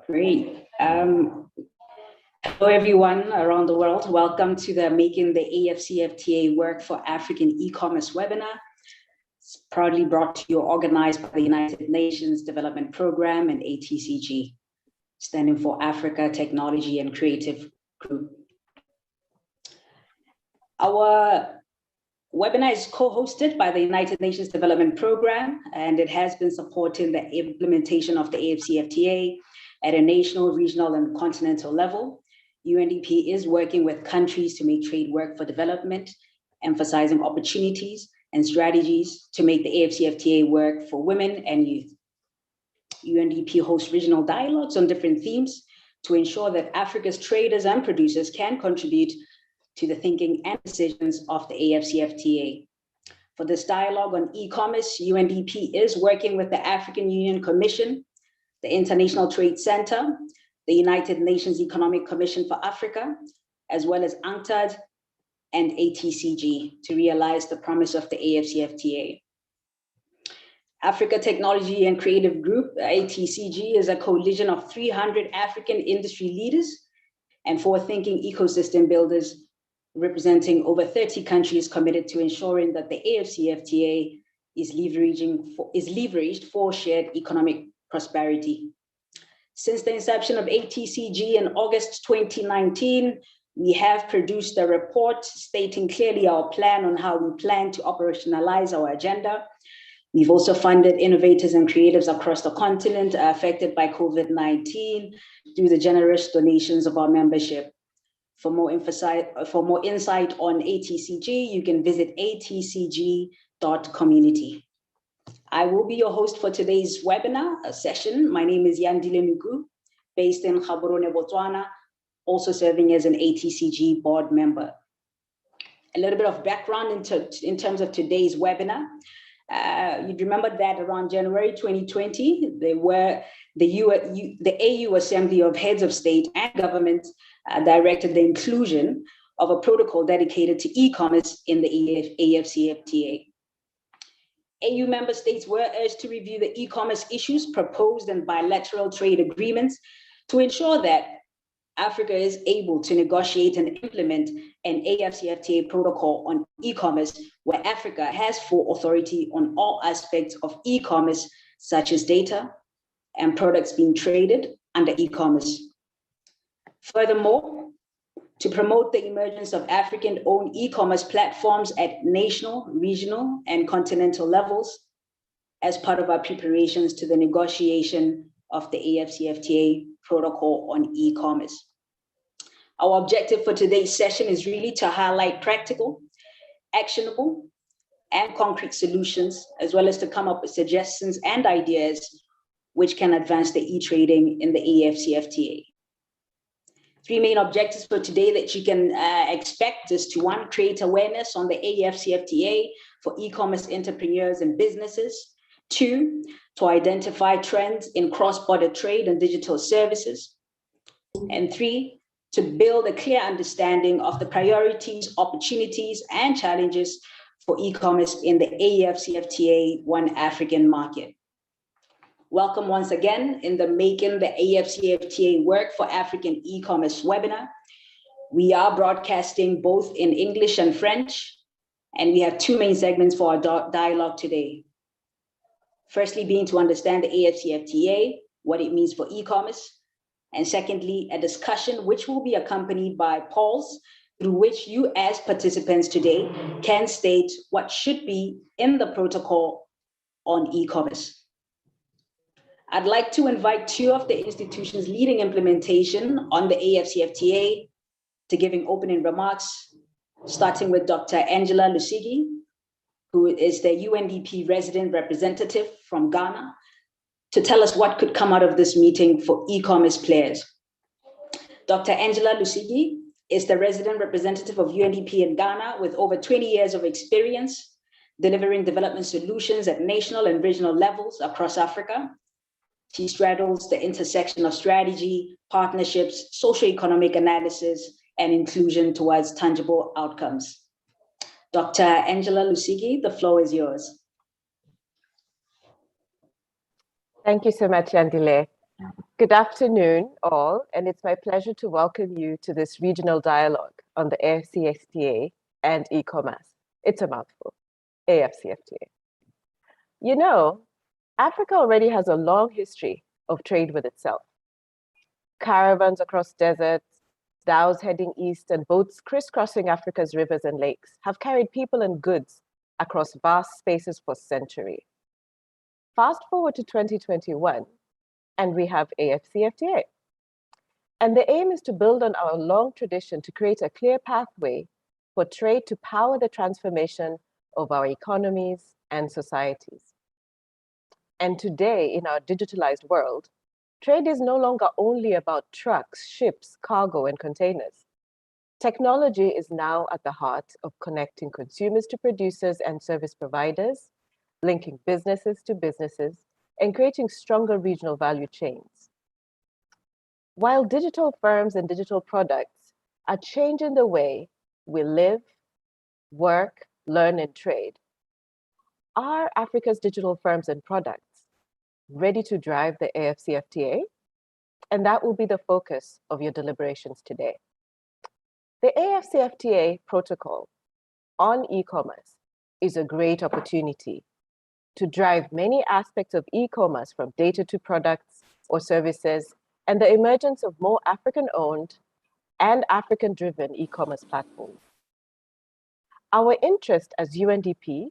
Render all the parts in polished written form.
Great. Hello, everyone around the world. Welcome to the Making the AfCFTA Work for African E-commerce webinar. It's proudly brought to you, organized by the United Nations Development Program and ATCG, standing for Africa Technology and Creative Group. Our webinar is co-hosted by the United Nations Development Program, and it has been supporting the implementation of the AfCFTA at a national, regional, and continental level. UNDP is working with countries to make trade work for development, emphasizing opportunities and strategies to make the AfCFTA work for women and youth. UNDP hosts regional dialogues on different themes to ensure that Africa's traders and producers can contribute to the thinking and decisions of the AfCFTA. For this dialogue on e-commerce, UNDP is working with the African Union Commission, the International Trade Center, the United Nations Economic Commission for Africa, as well as UNCTAD and ATCG to realize the promise of the AfCFTA. Africa Technology and Creative Group, ATCG, is a coalition of 300 African industry leaders and forward-thinking ecosystem builders representing over 30 countries committed to ensuring that the AfCFTA is leveraged for shared economic prosperity. Since the inception of ATCG in August 2019, we have produced a report stating clearly our plan on how we plan to operationalize our agenda. We've also funded innovators and creatives across the continent affected by COVID-19 through the generous donations of our membership. For more insight on ATCG, you can visit atcg.community. I will be your host for today's webinar session. My name is Yandile Nuku, based in Gaborone, Botswana, also serving as an ATCG board member. A little bit of background in terms of today's webinar. You'd remember that around January 2020, the AU Assembly of Heads of State and Government directed the inclusion of a protocol dedicated to e-commerce in the AfCFTA. AU member states were urged to review the e-commerce issues proposed in bilateral trade agreements to ensure that Africa is able to negotiate and implement an AfCFTA protocol on e-commerce where Africa has full authority on all aspects of e-commerce, such as data and products being traded under e-commerce. Furthermore, to promote the emergence of African-owned e-commerce platforms at national, regional, and continental levels as part of our preparations to the negotiation of the AfCFTA protocol on e-commerce. Our objective for today's session is really to highlight practical, actionable, and concrete solutions, as well as to come up with suggestions and ideas which can advance the e-trading in the AfCFTA. Three main objectives for today that you can expect is to, one, create awareness on the AfCFTA for e-commerce entrepreneurs and businesses. Two, to identify trends in cross-border trade and digital services. And three, to build a clear understanding of the priorities, opportunities, and challenges for e-commerce in the AfCFTA One African market. Welcome once again in the Making the AfCFTA Work for African E-commerce webinar. We are broadcasting both in English and French, and we have two main segments for our dialogue today. Firstly, being to understand the AfCFTA, what it means for e-commerce, and secondly, a discussion which will be accompanied by polls through which you as participants today can state what should be in the protocol on e-commerce. I'd like to invite two of the institutions leading implementation on the AfCFTA to giving opening remarks, starting with Dr. Angela Lusigi, who is the UNDP resident representative from Ghana, to tell us what could come out of this meeting for e-commerce players. Dr. Angela Lusigi is the resident representative of UNDP in Ghana with over 20 years of experience delivering development solutions at national and regional levels across Africa. She straddles the intersection of strategy, partnerships, socioeconomic analysis, and inclusion towards tangible outcomes. Dr. Angela Lusigi, the floor is yours. Thank you so much, Yandile. Good afternoon, all, and it's my pleasure to welcome you to this regional dialogue on the AfCFTA and e-commerce. It's a mouthful, AfCFTA. You know, Africa already has a long history of trade with itself. Caravans across deserts, dhows heading east, and boats crisscrossing Africa's rivers and lakes have carried people and goods across vast spaces for centuries. Fast forward to 2021, and we have AfCFTA. And the aim is to build on our long tradition to create a clear pathway for trade to power the transformation of our economies and societies. And today, in our digitalized world, trade is no longer only about trucks, ships, cargo, and containers. Technology is now at the heart of connecting consumers to producers and service providers, linking businesses to businesses, and creating stronger regional value chains. While digital firms and digital products are changing the way we live, work, learn, and trade, are Africa's digital firms and products ready to drive the AfCFTA? And that will be the focus of your deliberations today. The AfCFTA protocol on e-commerce is a great opportunity to drive many aspects of e-commerce, from data to products or services, and the emergence of more African-owned and African-driven e-commerce platforms. Our interest as UNDP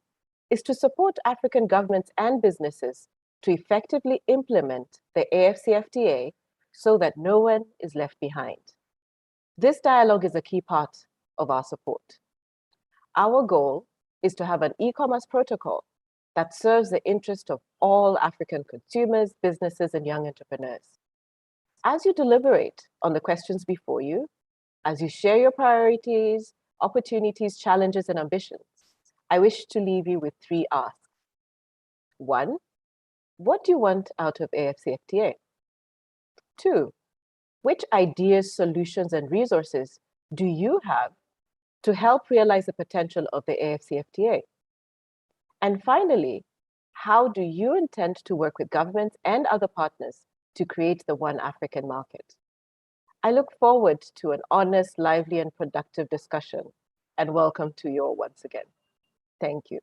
is to support African governments and businesses to effectively implement the AfCFTA so that no one is left behind. This dialogue is a key part of our support. Our goal is to have an e-commerce protocol that serves the interest of all African consumers, businesses, and young entrepreneurs. As you deliberate on the questions before you, as you share your priorities, opportunities, challenges, and ambitions, I wish to leave you with 3 asks. 1, what do you want out of AfCFTA? 2, which ideas, solutions, and resources do you have to help realize the potential of the AfCFTA? And finally, how do you intend to work with governments and other partners to create the One African market? I look forward to an honest, lively, and productive discussion, and welcome to you all once again. Thank you.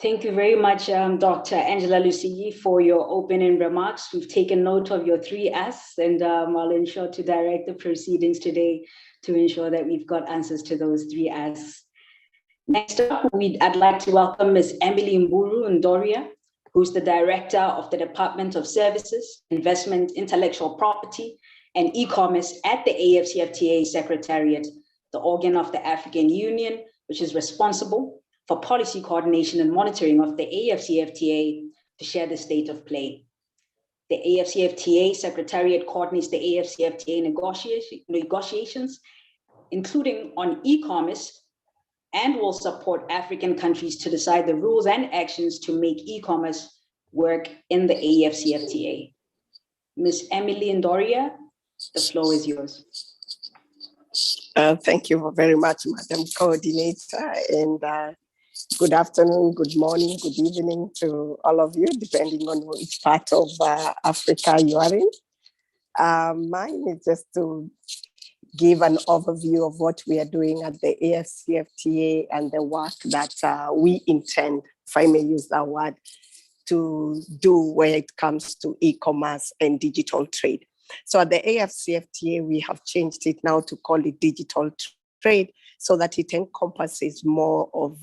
Thank you very much, Dr. Angela Lucy, for your opening remarks. We've taken note of your 3 asks, and I'll ensure to direct the proceedings today to ensure that we've got answers to those 3 asks. Next up, I'd like to welcome Ms. Emily Mburu Ndoria, who's the Director of the Department of Services, Investment, Intellectual Property, and E-commerce at the AfCFTA Secretariat, the organ of the African Union, which is responsible for policy coordination and monitoring of the AfCFTA, to share the state of play. The AfCFTA Secretariat coordinates the AfCFTA negotiations, including on e-commerce, and will support African countries to decide the rules and actions to make e-commerce work in the AfCFTA. Ms. Emily Ndoria, the floor is yours. Thank you very much, Madam Coordinator, and good afternoon, good morning, good evening to all of you, depending on which part of Africa you are in. Mine is just to give an overview of what we are doing at the AfCFTA and the work that we intend, if I may use that word, to do when it comes to e-commerce and digital trade. So at the AfCFTA, we have changed it now to call it digital trade, so that it encompasses more of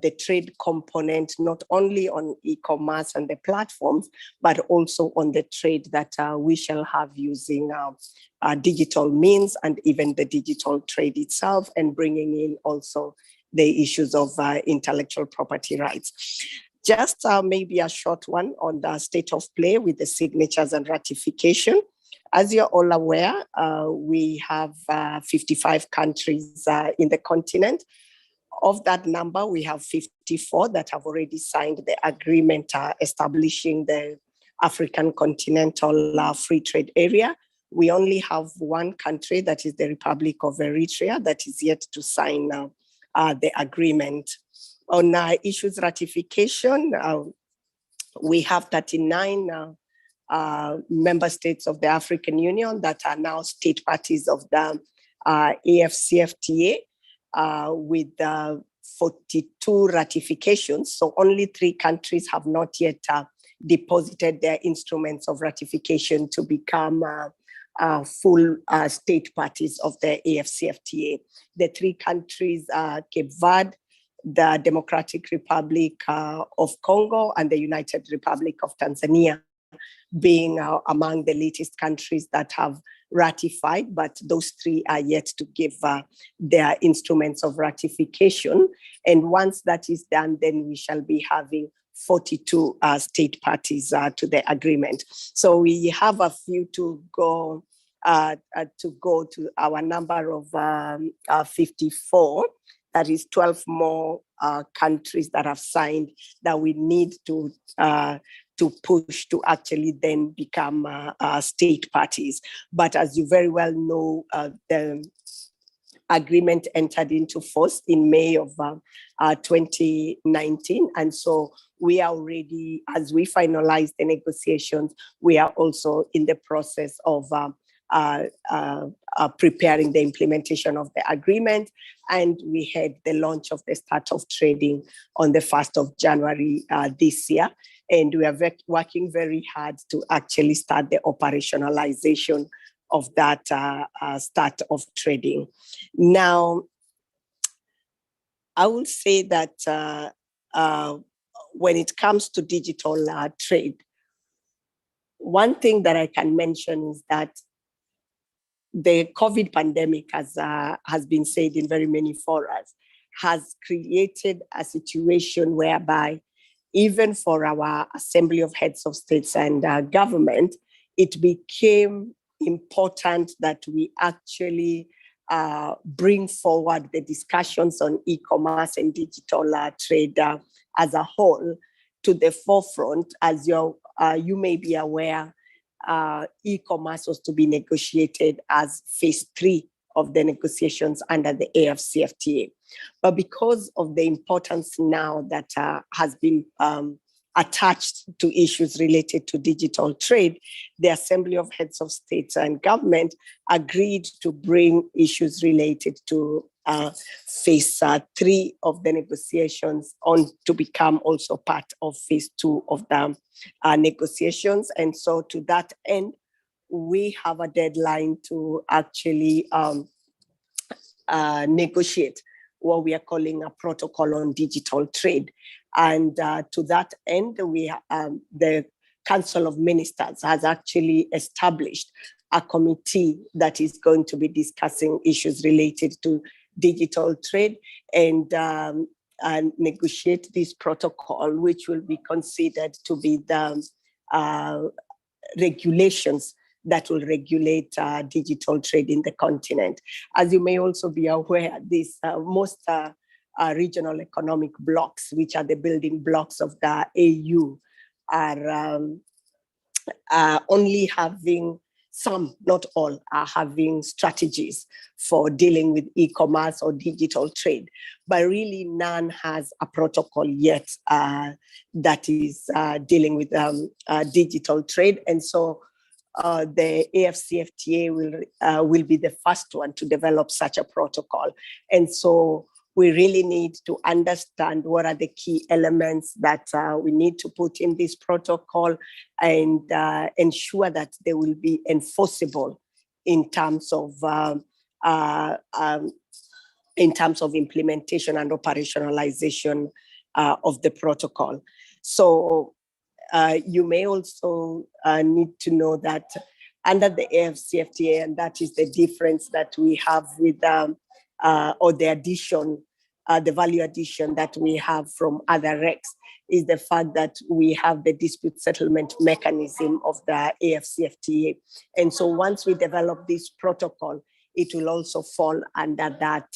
the trade component, not only on e-commerce and the platforms, but also on the trade that we shall have using digital means, and even the digital trade itself, and bringing in also the issues of intellectual property rights. Just maybe a short one on the state of play with the signatures and ratification. As you're all aware, we have 55 countries in the continent. Of that number, we have 54 that have already signed the agreement establishing the African Continental Free Trade Area. We only have 1 country, that is the Republic of Eritrea, that is yet to sign the agreement. On issues ratification, we have 39 member states of the African Union that are now state parties of the AfCFTA with 42 ratifications. So only 3 countries have not yet deposited their instruments of ratification to become full state parties of the AfCFTA. The 3 countries are Cape Verde, the Democratic Republic of Congo, and the United Republic of Tanzania, being among the latest countries that have ratified, but those 3 are yet to give their instruments of ratification. And once that is done, then we shall be having 42 state parties to the agreement. So we have a few to go to our number of 54. That is 12 more countries that have signed that we need to push to actually then become state parties. But as you very well know, the agreement entered into force in May of 2019. And so we are already, as we finalize the negotiations, we are also in the process of preparing the implementation of the agreement. And we had the launch of the start of trading on the 1st of January this year. And we are working very hard to actually start the operationalization of that start of trading. Now, I will say that when it comes to digital trade, one thing that I can mention is that the COVID pandemic, as has been said in very many forums, has created a situation whereby even for our Assembly of Heads of States and Government, it became important that we actually bring forward the discussions on e-commerce and digital trade as a whole to the forefront. As you may be aware, e-commerce was to be negotiated as phase 3 of the negotiations under the AfCFTA. But because of the importance now that has been attached to issues related to digital trade, the Assembly of Heads of States and Government agreed to bring issues related to phase 3 of the negotiations on to become also part of phase 2 of the negotiations. And so to that end, we have a deadline to actually negotiate what we are calling a protocol on digital trade. And to that end, the Council of Ministers has actually established a committee that is going to be discussing issues related to digital trade and negotiate this protocol, which will be considered to be the regulations that will regulate digital trade in the continent. As you may also be aware, most regional economic blocks, which are the building blocks of the AU, are only having some, not all, are having strategies for dealing with e-commerce or digital trade, but really none has a protocol yet that is dealing with digital trade. And so the AfCFTA will be the first one to develop such a protocol. And so we really need to understand what are the key elements that we need to put in this protocol and ensure that they will be enforceable in terms of implementation and operationalization of the protocol. So you may also need to know that under the AfCFTA, and that is the difference that we have with or the addition, the value addition that we have from other regs, is the fact that we have the dispute settlement mechanism of the AfCFTA. And so once we develop this protocol, it will also fall under that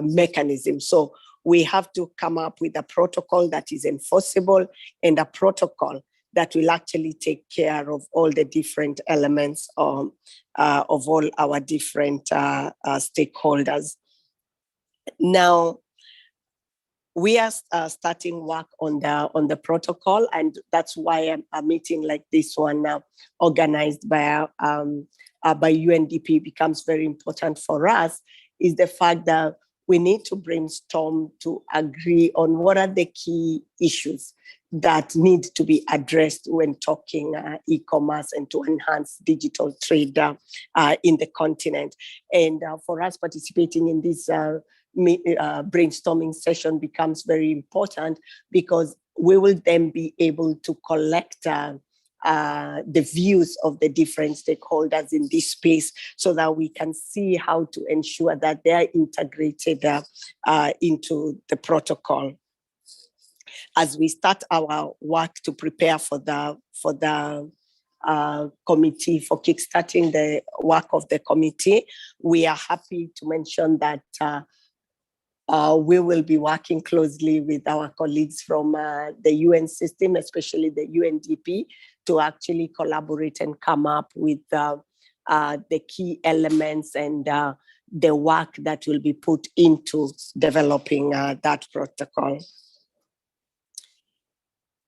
mechanism. So we have to come up with a protocol that is enforceable and a protocol that will actually take care of all the different elements of all our different stakeholders. Now, we are starting work on the protocol, and that's why a meeting like this one organized by UNDP becomes very important for us, is the fact that we need to brainstorm to agree on what are the key issues that need to be addressed when talking e-commerce and to enhance digital trade in the continent. And for us, participating in this brainstorming session becomes very important, because we will then be able to collect the views of the different stakeholders in this space, so that we can see how to ensure that they are integrated into the protocol. As we start our work to prepare for the committee, for kickstarting the work of the committee, we are happy to mention that we will be working closely with our colleagues from the UN system, especially the UNDP, to actually collaborate and come up with the key elements and the work that will be put into developing that protocol.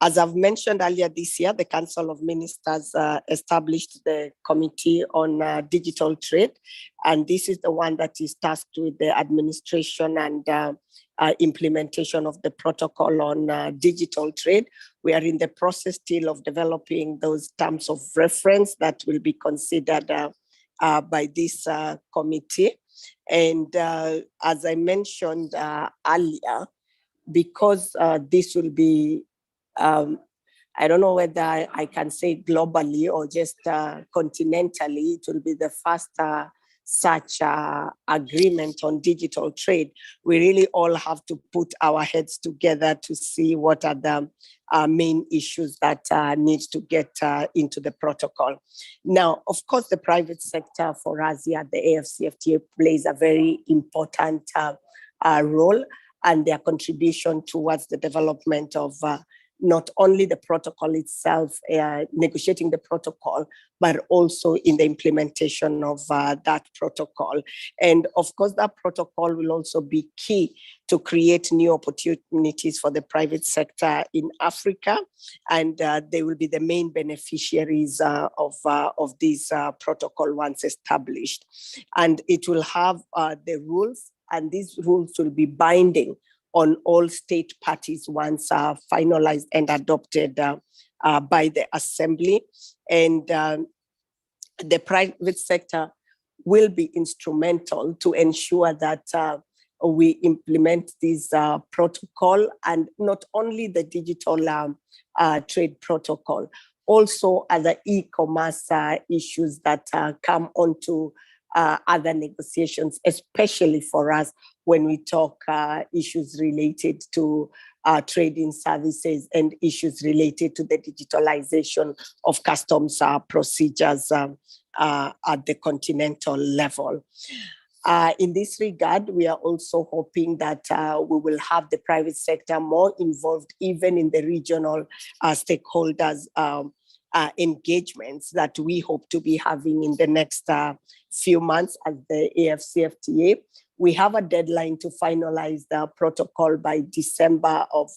As I've mentioned earlier this year, the Council of Ministers established the Committee on Digital Trade, and this is the one that is tasked with the administration and implementation of the protocol on digital trade. We are in the process still of developing those terms of reference that will be considered by this committee. And as I mentioned earlier, because this will be I don't know whether I can say globally or just continentally, it will be the first such agreement on digital trade. We really all have to put our heads together to see what are the main issues that need to get into the protocol. Now, of course, the private sector for us here at the AfCFTA plays a very important role, and their contribution towards the development of not only the protocol itself, negotiating the protocol, but also in the implementation of that protocol. And of course, that protocol will also be key to create new opportunities for the private sector in Africa. And they will be the main beneficiaries of this protocol once established. And it will have the rules, and these rules will be binding on all state parties once finalized and adopted by the Assembly. And the private sector will be instrumental to ensure that we implement this protocol, and not only the digital trade protocol, also other e-commerce issues that come onto other negotiations, especially for us when we talk issues related to trading services and issues related to the digitalization of customs procedures at the continental level. In this regard, we are also hoping that we will have the private sector more involved even in the regional stakeholders engagements that we hope to be having in the next few months at the AfCFTA. We have a deadline to finalize the protocol by December of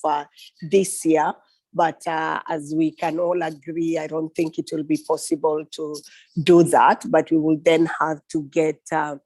this year. But as we can all agree, I don't think it will be possible to do that. But we will then have to get to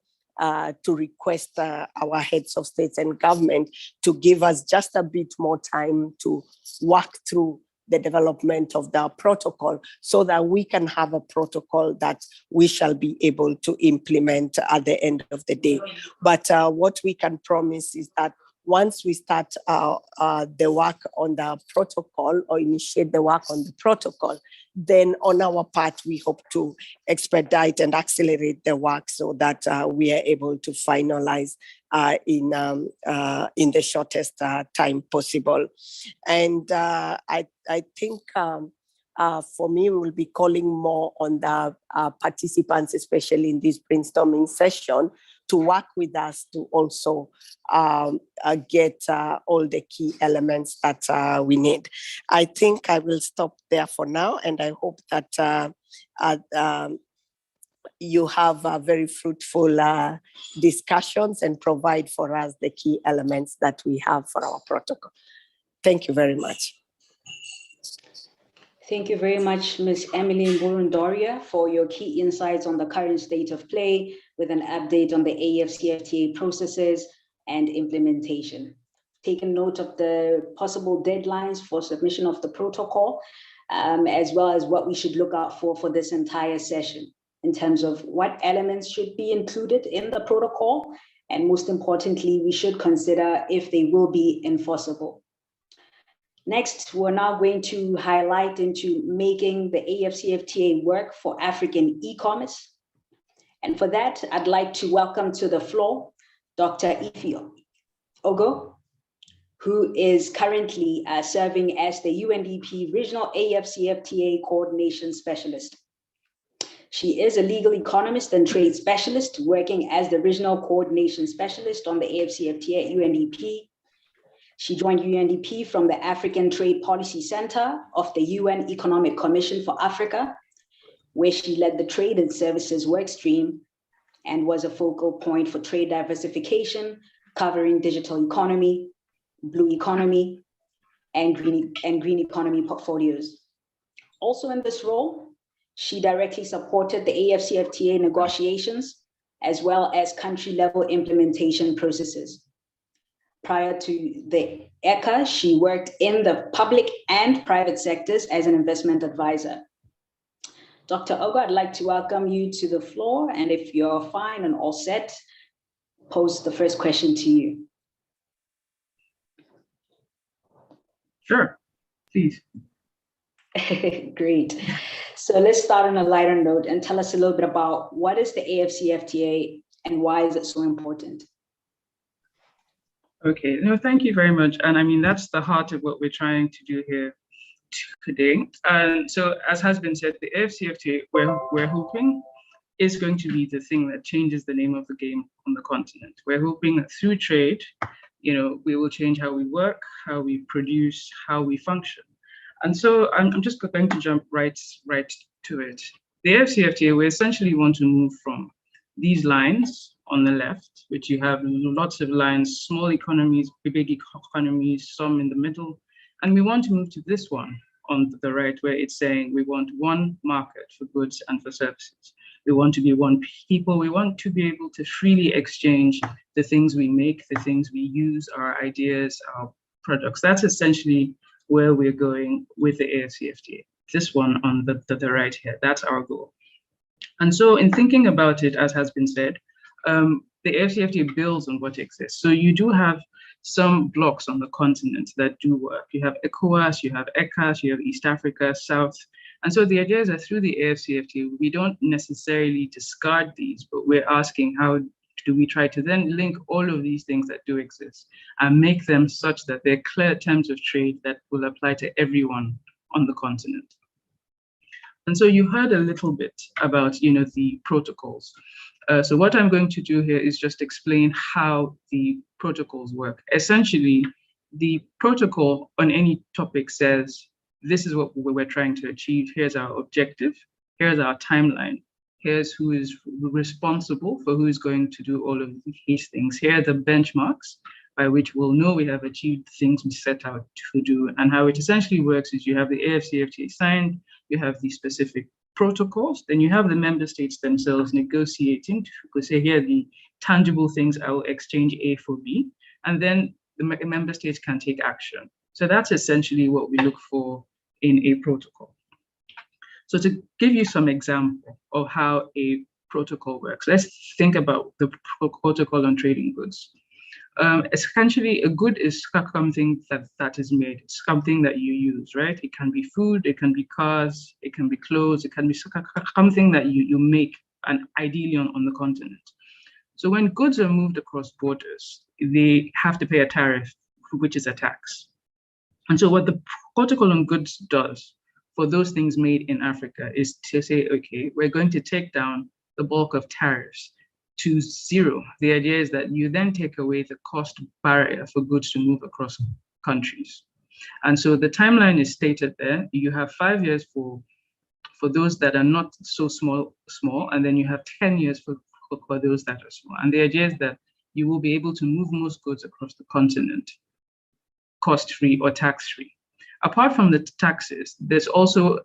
request our heads of states and government to give us just a bit more time to work through the development of the protocol, so that we can have a protocol that we shall be able to implement at the end of the day. But what we can promise is that once we start the work on the protocol, or initiate the work on the protocol, then on our part, we hope to expedite and accelerate the work so that we are able to finalize in the shortest time possible. And I think for me, we will be calling more on the participants, especially in this brainstorming session, to work with us to also get all the key elements that we need. I think I will stop there for now, and I hope that you have very fruitful discussions and provide for us the key elements that we have for our protocol. Thank you very much. Thank you very much, Ms. Emily Mburundoria, for your key insights on the current state of play with an update on the AfCFTA processes and implementation. Taken note of the possible deadlines for submission of the protocol, as well as what we should look out for this entire session in terms of what elements should be included in the protocol, and most importantly, we should consider if they will be enforceable. Next, we're now going to highlight into making the AfCFTA work for African e-commerce. And for that, I'd like to welcome to the floor, Dr. Ife Ogo, who is currently serving as the UNDP Regional AfCFTA Coordination Specialist. She is a legal economist and trade specialist working as the Regional Coordination Specialist on the AfCFTA at UNDP. She joined UNDP from the African Trade Policy Center of the UN Economic Commission for Africa, where she led the Trade and Services workstream and was a focal point for trade diversification, covering digital economy, blue economy, and green economy portfolios. Also in this role, she directly supported the AfCFTA negotiations, as well as country-level implementation processes. Prior to the ECA, she worked in the public and private sectors as an investment advisor. Dr. Ogo, I'd like to welcome you to the floor, and if you're fine and all set, pose the first question to you. Sure, please. Great. So let's start on a lighter note and tell us a little bit about what is the AfCFTA and why is it so important? Okay, no, thank you very much. And I mean, that's the heart of what we're trying to do here today. And so, as has been said, the AfCFTA, we're hoping, is going to be the thing that changes the name of the game on the continent. We're hoping that through trade, we will change how we work, how we produce, how we function. And so I'm just going to jump right to it. The AfCFTA, we essentially want to move from these lines on the left, which you have lots of lines, small economies, big economies, some in the middle. And we want to move to this one on the right, where it's saying we want one market for goods and for services. We want to be one people. We want to be able to freely exchange the things we make, the things we use, our ideas, our products. That's essentially where we're going with the AfCFTA. This one on the right here, that's our goal. And so in thinking about it, as has been said, the AfCFTA builds on what exists. So you do have some blocks on the continent that do work. You have ECOWAS, you have ECAS, you have East Africa, South. And so the idea is that through the AfCFTA, we don't necessarily discard these, but we're asking how do we try to then link all of these things that do exist and make them such that they're clear terms of trade that will apply to everyone on the continent. And so you heard a little bit about, the protocols. So what I'm going to do here is just explain how the protocols work. Essentially, the protocol on any topic says, this is what we're trying to achieve. Here's our objective. Here's our timeline. Here's who is responsible for who is going to do all of these things. Here are the benchmarks by which we'll know we have achieved the things we set out to do. And how it essentially works is you have the AfCFTA signed, you have the specific protocols, then you have the member states themselves negotiating to say, here are the tangible things I will exchange A for B, and then the member states can take action. So that's essentially what we look for in a protocol. So to give you some example of how a protocol works, let's think about the protocol on trading goods. Essentially, a good is something that is made. It's something that you use, right? It can be food, it can be cars, it can be clothes, it can be something that you make, and ideally on the continent. So when goods are moved across borders, they have to pay a tariff, which is a tax. And so what the protocol on goods does for those things made in Africa is to say, okay, we're going to take down the bulk of tariffs to zero. The idea is that you then take away the cost barrier for goods to move across countries. And so the timeline is stated there. You have 5 years for those that are not so small, and then you have 10 years for those that are small. And the idea is that you will be able to move most goods across the continent, cost-free or tax-free. Apart from the taxes, there's also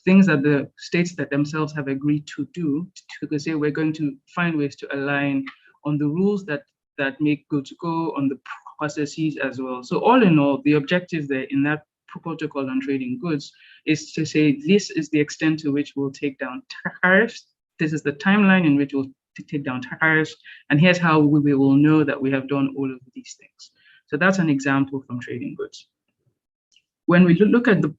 things that the states that themselves have agreed to do, to say we're going to find ways to align on the rules that make goods go, on the processes as well. So all in all, the objective there in that protocol on trading goods is to say this is the extent to which we'll take down tariffs. This is the timeline in which we'll take down tariffs, and here's how we will know that we have done all of these things. So that's an example from trading goods. When we look at the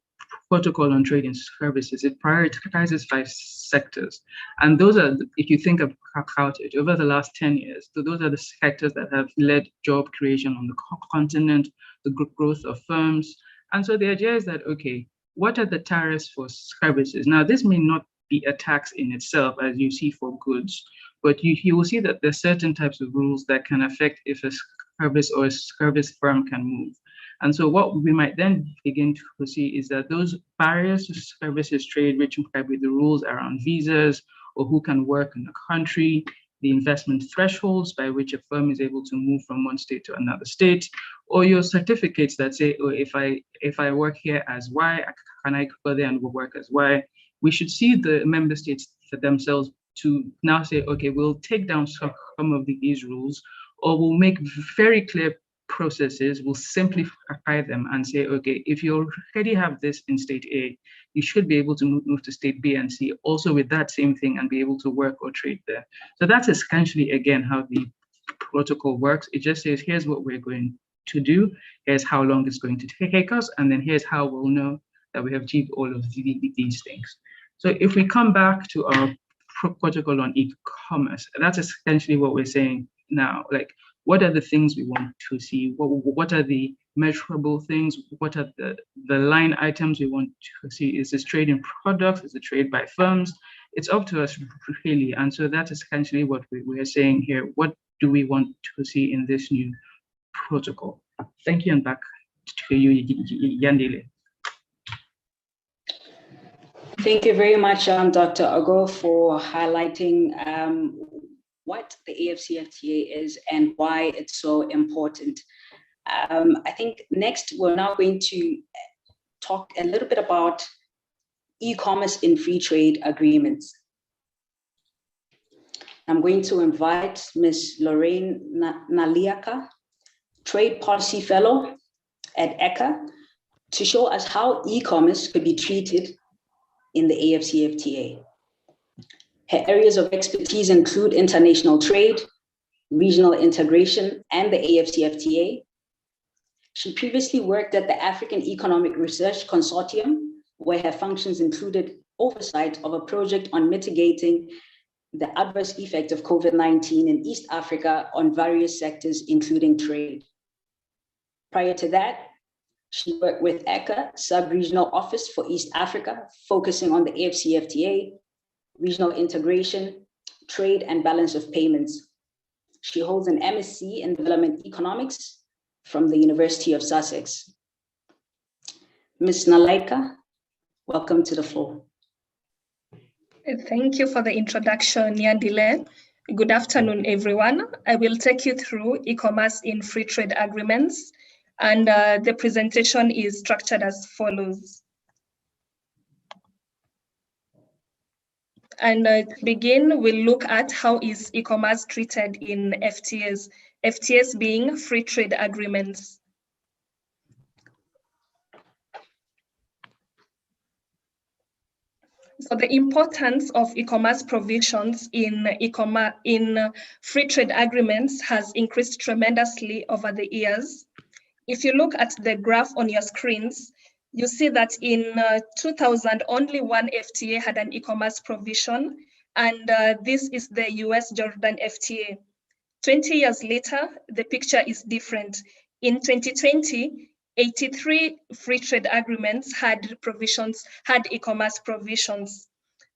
protocol on trading services, it prioritizes 5 sectors. And those are, if you think about it, over the last 10 years, so those are the sectors that have led job creation on the continent, the growth of firms. And so the idea is that, okay, what are the tariffs for services? Now, this may not be a tax in itself, as you see for goods, but you will see that there's certain types of rules that can affect if a service or a service firm can move. And so what we might then begin to see is that those barriers to services trade, which might be the rules around visas or who can work in a country, the investment thresholds by which a firm is able to move from one state to another state, or your certificates that say, oh, if I work here as Y, can I go there and work as Y? We should see the member states for themselves to now say, okay, we'll take down some of these rules, or we'll make very clear processes, we'll simplify them and say, okay, if you already have this in state A, you should be able to move to state B and C also with that same thing and be able to work or trade there. So that's essentially, again, how the protocol works. It just says, here's what we're going to do, here's how long it's going to take us, and then here's how we'll know that we have achieved all of these things. So if we come back to our protocol on e-commerce, that's essentially what we're saying now. Like, what are the things we want to see? What are the measurable things? What are the line items we want to see? Is this trade in products? Is it trade by firms? It's up to us, really. And so that's essentially what we are saying here. What do we want to see in this new protocol? Thank you, and back to you, Yandile. Thank you very much, Dr. Ogo, for highlighting what the AfCFTA is and why it's so important. I think next we're now going to talk a little bit about e-commerce in free trade agreements. I'm going to invite Ms. Lorraine Naliaka, Trade Policy Fellow at ECHA, to show us how e-commerce could be treated in the AfCFTA. Her areas of expertise include international trade, regional integration, and the AfCFTA. She previously worked at the African Economic Research Consortium, where her functions included oversight of a project on mitigating the adverse effect of COVID-19 in East Africa on various sectors, including trade. Prior to that, she worked with ECHA, Sub-Regional Office for East Africa, focusing on the AfCFTA, regional integration, trade, and balance of payments. She holds an MSc in Development Economics from the University of Sussex. Ms. Nalaika, welcome to the floor. Thank you for the introduction, Nyandile. Good afternoon, everyone. I will take you through e-commerce in free trade agreements, and the presentation is structured as follows. And to begin, we'll look at how is e-commerce treated in FTAs, FTAs being free trade agreements. So the importance of e-commerce provisions in free trade agreements has increased tremendously over the years. If you look at the graph on your screens, you see that in 2000, only one FTA had an e-commerce provision, and this is the US-Jordan FTA. 20 years later, the picture is different. In 2020, 83 free trade agreements had e-commerce provisions.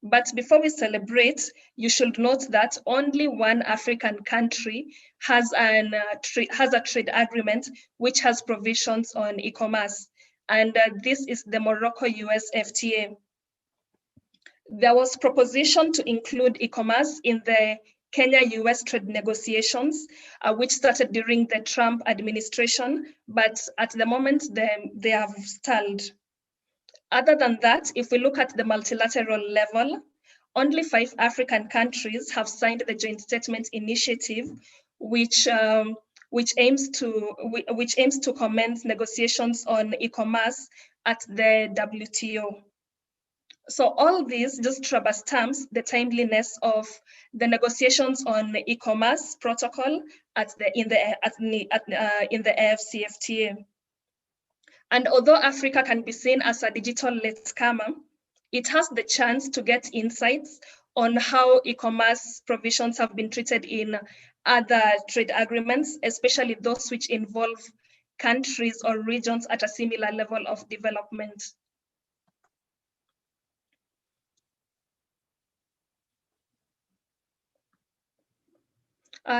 But before we celebrate, you should note that only one African country has a trade agreement which has provisions on e-commerce, and this is the Morocco-US FTA. There was proposition to include e-commerce in the Kenya-US trade negotiations, which started during the Trump administration, but at the moment they have stalled. Other than that, if we look at the multilateral level, only 5 African countries have signed the Joint Statement Initiative, which aims to commence negotiations on e-commerce at the WTO. So all these just rubber stamps the timeliness of the negotiations on the e-commerce protocol in the AfCFTA. And although Africa can be seen as a digital latecomer, it has the chance to get insights on how e-commerce provisions have been treated in other trade agreements, especially those which involve countries or regions at a similar level of development.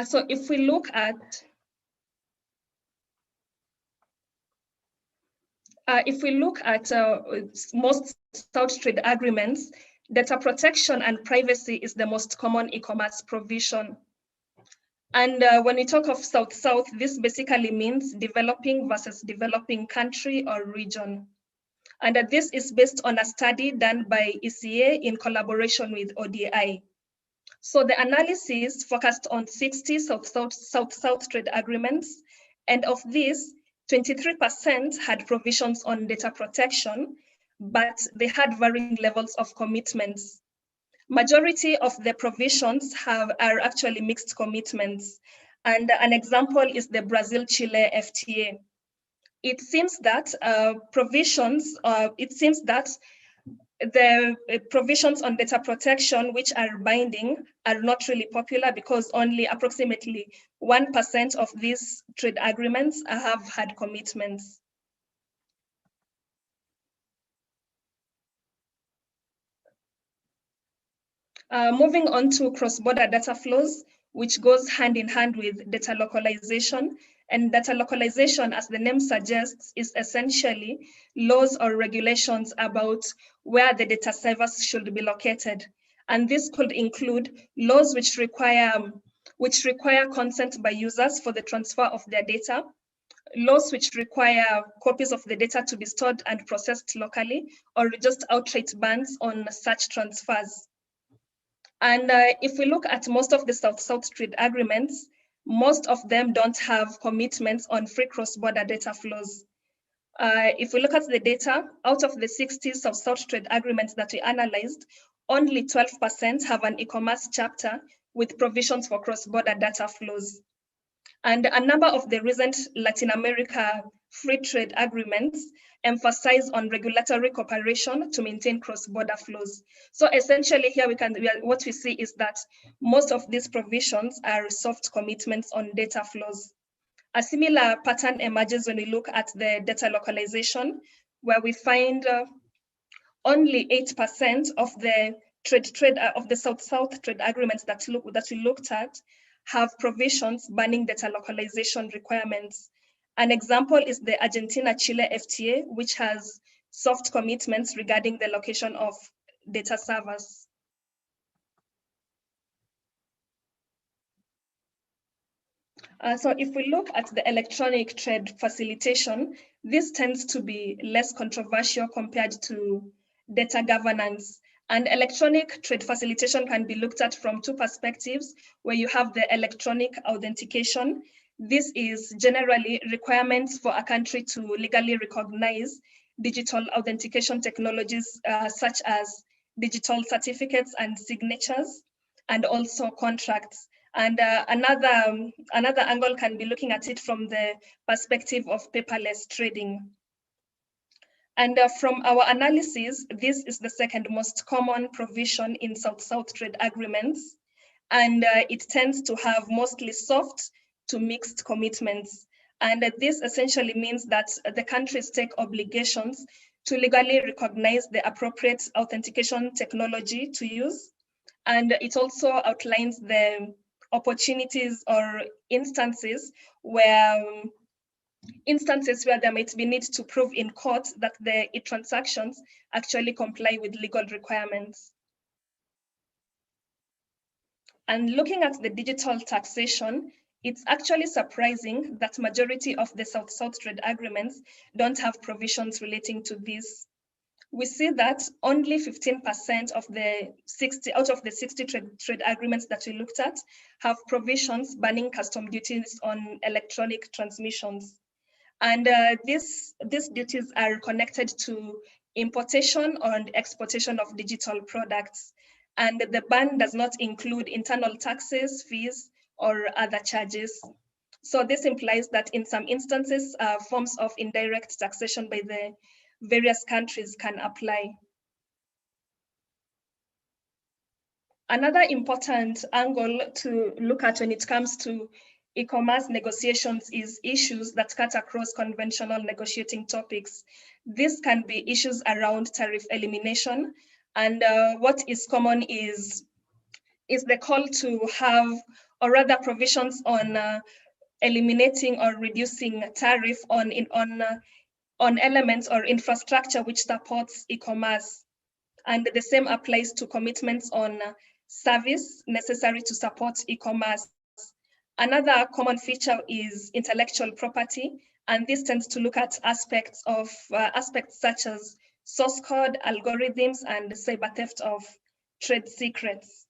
So if we look at most South trade agreements, data protection and privacy is the most common e-commerce provision. And when we talk of South-South, this basically means developing versus developing country or region. And this is based on a study done by ECA in collaboration with ODI. So the analysis focused on 60 South-South trade agreements, and of these, 23% had provisions on data protection, but they had varying levels of commitments. Majority of the provisions are actually mixed commitments, and an example is the Brazil-Chile FTA. It seems that the provisions on data protection which are binding are not really popular because only approximately 1% of these trade agreements have had commitments. Moving on to cross-border data flows, which goes hand in hand with data localization. And data localization, as the name suggests, is essentially laws or regulations about where the data servers should be located. And this could include laws which require consent by users for the transfer of their data, laws which require copies of the data to be stored and processed locally, or just outright bans on such transfers. And if we look at most of the South-South trade agreements, most of them don't have commitments on free cross-border data flows. If we look at the data, out of the 60 South-South trade agreements that we analyzed, only 12% have an e-commerce chapter with provisions for cross-border data flows. And a number of the recent Latin America free trade agreements emphasize on regulatory cooperation to maintain cross-border flows. So essentially here what we see is that most of these provisions are soft commitments on data flows. A similar pattern emerges when we look at the data localization, where we find only 8% of the South-South trade agreements that we looked at have provisions banning data localization requirements. An example is the Argentina-Chile FTA, which has soft commitments regarding the location of data servers. So if we look at the electronic trade facilitation, this tends to be less controversial compared to data governance. And electronic trade facilitation can be looked at from 2 perspectives, where you have the electronic authentication. This is generally requirements for a country to legally recognize digital authentication technologies such as digital certificates and signatures, and also contracts. And another angle can be looking at it from the perspective of paperless trading. And from our analysis, this is the second most common provision in South-South trade agreements. And it tends to have mostly soft to mixed commitments. And this essentially means that the countries take obligations to legally recognize the appropriate authentication technology to use. And it also outlines the opportunities or instances where there might be need to prove in court that the transactions actually comply with legal requirements. And looking at the digital taxation, it's actually surprising that majority of the South-South trade agreements don't have provisions relating to this. We see that only 15% of the 60 trade agreements that we looked at have provisions banning custom duties on electronic transmissions. And these duties are connected to importation and exportation of digital products. And the ban does not include internal taxes, fees, or other charges. So this implies that in some instances, forms of indirect taxation by the various countries can apply. Another important angle to look at when it comes to e-commerce negotiations is issues that cut across conventional negotiating topics. This can be issues around tariff elimination, and what is common is the call to have, or rather provisions on eliminating or reducing tariff on elements or infrastructure which supports e-commerce. And the same applies to commitments on service necessary to support e-commerce. Another common feature is intellectual property, and this tends to look at aspects such as source code, algorithms, and cyber theft of trade secrets.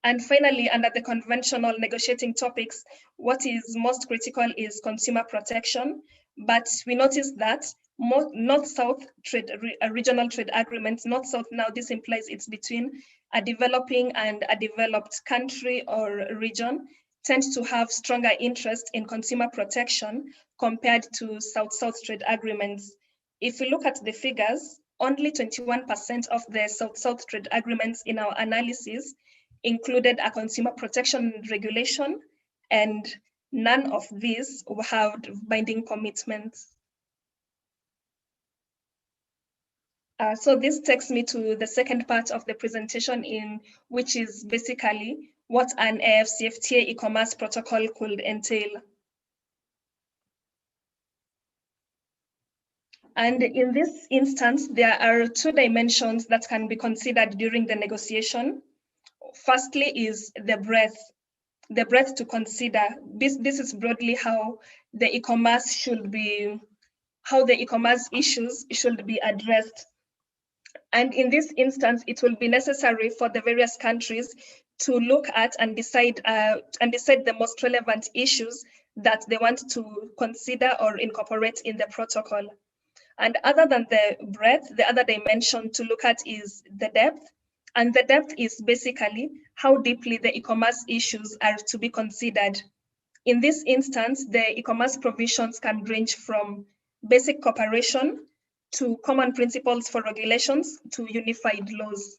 And finally, under the conventional negotiating topics, what is most critical is consumer protection. But we notice that North-South regional trade agreements, North-South now, this implies it's between a developing and a developed country or region, tend to have stronger interest in consumer protection compared to South-South trade agreements. If we look at the figures, only 21% of the South-South trade agreements in our analysis included a consumer protection regulation, and none of these have binding commitments. So this takes me to the second part of the presentation, which is basically what an AfCFTA e-commerce protocol could entail. And in this instance, there are two dimensions that can be considered during the negotiation. Firstly is the breadth to consider. This is broadly how the e-commerce issues should be addressed. And in this instance, it will be necessary for the various countries to look at and decide the most relevant issues that they want to consider or incorporate in the protocol. And other than the breadth, the other dimension to look at is the depth. And the depth is basically how deeply the e-commerce issues are to be considered. In this instance, the e-commerce provisions can range from basic cooperation to common principles for regulations to unified laws.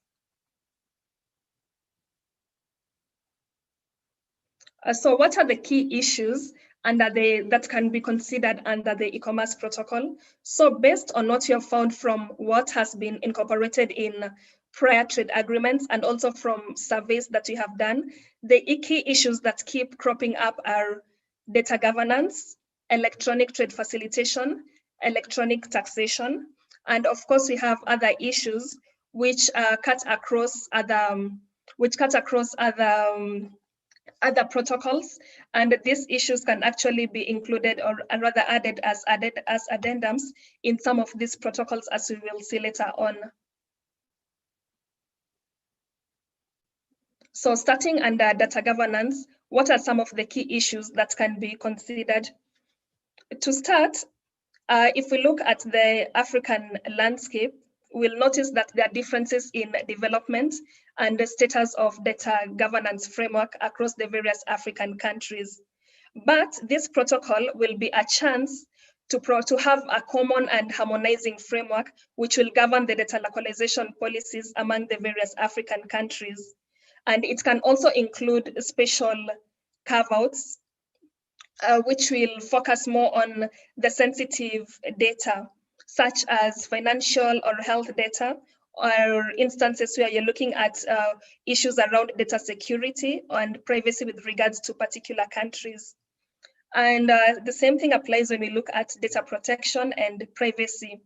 So what are the key issues that can be considered under the e-commerce protocol? So based on what you have found from what has been incorporated in prior trade agreements and also from surveys that we have done, the key issues that keep cropping up are data governance, electronic trade facilitation, electronic taxation, and of course we have other issues which cut across other protocols, and these issues can actually be included or rather added as addendums in some of these protocols, as we will see later on. So starting under data governance, what are some of the key issues that can be considered? To start, if we look at the African landscape, we'll notice that there are differences in development and the status of data governance framework across the various African countries. But this protocol will be a chance to have a common and harmonizing framework which will govern the data localization policies among the various African countries. And it can also include special carve-outs which will focus more on the sensitive data. such as financial or health data, or instances where you're looking at issues around data security and privacy with regards to particular countries. And the same thing applies when we look at data protection and privacy.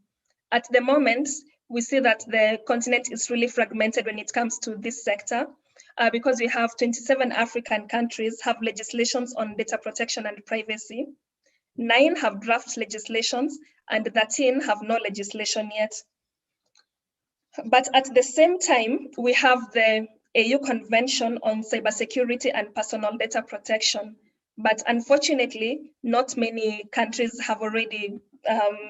At the moment, we see that the continent is really fragmented when it comes to this sector, because we have 27 African countries have legislations on data protection and privacy. 9 have draft legislations and 13 have no legislation yet. But at the same time, we have the AU Convention on Cybersecurity and Personal Data Protection. But unfortunately, not many countries have already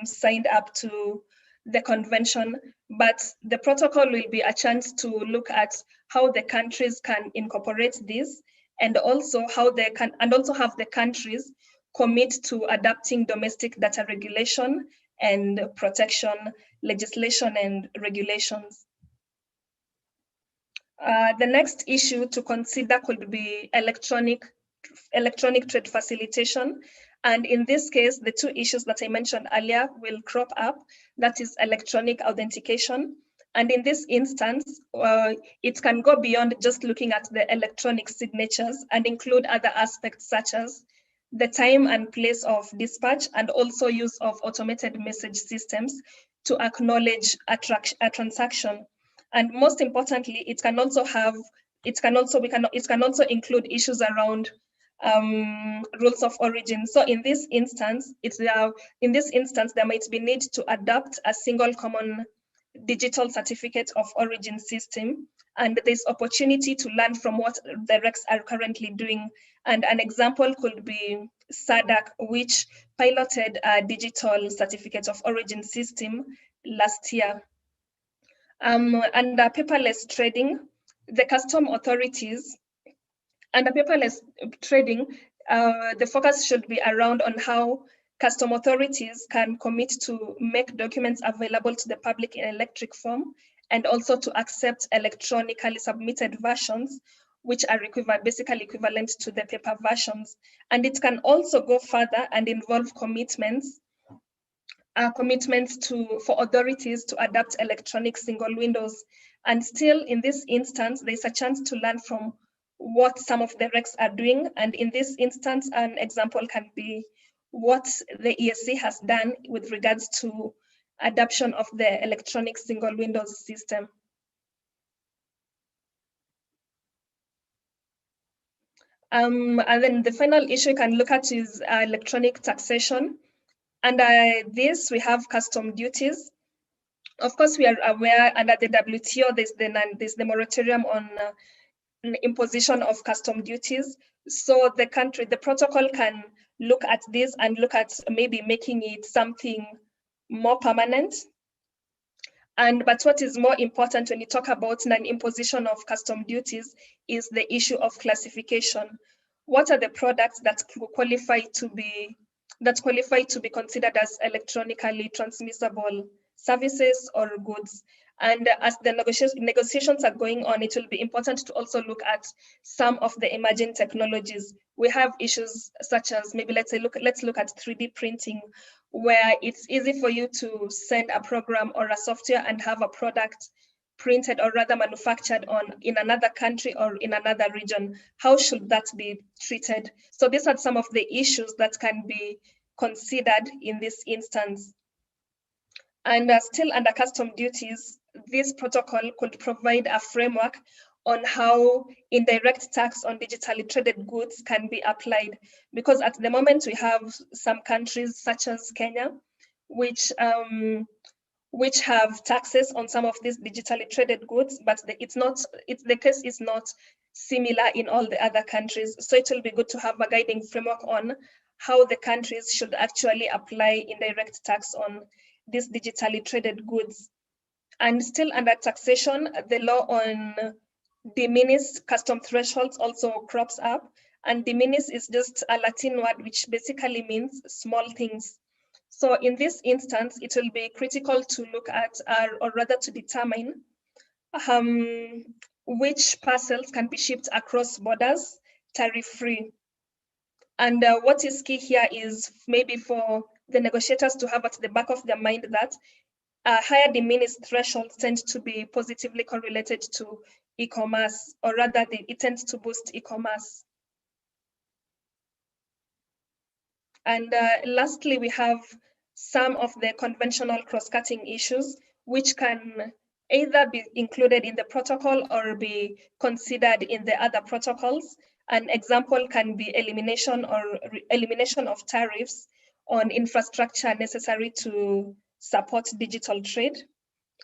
signed up to the convention, but the protocol will be a chance to look at how the countries can incorporate this, and also how they can, and also have the countries commit to adapting domestic data regulation and protection legislation and regulations. The next issue to consider could be electronic trade facilitation. And in this case, the 2 issues that I mentioned earlier will crop up, that is electronic authentication. And in this instance, it can go beyond just looking at the electronic signatures and include other aspects such as the time and place of dispatch, and also use of automated message systems to acknowledge a transaction. And most importantly, it can also include issues around rules of origin. So in this instance, there might be need to adopt a single common digital certificate of origin system, and there's opportunity to learn from what the RECs are currently doing. And an example could be SADC, which piloted a digital certificate of origin system last year. Under paperless trading, the custom authorities, under paperless trading, the focus should be around on how custom authorities can commit to make documents available to the public in electronic form, and also to accept electronically submitted versions, which are basically equivalent to the paper versions. And it can also go further and involve commitments for authorities to adopt electronic single windows. And still, in this instance, there's a chance to learn from what some of the RECs are doing. And in this instance, an example can be what the ESC has done with regards to adoption of the electronic single windows system. And then the final issue you can look at is electronic taxation. Under this, we have custom duties. Of course, we are aware under the WTO, there's the moratorium on imposition of custom duties. So the protocol can look at this and look at maybe making it something more permanent. But what is more important when you talk about non-imposition of custom duties is the issue of classification. What are the products that qualify to be considered as electronically transmissible services or goods? And as the negotiations are going on, it will be important to also look at some of the emerging technologies. We have issues such as, maybe let's look at 3D printing, where it's easy for you to send a program or a software and have a product printed, or rather manufactured in another country or in another region. How should that be treated? So these are some of the issues that can be considered in this instance. And still under custom duties, this protocol could provide a framework on how indirect tax on digitally traded goods can be applied. Because at the moment we have some countries such as Kenya, which have taxes on some of these digitally traded goods, but the case is not similar in all the other countries. So it will be good to have a guiding framework on how the countries should actually apply indirect tax on these digitally traded goods. And still under taxation, the law on diminished custom thresholds also crops up. And diminished is just a Latin word which basically means small things. So in this instance, it will be critical to look at, or rather to determine which parcels can be shipped across borders tariff-free. And what is key here is maybe for the negotiators to have at the back of their mind that higher diminished thresholds tend to be positively correlated to e-commerce, or rather it tends to boost e-commerce. And lastly, we have some of the conventional cross-cutting issues, which can either be included in the protocol or be considered in the other protocols. An example can be elimination of tariffs on infrastructure necessary to support digital trade.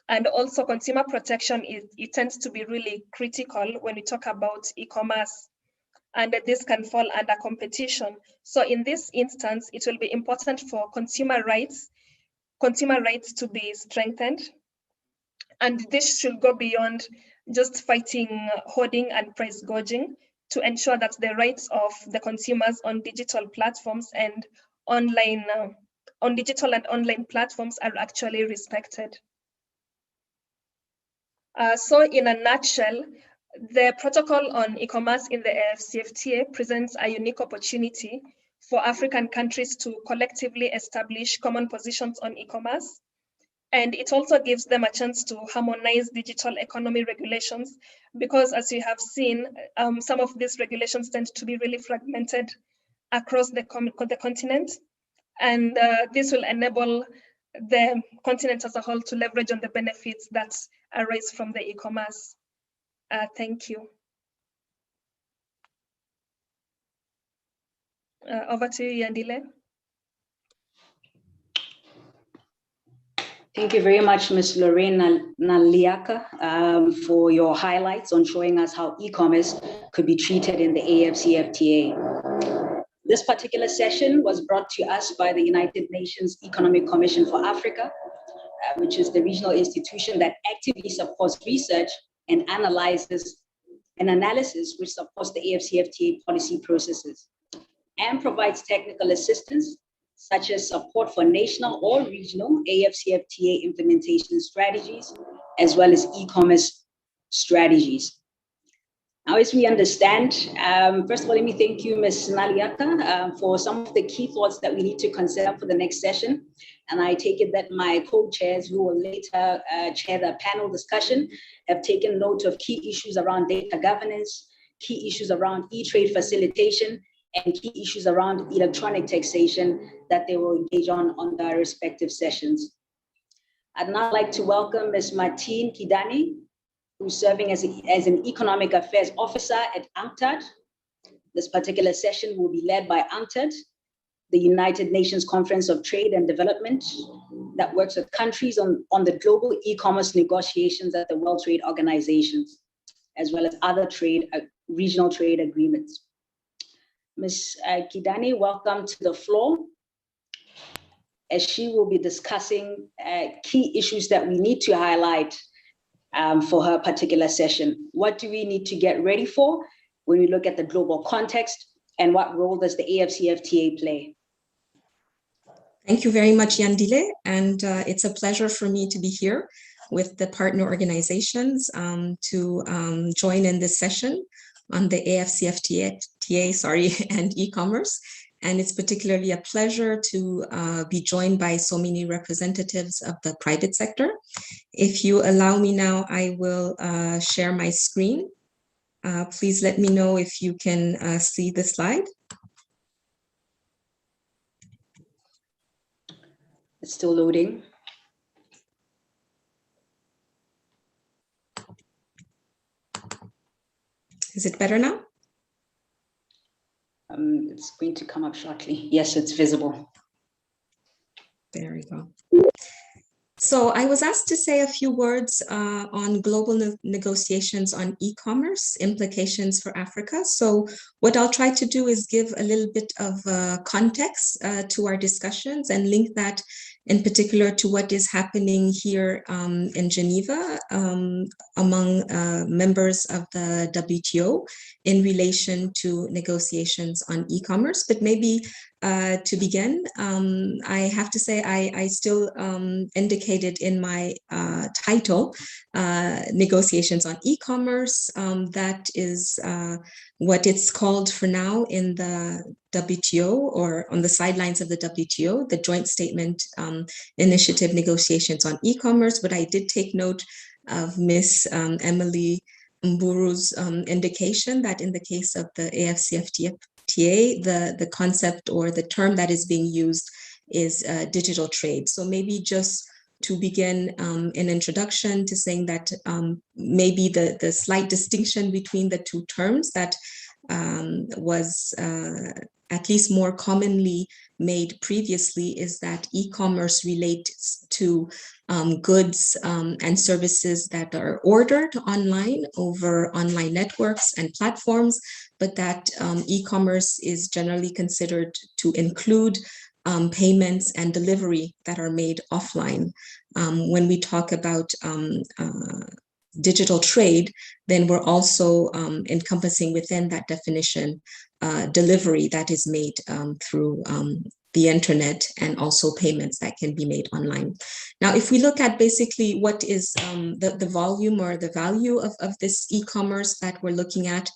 And also consumer protection, it tends to be really critical when we talk about e-commerce, and this can fall under competition. So in this instance, it will be important for consumer rights to be strengthened. And this should go beyond just fighting hoarding and price gouging to ensure that the rights of the consumers on digital platforms and online, on digital and online platforms are actually respected. So in a nutshell, the protocol on e-commerce in the AfCFTA presents a unique opportunity for African countries to collectively establish common positions on e-commerce. And it also gives them a chance to harmonize digital economy regulations, because as you have seen, some of these regulations tend to be really fragmented across the continent. And this will enable the continent as a whole to leverage on the benefits that arise from the e-commerce. Thank you. Over to you, Yandile. Thank you very much, Ms. Lorraine Naliaka, for your highlights on showing us how e-commerce could be treated in the AfCFTA. This particular session was brought to us by the United Nations Economic Commission for Africa, which is the regional institution that actively supports research and analysis which supports the AfCFTA policy processes and provides technical assistance such as support for national or regional AfCFTA implementation strategies, as well as e-commerce strategies. Now, as we understand, first of all, let me thank you, Ms. Naliaka, for some of the key thoughts that we need to consider for the next session. And I take it that my co-chairs, who will later chair the panel discussion, have taken note of key issues around data governance, key issues around e-trade facilitation, and key issues around electronic taxation that they will engage on their respective sessions. I'd now like to welcome Ms. Martine Kidani, who's serving as an Economic Affairs Officer at UNCTAD. This particular session will be led by UNCTAD, the United Nations Conference of Trade and Development that works with countries on the global e-commerce negotiations at the World Trade Organizations, as well as other regional trade agreements. Ms. Kidani, welcome to the floor, as she will be discussing key issues that we need to highlight for her particular session. What do we need to get ready for when we look at the global context, and what role does the AfCFTA play? Thank you very much, Yandile, and it's a pleasure for me to be here with the partner organizations to join in this session on the AfCFTA and e-commerce. And it's particularly a pleasure to be joined by so many representatives of the private sector. If you allow me now, I will share my screen. Please let me know if you can see the slide. It's still loading. Is it better now? It's going to come up shortly. Yes, it's visible. There we go. So I was asked to say a few words on global negotiations on e-commerce, implications for Africa. So what I'll try to do is give a little bit of context to our discussions and link that in particular to what is happening here in Geneva among members of the WTO in relation to negotiations on e-commerce. But maybe to begin, I have to say I still indicated in my title, negotiations on e-commerce. That is what it's called for now in the WTO, or on the sidelines of the WTO, the Joint Statement Initiative Negotiations on E-commerce. But I did take note of Ms. Emily Mburu's indication that in the case of the AfCFTA, the concept or the term that is being used is digital trade. So maybe just to begin an introduction to saying that maybe the slight distinction between the two terms that was at least more commonly made previously is that e-commerce relates to goods and services that are ordered online over online networks and platforms, but that e-commerce is generally considered to include payments and delivery that are made offline. When we talk about digital trade, then we're also encompassing within that definition delivery that is made through the internet, and also payments that can be made online. Now, if we look at basically what is the volume or the value of this e-commerce that we're looking at,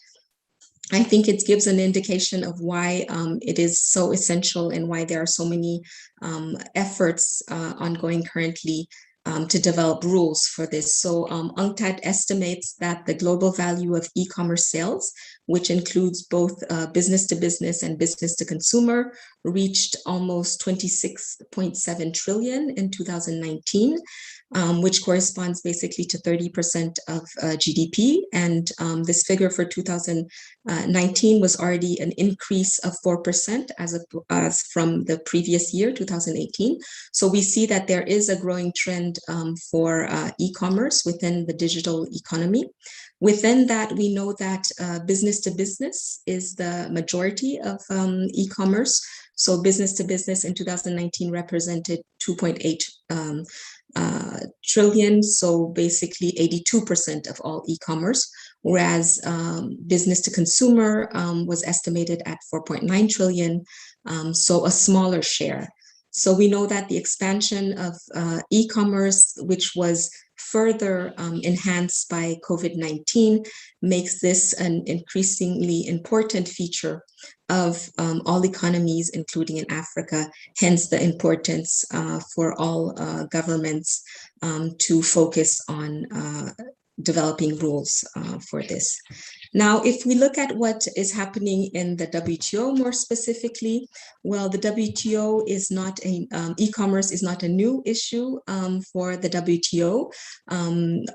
I think it gives an indication of why it is so essential and why there are so many efforts ongoing currently to develop rules for this. So UNCTAD estimates that the global value of e-commerce sales, which includes both business to business and business to consumer, reached almost 26.7 trillion in 2019, which corresponds basically to 30% of GDP. And this figure for 2019 was already an increase of 4% as from the previous year, 2018. So we see that there is a growing trend for e-commerce within the digital economy. Within that, we know that business to business is the majority of e-commerce. So business to business in 2019 represented 2.8 trillion, so basically 82% of all e-commerce, whereas business to consumer was estimated at 4.9 trillion, so a smaller share. So we know that the expansion of e-commerce, which was further enhanced by COVID-19, makes this an increasingly important feature of all economies, including in Africa, hence the importance for all governments to focus on developing rules for this. Now, if we look at what is happening in the WTO more specifically, well, the WTO is not a, e-commerce is not a new issue for the WTO.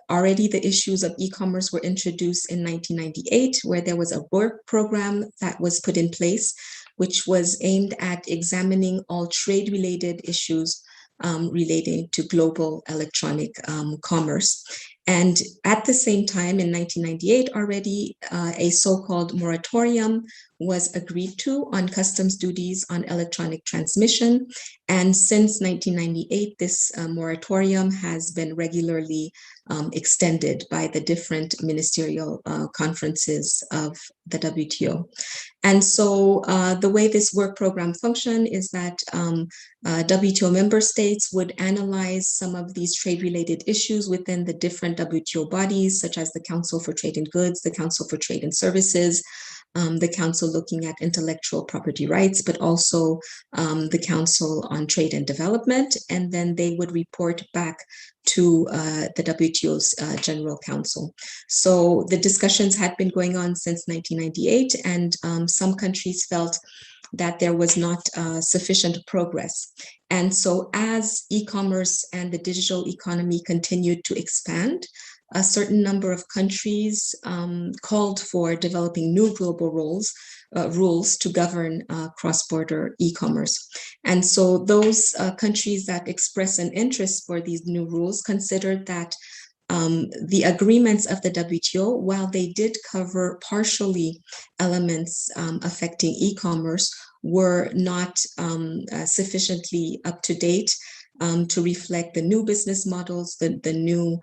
Already the issues of e-commerce were introduced in 1998, where there was a work program that was put in place, which was aimed at examining all trade-related issues relating to global electronic commerce. And at the same time, in 1998 already, a so-called moratorium was agreed to on customs duties on electronic transmission. And since 1998, this moratorium has been regularly extended by the different ministerial conferences of the WTO. And so the way this work program functioned is that WTO member states would analyze some of these trade-related issues within the different WTO bodies, such as the Council for Trade in Goods, the Council for Trade in Services, the Council looking at intellectual property rights, but also the Council on Trade and Development, and then they would report back to the WTO's General Council. So the discussions had been going on since 1998, and some countries felt that there was not sufficient progress. And so as e-commerce and the digital economy continued to expand, a certain number of countries called for developing new global rules to govern cross-border e-commerce. And so those countries that express an interest for these new rules considered that the agreements of the WTO, while they did cover partially elements affecting e-commerce, were not sufficiently up to date to reflect the new business models, the new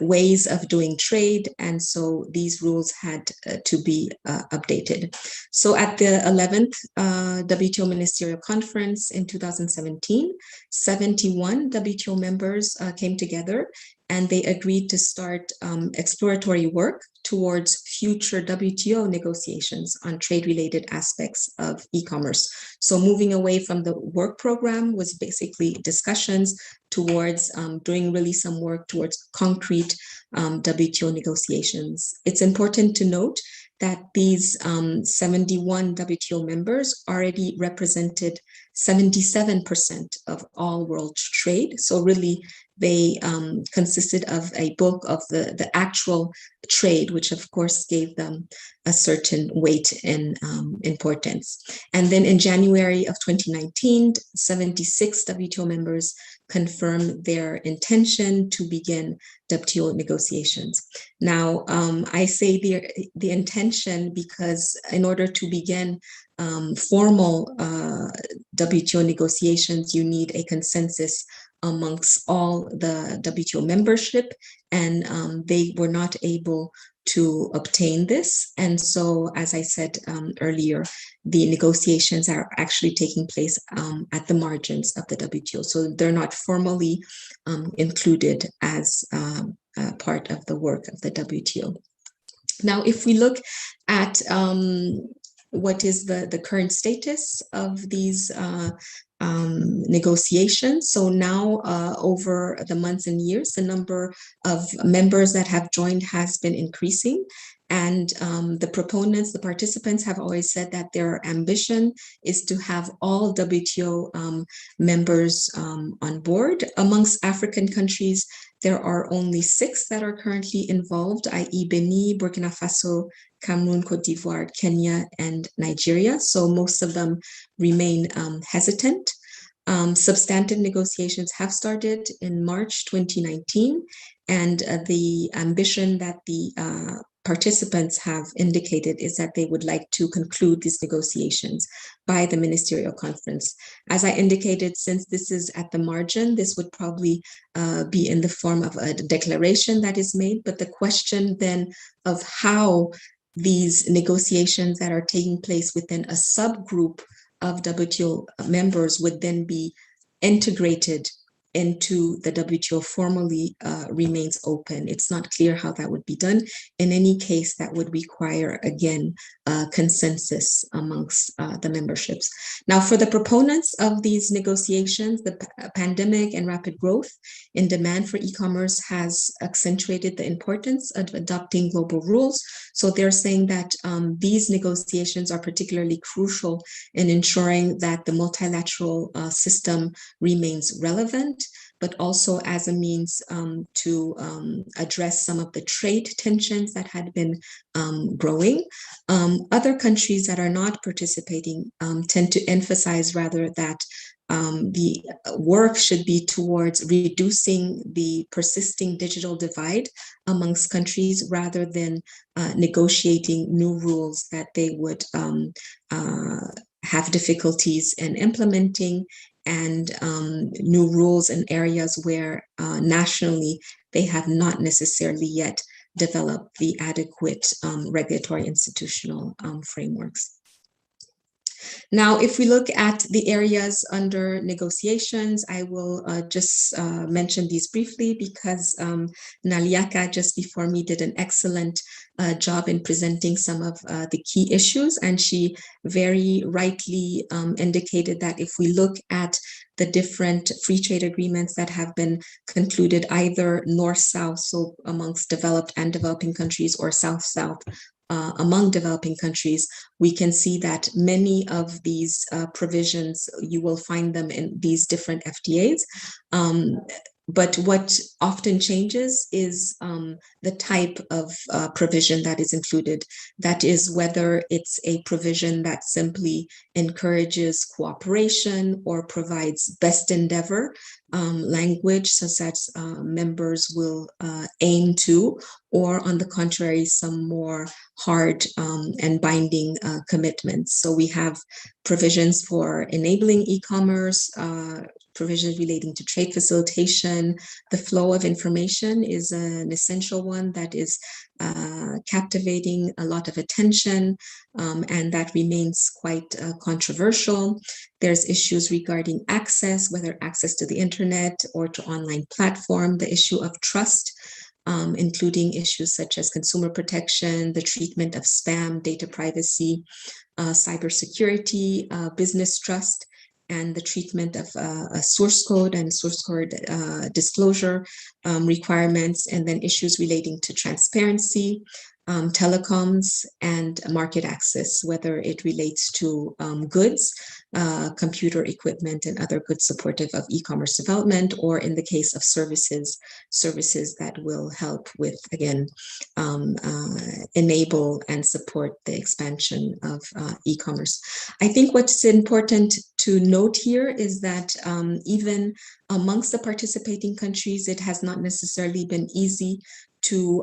ways of doing trade. And so these rules had to be updated. So at the 11th WTO Ministerial Conference in 2017, 71 WTO members came together and they agreed to start exploratory work towards future WTO negotiations on trade-related aspects of e-commerce. So moving away from the work program was basically discussions towards doing really some work towards concrete WTO negotiations. It's important to note that these 71 WTO members already represented 77% of all world trade. So really, they consisted of a bulk of the actual trade, which of course gave them a certain weight and importance. And then in January of 2019, 76 WTO members confirmed their intention to begin WTO negotiations. Now, I say the intention because in order to begin formal WTO negotiations, you need a consensus amongst all the WTO membership, and they were not able to obtain this. And so, as I said earlier, the negotiations are actually taking place at the margins of the WTO. So they're not formally included as part of the work of the WTO. Now, if we look at what is the current status of these negotiations. So now over the months and years, the number of members that have joined has been increasing. And the proponents, the participants have always said that their ambition is to have all WTO members on board. Amongst African countries, there are only 6 that are currently involved, i.e. Benin, Burkina Faso, Cameroon, Cote d'Ivoire, Kenya, and Nigeria. So most of them remain hesitant. Substantive negotiations have started in March 2019, and the ambition that the participants have indicated is that they would like to conclude these negotiations by the ministerial conference. As I indicated, since this is at the margin, this would probably be in the form of a declaration that is made, but the question then of how these negotiations that are taking place within a subgroup of WTO members would then be integrated into the WTO formally remains open. It's not clear how that would be done. In any case, that would require, again, consensus amongst the memberships. Now, for the proponents of these negotiations, the pandemic and rapid growth in demand for e-commerce has accentuated the importance of adopting global rules. So they're saying that these negotiations are particularly crucial in ensuring that the multilateral system remains relevant, but also as a means to address some of the trade tensions that had been growing. Other countries that are not participating tend to emphasize rather that the work should be towards reducing the persisting digital divide amongst countries rather than negotiating new rules that they would have difficulties in implementing, and new rules in areas where nationally they have not necessarily yet developed the adequate regulatory institutional frameworks. Now, if we look at the areas under negotiations, I will just mention these briefly because Naliaka just before me did an excellent job in presenting some of the key issues, and she very rightly indicated that if we look at the different free trade agreements that have been concluded either north-south, so amongst developed and developing countries, or south-south, among developing countries, we can see that many of these provisions, you will find them in these different FTAs. But what often changes is the type of provision that is included. That is whether it's a provision that simply encourages cooperation or provides best endeavor language such that members will aim to, or on the contrary, some more hard and binding commitments. So we have provisions for enabling e-commerce, provisions relating to trade facilitation. The flow of information is an essential one that is captivating a lot of attention, and that remains quite controversial. There's issues regarding access, whether access to the internet or to online platform, the issue of trust, including issues such as consumer protection, the treatment of spam, data privacy, cybersecurity, business trust, and the treatment of a source code and source code disclosure requirements, and then issues relating to transparency, telecoms, and market access, whether it relates to goods, computer equipment, and other goods supportive of e-commerce development, or in the case of services that will help with, again, enable and support the expansion of e-commerce. I think what's important to note here is that even amongst the participating countries, it has not necessarily been easy to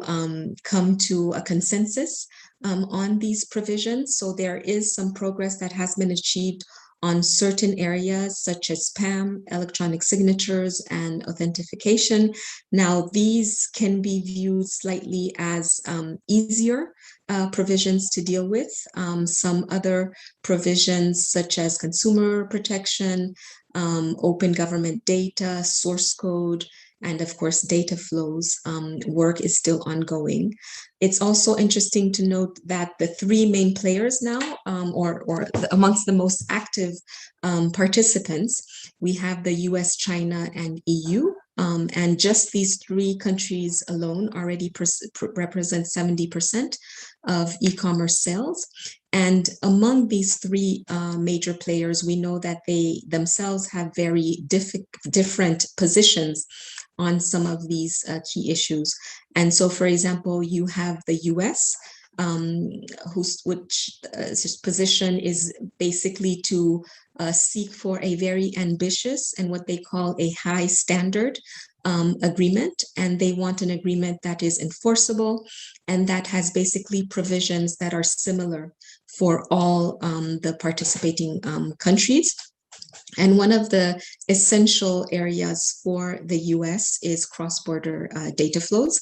come to a consensus on these provisions. So there is some progress that has been achieved on certain areas such as spam, electronic signatures, and authentication. Now, these can be viewed slightly as easier provisions to deal with. Some other provisions such as consumer protection, open government data, source code, and of course, data flows, work is still ongoing. It's also interesting to note that the three main players now, or amongst the most active participants, we have the US, China, and EU. And just these three countries alone already represent 70% of e-commerce sales. And among these three major players, we know that they themselves have very different positions on some of these key issues. And so, for example, you have the US, which position is basically to seek for a very ambitious and what they call a high standard agreement. And they want an agreement that is enforceable and that has basically provisions that are similar for all the participating countries. And one of the essential areas for the US is cross-border data flows.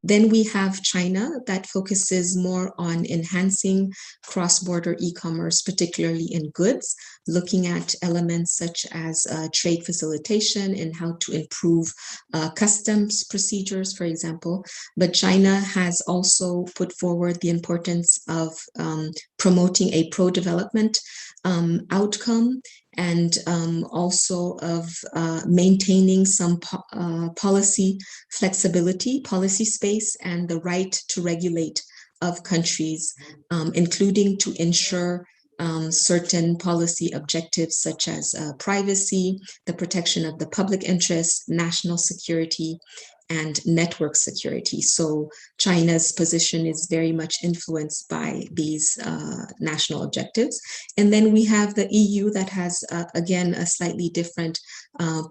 Then we have China that focuses more on enhancing cross-border e-commerce, particularly in goods, looking at elements such as trade facilitation and how to improve customs procedures, for example. But China has also put forward the importance of promoting a pro-development outcome, and also of maintaining some policy flexibility, policy space, and the right to regulate of countries, including to ensure certain policy objectives such as privacy, the protection of the public interest, national security, and network security. So China's position is very much influenced by these national objectives. And then we have the EU that has, again, a slightly different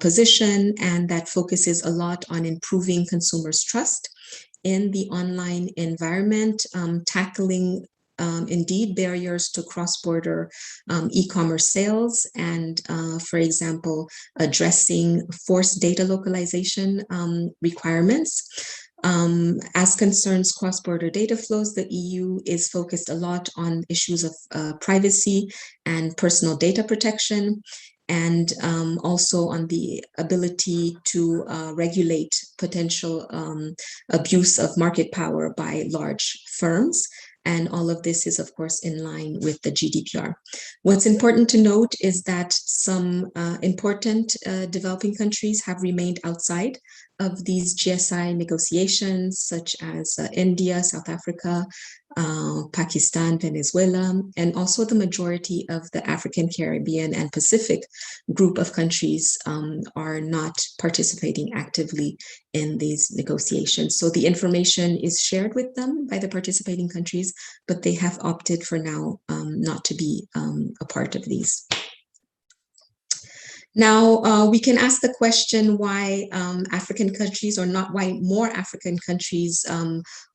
position, and that focuses a lot on improving consumers' trust in the online environment, tackling indeed barriers to cross-border e-commerce sales, and for example, addressing forced data localization requirements. As concerns cross-border data flows, the EU is focused a lot on issues of privacy and personal data protection, and also on the ability to regulate potential abuse of market power by large firms. And all of this is, of course, in line with the GDPR. What's important to note is that some important developing countries have remained outside of these GSI negotiations, such as India, South Africa, Pakistan, Venezuela, and also the majority of the African, Caribbean, and Pacific group of countries are not participating actively in these negotiations. So the information is shared with them by the participating countries, but they have opted for now not to be a part of these. Now, we can ask the question why African countries, or not why more African countries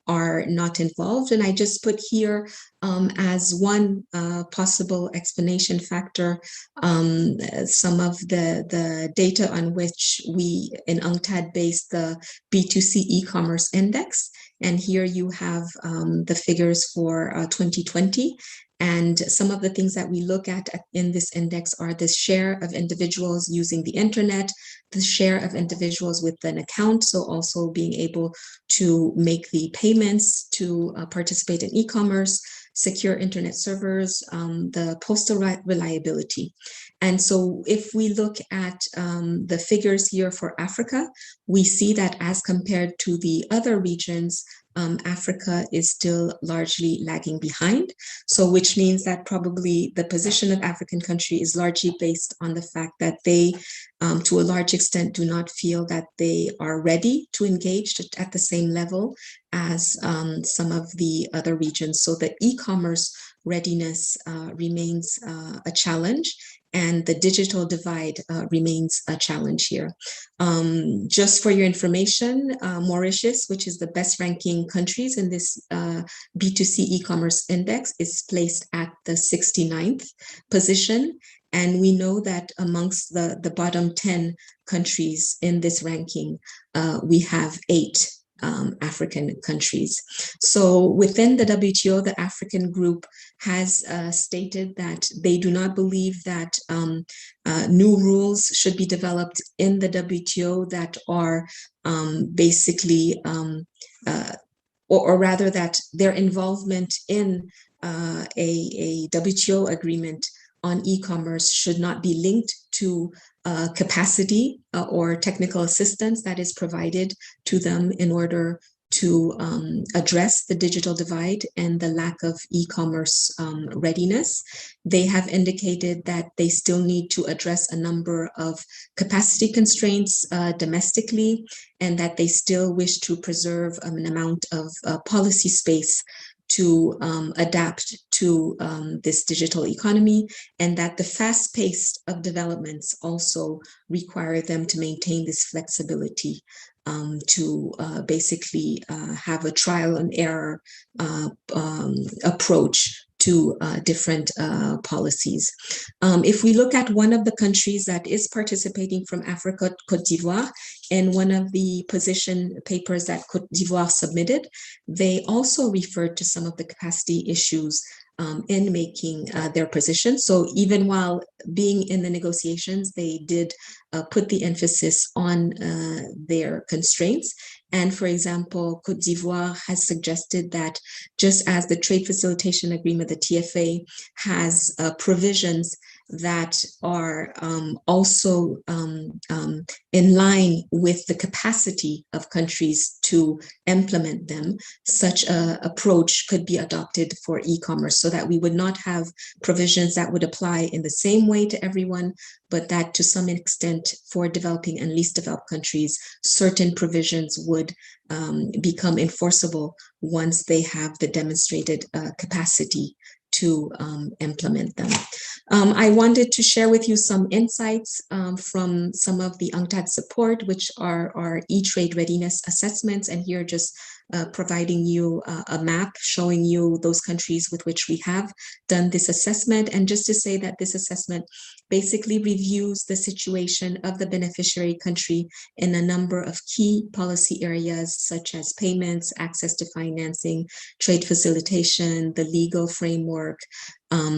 are not involved. And I just put here as one possible explanation factor some of the data on which we in UNCTAD base the B2C e-commerce index. And here you have the figures for 2020. And some of the things that we look at in this index are the share of individuals using the internet, the share of individuals with an account, so also being able to make the payments to participate in e-commerce, secure internet servers, the postal reliability. And so if we look at the figures here for Africa, we see that as compared to the other regions, Africa is still largely lagging behind. So which means that probably the position of African country is largely based on the fact that they, to a large extent, do not feel that they are ready to engage at the same level as some of the other regions. So the e-commerce readiness remains a challenge, and the digital divide remains a challenge here. Just for your information, Mauritius, which is the best ranking countries in this B2C e-commerce index, is placed at the 69th position. And we know that amongst the bottom 10 countries in this ranking, we have 8 African countries. So within the WTO, the African group has stated that they do not believe that new rules should be developed in the WTO that are basically, or rather that their involvement in a WTO agreement on e-commerce should not be linked to capacity or technical assistance that is provided to them in order to address the digital divide and the lack of e-commerce readiness. They have indicated that they still need to address a number of capacity constraints domestically, and that they still wish to preserve an amount of policy space to adapt to this digital economy, and that the fast pace of developments also require them to maintain this flexibility to basically have a trial and error approach to different policies. If we look at one of the countries that is participating from Africa, Cote d'Ivoire, in one of the position papers that Cote d'Ivoire submitted, they also referred to some of the capacity issues in making their position. So even while being in the negotiations, they did put the emphasis on their constraints. And for example, Cote d'Ivoire has suggested that just as the Trade Facilitation Agreement, the TFA, has provisions that are also in line with the capacity of countries to implement them, such an approach could be adopted for e-commerce, so that we would not have provisions that would apply in the same way to everyone, but that to some extent for developing and least developed countries, certain provisions would become enforceable once they have the demonstrated capacity to implement them. I wanted to share with you some insights from some of the UNCTAD support, which are our e-trade readiness assessments, and here just providing you a map showing you those countries with which we have done this assessment. And just to say that this assessment basically reviews the situation of the beneficiary country in a number of key policy areas, such as payments, access to financing, trade facilitation, the legal framework,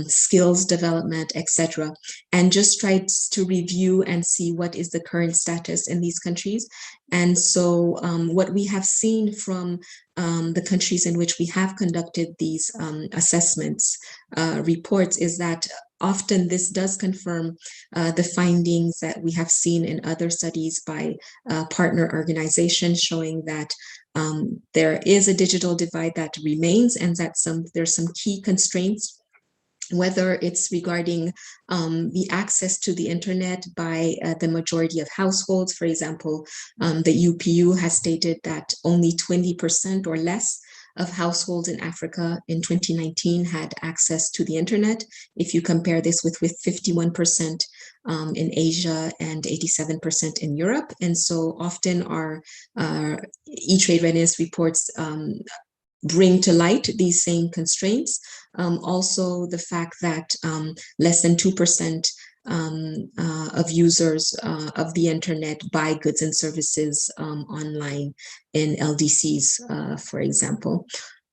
skills development, etc., and just tries to review and see what is the current status in these countries. And so what we have seen from the countries in which we have conducted these assessments reports is that often this does confirm the findings that we have seen in other studies by partner organizations, showing that there is a digital divide that remains, and that there's some key constraints, whether it's regarding the access to the internet by the majority of households. For example, the UPU has stated that only 20% or less of households in Africa in 2019 had access to the internet. If you compare this with 51% in Asia and 87% in Europe. And so often our e-trade readiness reports bring to light these same constraints. Also, the fact that less than 2% of users of the internet buy goods and services online in LDCs, for example.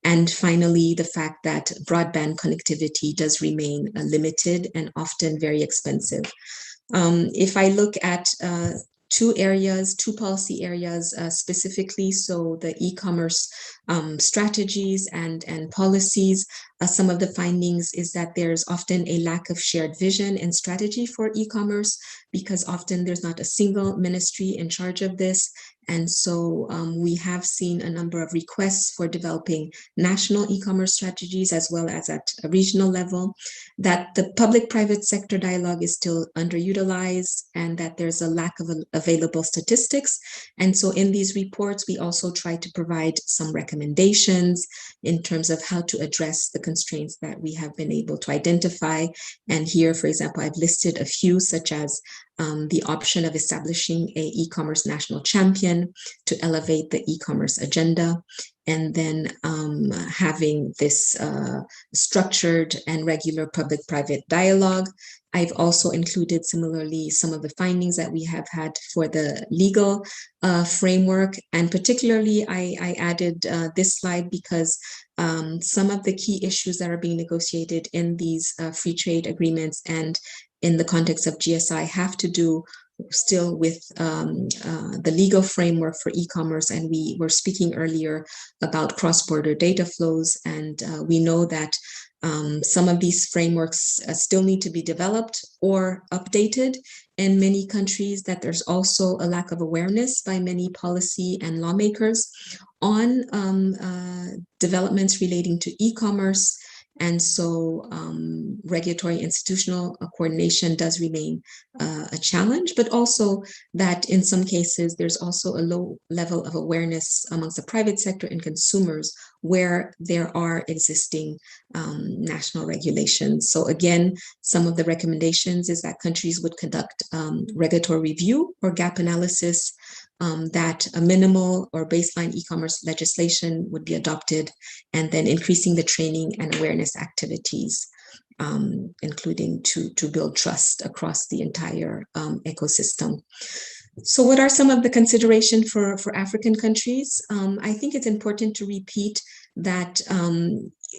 And finally, the fact that broadband connectivity does remain limited and often very expensive. If I look at two policy areas specifically, so the e-commerce strategies and policies, some of the findings is that there's often a lack of shared vision and strategy for e-commerce, because often there's not a single ministry in charge of this. And so we have seen a number of requests for developing national e-commerce strategies as well as at a regional level, that the public-private sector dialogue is still underutilized, and that there's a lack of available statistics. And so in these reports, we also try to provide some recommendations in terms of how to address the constraints that we have been able to identify. And here, for example, I've listed a few, such as the option of establishing a e-commerce national champion to elevate the e-commerce agenda, and then having this structured and regular public-private dialogue. I've also included similarly some of the findings that we have had for the legal framework, and particularly I added this slide because some of the key issues that are being negotiated in these free trade agreements and in the context of GSI have to do still with the legal framework for e-commerce. And we were speaking earlier about cross-border data flows, and we know that some of these frameworks still need to be developed or updated in many countries, that there's also a lack of awareness by many policy and lawmakers on developments relating to e-commerce. And so regulatory institutional coordination does remain a challenge, but also that in some cases, there's also a low level of awareness amongst the private sector and consumers where there are existing national regulations. So again, some of the recommendations is that countries would conduct regulatory review or gap analysis, that a minimal or baseline e-commerce legislation would be adopted, and then increasing the training and awareness activities, including to build trust across the entire ecosystem. So what are some of the consideration for African countries? I think it's important to repeat that,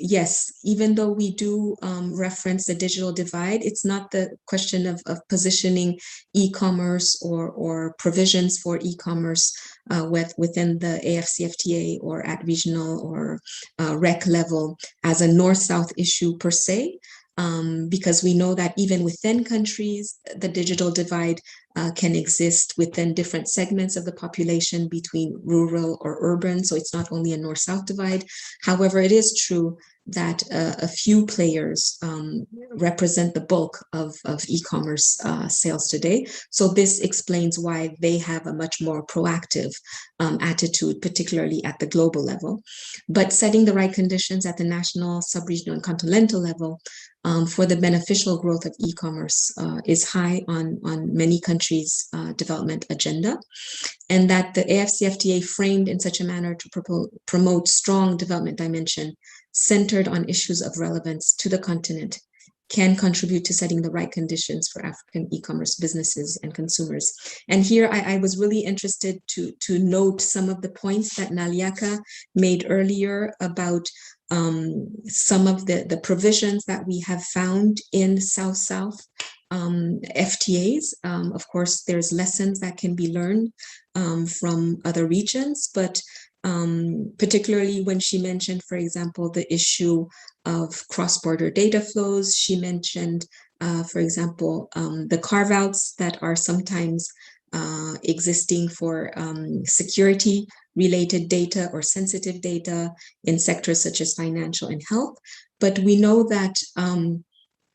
yes, even though we do reference the digital divide, it's not the question of positioning e-commerce or provisions for e-commerce within the AfCFTA or at regional or REC level as a north-south issue per se. Because we know that even within countries, the digital divide can exist within different segments of the population between rural or urban. So it's not only a north-south divide. However, it is true that a few players represent the bulk of e-commerce sales today. So this explains why they have a much more proactive attitude, particularly at the global level. But setting the right conditions at the national, sub-regional, and continental level for the beneficial growth of e-commerce is high on many countries' development agenda, and that the AfCFTA framed in such a manner to promote strong development dimension centered on issues of relevance to the continent can contribute to setting the right conditions for African e-commerce businesses and consumers. And here I was really interested to note some of the points that Naliaka made earlier about some of the provisions that we have found in South-South FTAs. Of course, there's lessons that can be learned from other regions, but particularly when she mentioned, for example, the issue of cross-border data flows, she mentioned, for example, the carve-outs that are sometimes existing for security-related data or sensitive data in sectors such as financial and health. But we know that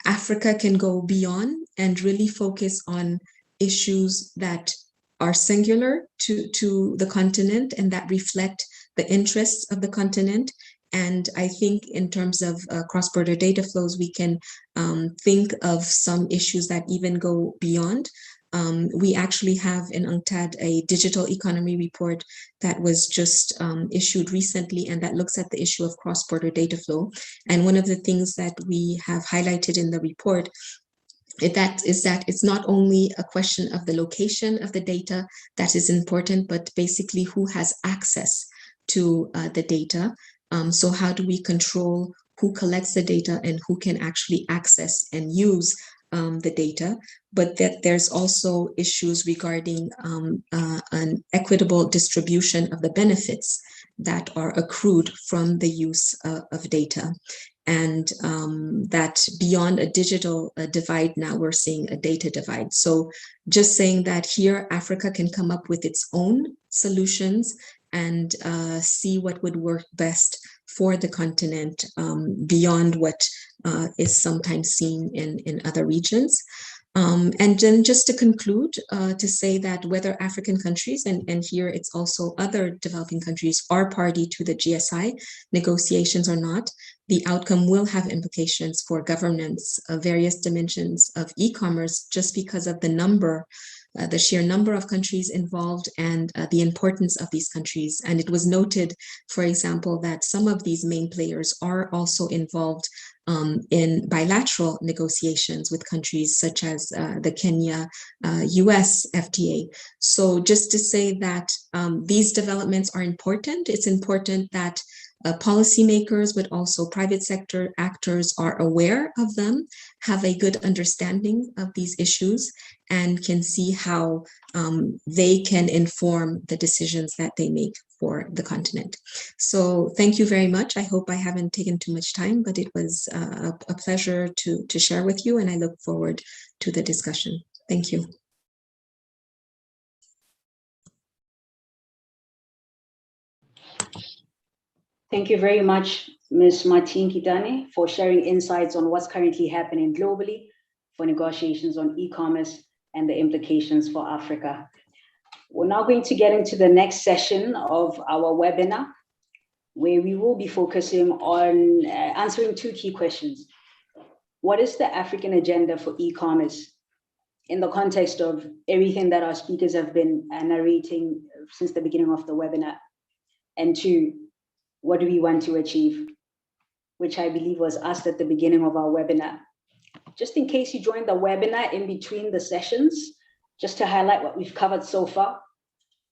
Africa can go beyond and really focus on issues that are singular to the continent and that reflect the interests of the continent. And I think in terms of cross-border data flows, we can think of some issues that even go beyond We actually have in UNCTAD a digital economy report that was just issued recently, and that looks at the issue of cross-border data flow. And one of the things that we have highlighted in the report is that it's not only a question of the location of the data that is important, but basically who has access to the data. So how do we control who collects the data and who can actually access and use the data? But that there's also issues regarding an equitable distribution of the benefits that are accrued from the use of data. And that beyond a digital divide, now we're seeing a data divide. So just saying that here, Africa can come up with its own solutions and see what would work best for the continent beyond what is sometimes seen in other regions. And then just to conclude, to say that whether African countries, and here it's also other developing countries, are party to the GSI negotiations or not, the outcome will have implications for governance of various dimensions of e-commerce just because of the sheer number of countries involved and the importance of these countries. And it was noted, for example, that some of these main players are also involved in bilateral negotiations with countries such as the Kenya-US FTA. So just to say that these developments are important, it's important that policymakers, but also private sector actors are aware of them, have a good understanding of these issues, and can see how they can inform the decisions that they make for the continent. So thank you very much. I hope I haven't taken too much time, but it was a pleasure to share with you, and I look forward to the discussion. Thank you. Thank you very much, Ms. Martine Kitane, for sharing insights on what's currently happening globally for negotiations on e-commerce and the implications for Africa. We're now going to get into the next session of our webinar, where we will be focusing on answering two key questions. What is the African agenda for e-commerce in the context of everything that our speakers have been narrating since the beginning of the webinar? And two, what do we want to achieve? Which I believe was asked at the beginning of our webinar. Just in case you joined the webinar in between the sessions, just to highlight what we've covered so far.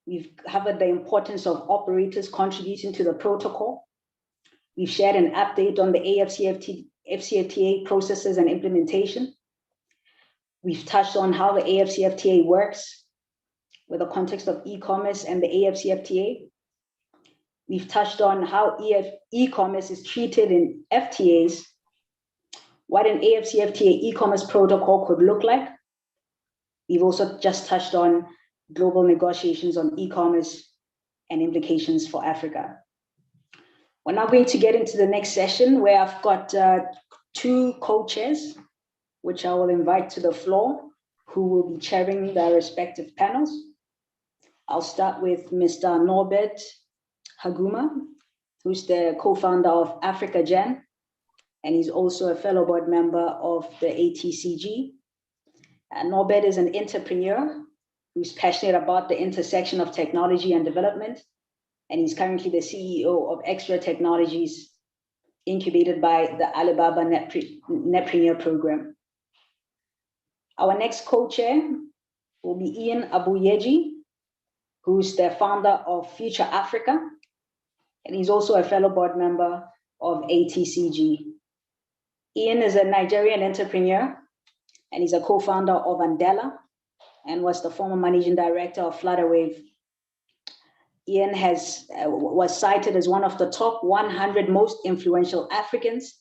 We've covered the importance of operators contributing to the protocol. We've shared an update on the AfCFTA processes and implementation. We've touched on how the AfCFTA works with the context of e-commerce and the AfCFTA. We've touched on how e-commerce is treated in FTAs, what an AfCFTA e-commerce protocol could look like. We've also just touched on global negotiations on e-commerce and implications for Africa. We're now going to get into the next session where I've got two co-chairs, which I will invite to the floor, who will be chairing their respective panels. I'll start with Mr. Norbert Haguma, who's the co-founder of Africa Gen, and he's also a fellow board member of the ATCG. Norbert is an entrepreneur who's passionate about the intersection of technology and development, and he's currently the CEO of Extra Technologies, incubated by the Alibaba Netpreneur program. Our next co-chair will be Ian Abuyeji, who's the founder of Future Africa, and he's also a fellow board member of ATCG. Ian is a Nigerian entrepreneur, and he's a co-founder of Andela, and was the former managing director of Flutterwave. Ian was cited as one of the top 100 most influential Africans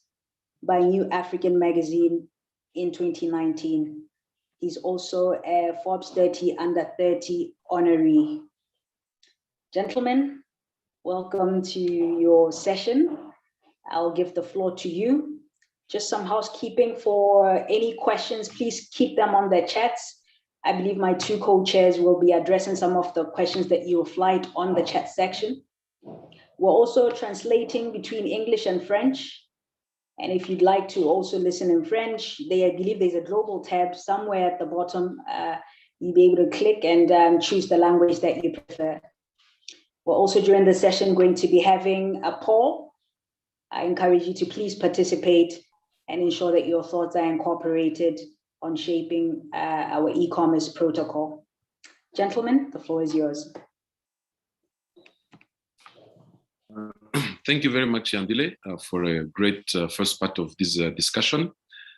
by New African magazine in 2019. He's also a Forbes 30 Under 30 honoree. Gentlemen, welcome to your session. I'll give the floor to you. Just some housekeeping for any questions, please keep them on the chats. I believe my two co-chairs will be addressing some of the questions that you flagged on the chat section. We're also translating between English and French. And if you'd like to also listen in French, I believe there's a global tab somewhere at the bottom You'll be able to click and choose the language that you prefer. We're also during the session going to be having a poll. I encourage you to please participate and ensure that your thoughts are incorporated on shaping our e-commerce protocol. Gentlemen, the floor is yours. Thank you very much, Yandile, for a great first part of this discussion.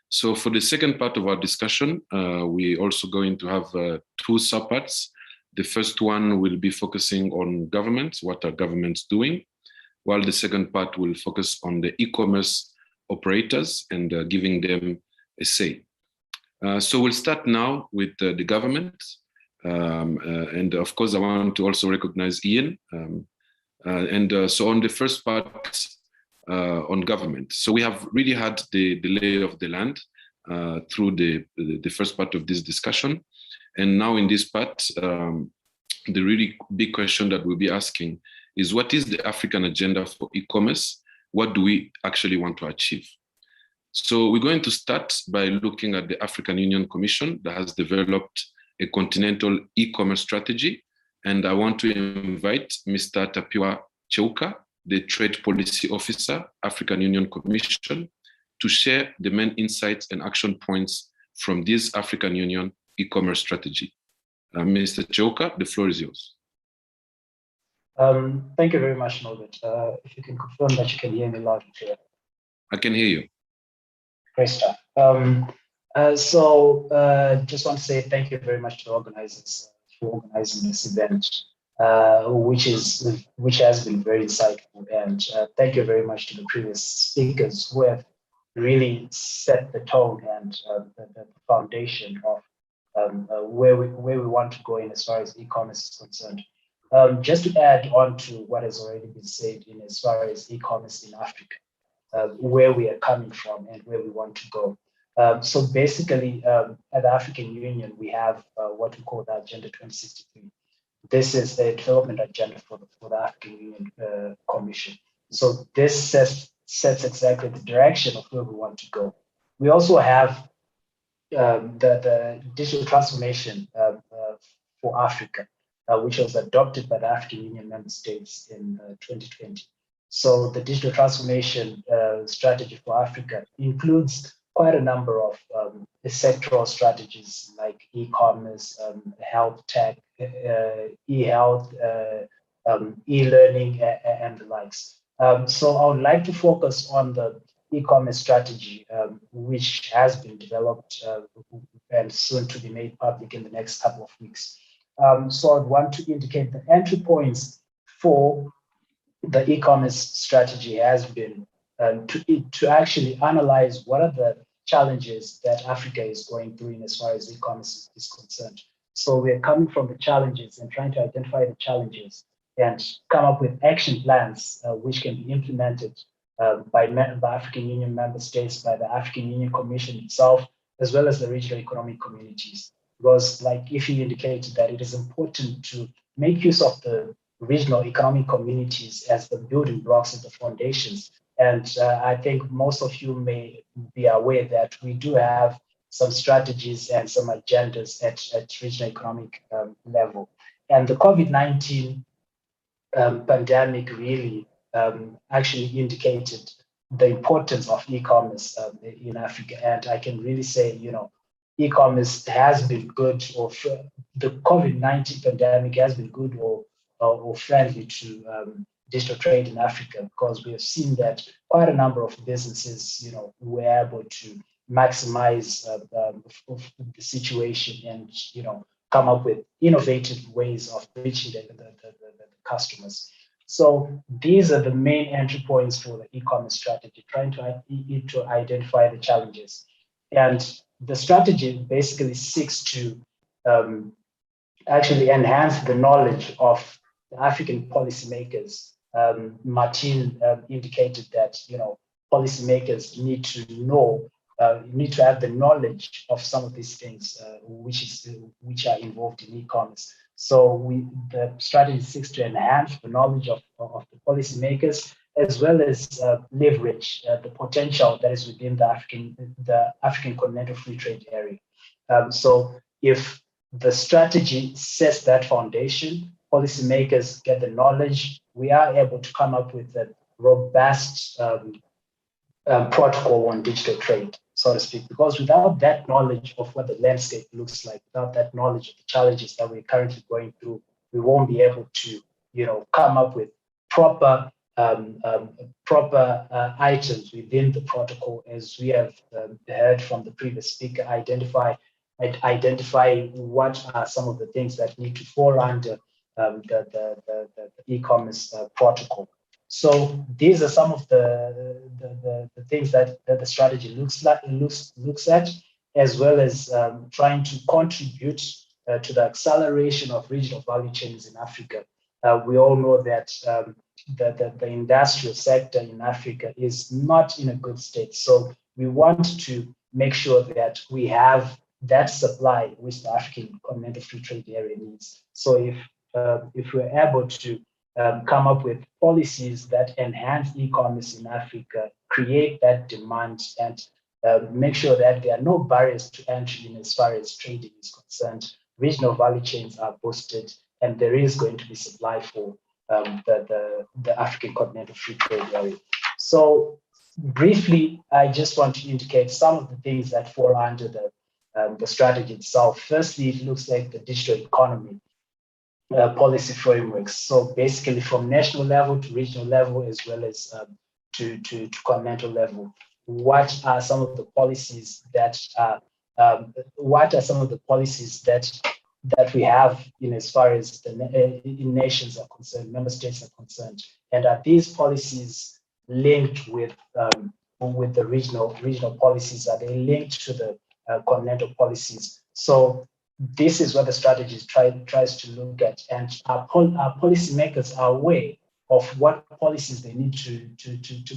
So for the second part of our discussion, we're also going to have two subparts. The first one will be focusing on governments, what are governments doing, while the second part will focus on the e-commerce operators and giving them a say. So we'll start now with the government. And of course, I want to also recognize Ian. So on the first part on government, so we have really had the lay of the land through the first part of this discussion. And now in this part, the really big question that we'll be asking is, what is the African agenda for e-commerce? What do we actually want to achieve? So we're going to start by looking at the African Union Commission that has developed a continental e-commerce strategy. And I want to invite Mr. Tapiwa Cheuka, the Trade Policy Officer, African Union Commission, to share the main insights and action points from this African Union e-commerce strategy. Mr. Cheuka, the floor is yours. Thank you very much, Norbert. If you can confirm that you can hear me loud and clear. I can hear you. Great stuff. Just want to say thank you very much to the organizers for organizing this event, which has been very insightful. And thank you very much to the previous speakers who have really set the tone and the foundation of where we want to go in as far as e-commerce is concerned. Just to add on to what has already been said in as far as e-commerce in Africa, where we are coming from and where we want to go. So basically, at the African Union, we have what we call the Agenda 2063. This is the development agenda for the African Union Commission. So this sets exactly the direction of where we want to go. We also have the digital transformation for Africa, which was adopted by the African Union member states in 2020. So the digital transformation strategy for Africa includes quite a number of sectoral strategies like e-commerce, health tech, e-health, e-learning, and the likes. So I would like to focus on the e-commerce strategy, which has been developed and soon to be made public in the next couple of weeks. So I want to indicate the entry points for the e-commerce strategy has been to actually analyze what are the challenges that Africa is going through in as far as e-commerce is concerned. So we're coming from the challenges and trying to identify the challenges and come up with action plans which can be implemented by African Union member states, by the African Union Commission itself, as well as the regional economic communities. Because like if you indicated that it is important to make use of the regional economic communities as the building blocks of the foundations. And I think most of you may be aware that we do have some strategies and some agendas at regional economic level. And the COVID-19 pandemic really actually indicated the importance of e-commerce in Africa. And I can really say, e-commerce has been good, or the COVID-19 pandemic has been good or friendly to digital trade in Africa, because we have seen that quite a number of businesses, were able to maximize the situation and, come up with innovative ways of reaching the customers. So these are the main entry points for the e-commerce strategy, trying to identify the challenges. And the strategy basically seeks to actually enhance the knowledge of the African policymakers. Martin indicated that policymakers need to know, need to have the knowledge of some of these things which are involved in e-commerce. So the strategy seeks to enhance the knowledge of the policymakers, as well as leverage the potential that is within the African continental free trade area. So if the strategy sets that foundation. Policymakers get the knowledge. We are able to come up with a robust protocol on digital trade, so to speak, because without that knowledge of what the landscape looks like, without that knowledge of the challenges that we're currently going through, we won't be able to, come up with proper items within the protocol, as we have heard from the previous speaker, identify what are some of the things that need to fall under the e-commerce protocol. So these are some of the things that the strategy looks at, as well as trying to contribute to the acceleration of regional value chains in Africa. We all know that the industrial sector in Africa is not in a good state. So we want to make sure that we have that supply which the African Continental Free Trade Area needs. So if we're able to come up with policies that enhance e-commerce in Africa, create that demand, and make sure that there are no barriers to entry in as far as trading is concerned, regional value chains are boosted, and there is going to be supply for the African Continental Free Trade Area. So briefly, I just want to indicate some of the things that fall under the strategy itself. Firstly, it looks like the digital economy policy frameworks. So basically from national level to regional level, as well as to continental level, what are some of the policies that we have in as far as in nations are concerned, member states are concerned, and are these policies linked with the regional policies? Are they linked to the continental policies? So this is what the strategy tries to look at, and our policymakers are aware of what policies they need to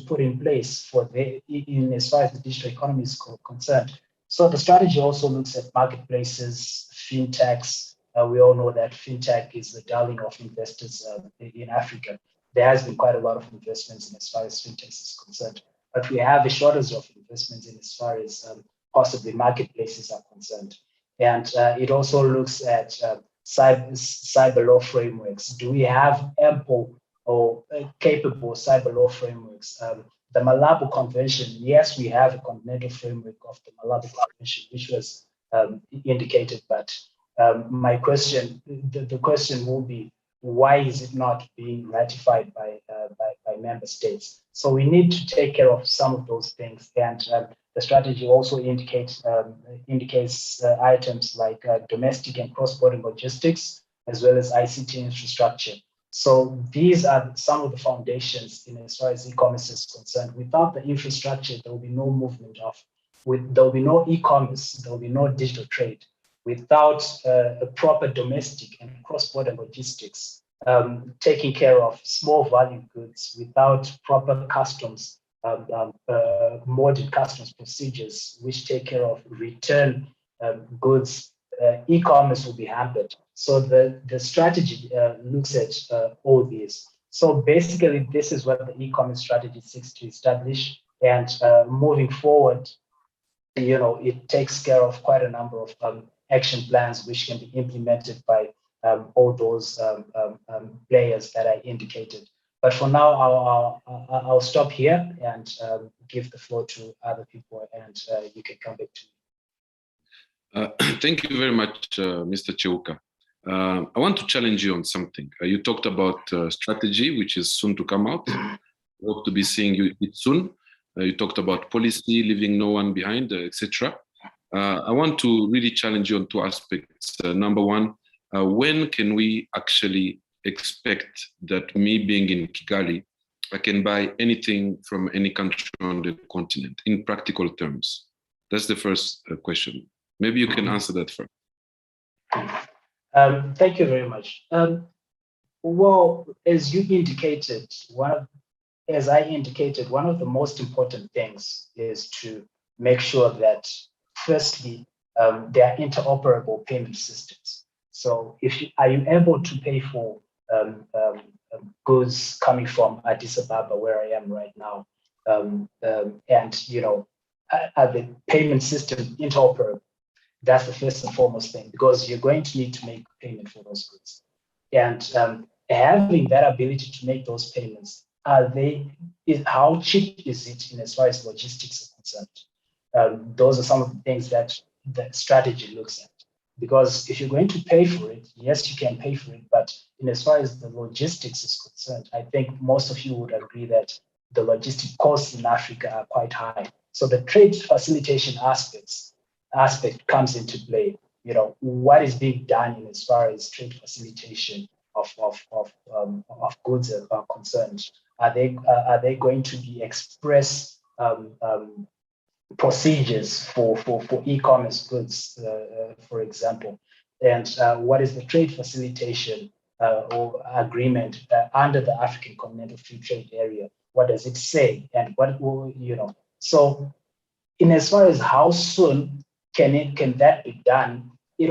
put in place for in as far as the digital economy is concerned. So the strategy also looks at marketplaces, fintechs. We all know that fintech is the darling of investors in Africa. There has been quite a lot of investments in as far as fintech is concerned, but we have a shortage of investments in as far as possibly marketplaces are concerned. And it also looks at cyber law frameworks. Do we have ample or capable cyber law frameworks? The Malabo Convention, yes, we have a continental framework of the Malabo Convention, which was indicated, but my question, the question will be, why is it not being ratified by member states? So we need to take care of some of those things, and the strategy also indicates items like domestic and cross-border logistics, as well as ICT infrastructure. So these are some of the foundations in as far as e-commerce is concerned. Without the infrastructure, there will be no movement there will be no e-commerce, there will be no digital trade. Without a proper domestic and cross-border logistics, taking care of small value goods, without proper customs, modern customs procedures, which take care of return goods, e-commerce will be hampered. So the strategy looks at all these. So basically, this is what the e-commerce strategy seeks to establish. And moving forward, it takes care of quite a number of action plans which can be implemented by all those players that I indicated. But for now, I'll stop here and give the floor to other people, and you can come back to me. Thank you very much, Mr. Cheuka. I want to challenge you on something. You talked about strategy, which is soon to come out. We hope to be seeing it soon. You talked about policy, leaving no one behind, etc. I want to really challenge you on two aspects. Number one, when can we actually expect that me being in Kigali, I can buy anything from any country on the continent in practical terms? That's the first question. Maybe you can answer that first. Thank you very much. Well, as you indicated, as I indicated, one of the most important things is to make sure that, firstly, there are interoperable payment systems. So are you able to pay for goods coming from Addis Ababa, where I am right now, and are the payment system interoperable? That's the first and foremost thing, because you're going to need to make payment for those goods. And having that ability to make those payments, how cheap is it in as far as logistics are concerned? Those are some of the things that the strategy looks at. Because if you're going to pay for it, yes, you can pay for it, but in as far as the logistics is concerned, I think most of you would agree that the logistic costs in Africa are quite high. So the trade facilitation aspect comes into play. You know, what is being done in as far as trade facilitation of goods are concerned? Are they going to be express procedures for e-commerce goods, for example? And what is the trade facilitation or agreement under the African Continental Free Trade Area? What does it say? And what will, you know? So, in as far as how soon can that be done, it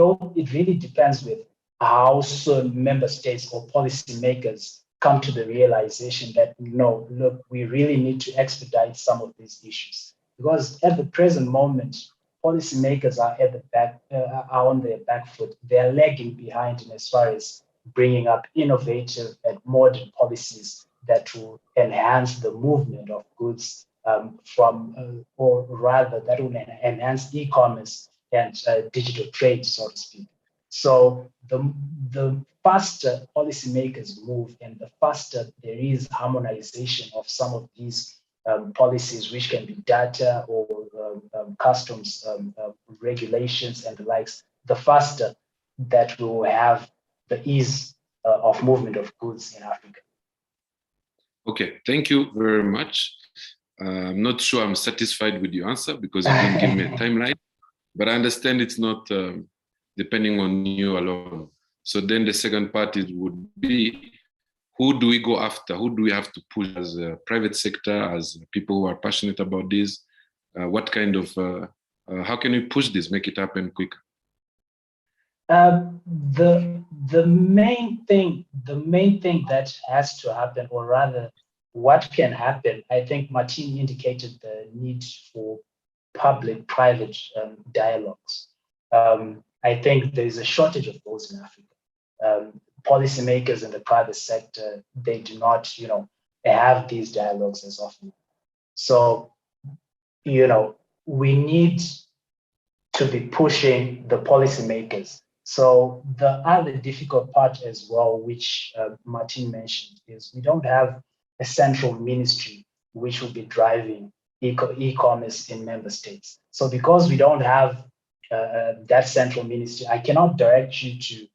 really depends with how soon member states or policymakers come to the realization that, no, look, we really need to expedite some of these issues. Because at the present moment, policymakers are at the back, are on their back foot. They're lagging behind in as far as bringing up innovative and modern policies that will enhance the movement of goods or rather that will enhance e-commerce and digital trade, so to speak. So the faster policymakers move and the faster there is harmonization of some of these policies, which can be data or customs regulations and the likes, the faster that we will have the ease of movement of goods in Africa. Okay, thank you very much. I'm not sure I'm satisfied with your answer because you didn't give me a timeline, but I understand it's not depending on you alone. So then the second part would be, who do we go after? Who do we have to push as a private sector, as people who are passionate about this? What kind of, how can we push this, make it happen quicker? The main thing that has to happen, or rather what can happen, I think Martin indicated the need for public-private dialogues. I think there is a shortage of those in Africa. Policymakers in the private sector, they do not, have these dialogues as often. So, we need to be pushing the policymakers. So the other difficult part as well, which Martin mentioned, is we don't have a central ministry which will be driving e-commerce in member states. So because we don't have that central ministry, I cannot direct you to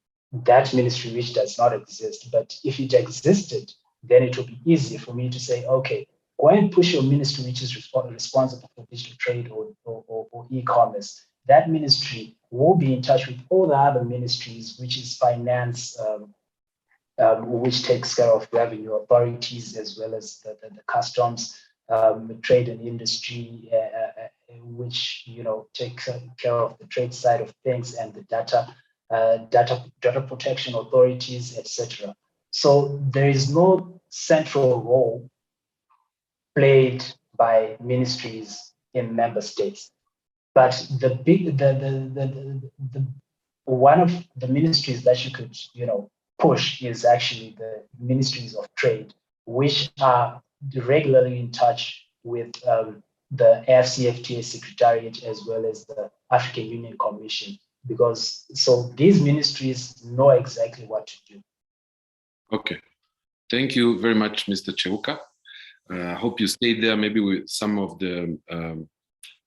that ministry which does not exist. But if it existed, then it would be easy for me to say, okay, go and push your ministry which is responsible for digital trade or e-commerce. That ministry will be in touch with all the other ministries, which is finance, which takes care of revenue authorities, as well as the customs, trade and industry, which take care of the trade side of things, and the data protection authorities, etc. So there is no central role played by ministries in member states. But one of the ministries that you could push is actually the ministries of trade, which are regularly in touch with the AfCFTA Secretariat as well as the African Union Commission, because so these ministries know exactly what to do. Okay, thank you very much, Mr. Cheuka. I hope you stay there, maybe with some of the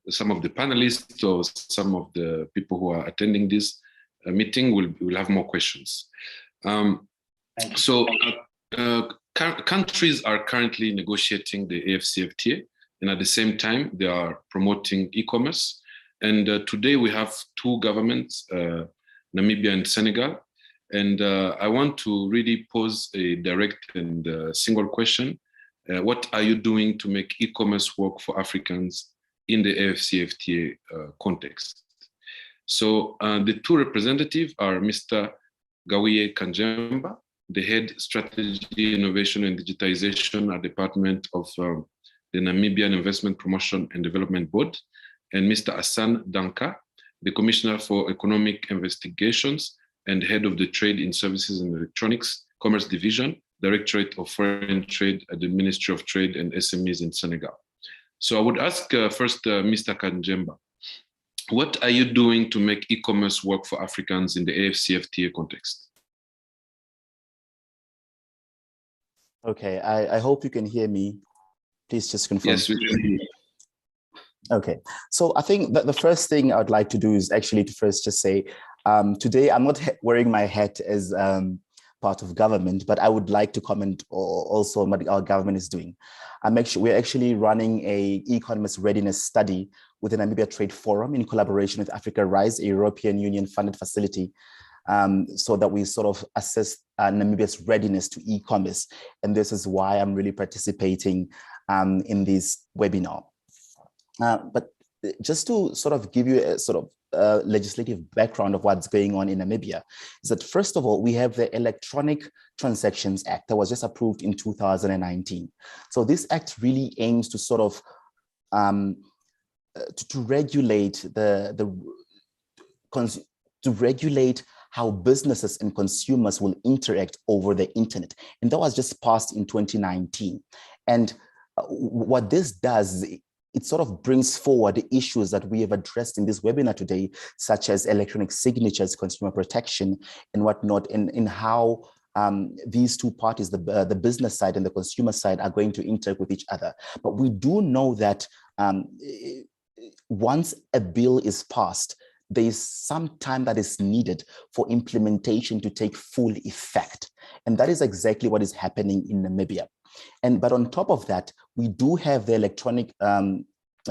panelists or some of the people who are attending this meeting will have more questions. Countries are currently negotiating the AfCFTA, and at the same time, they are promoting e-commerce. And today we have two governments, Namibia and Senegal. And I want to really pose a direct and single question. What are you doing to make e-commerce work for Africans in the AfCFTA context? So the two representatives are Mr. Gawiye Kanjemba, the Head Strategy, Innovation and Digitization at the Department of the Namibian Investment Promotion and Development Board, and Mr. Hassan Danka, the Commissioner for Economic Investigations and Head of the Trade in Services and Electronics Commerce Division, Directorate of Foreign Trade at the Ministry of Trade and SMEs in Senegal. So I would ask first Mr. Kanjemba, what are you doing to make e-commerce work for Africans in the AfCFTA context? Okay, I hope you can hear me. Please just confirm. Yes, we can hear you. Okay, so I think that the first thing I would like to do is actually to first just say, today I'm not wearing my hat as part of government, but I would like to comment also on what our government is doing. We're actually running a e-commerce readiness study with the Namibia Trade Forum in collaboration with Africa Rise, a European Union funded facility, so that we sort of assess Namibia's readiness to e-commerce. And this is why I'm really participating in this webinar. But just to sort of give you a sort of legislative background of what's going on in Namibia, is that first of all, we have the Electronic Transactions Act that was just approved in 2019. So this act really aims to sort of to regulate to regulate how businesses and consumers will interact over the internet. And that was just passed in 2019. And what this does is it sort of brings forward the issues that we have addressed in this webinar today, such as electronic signatures, consumer protection, and whatnot, and how these two parties, the business side and the consumer side, are going to interact with each other. But we do know that once a bill is passed, there is some time that is needed for implementation to take full effect. And that is exactly what is happening in Namibia. But on top of that, we do have the electronic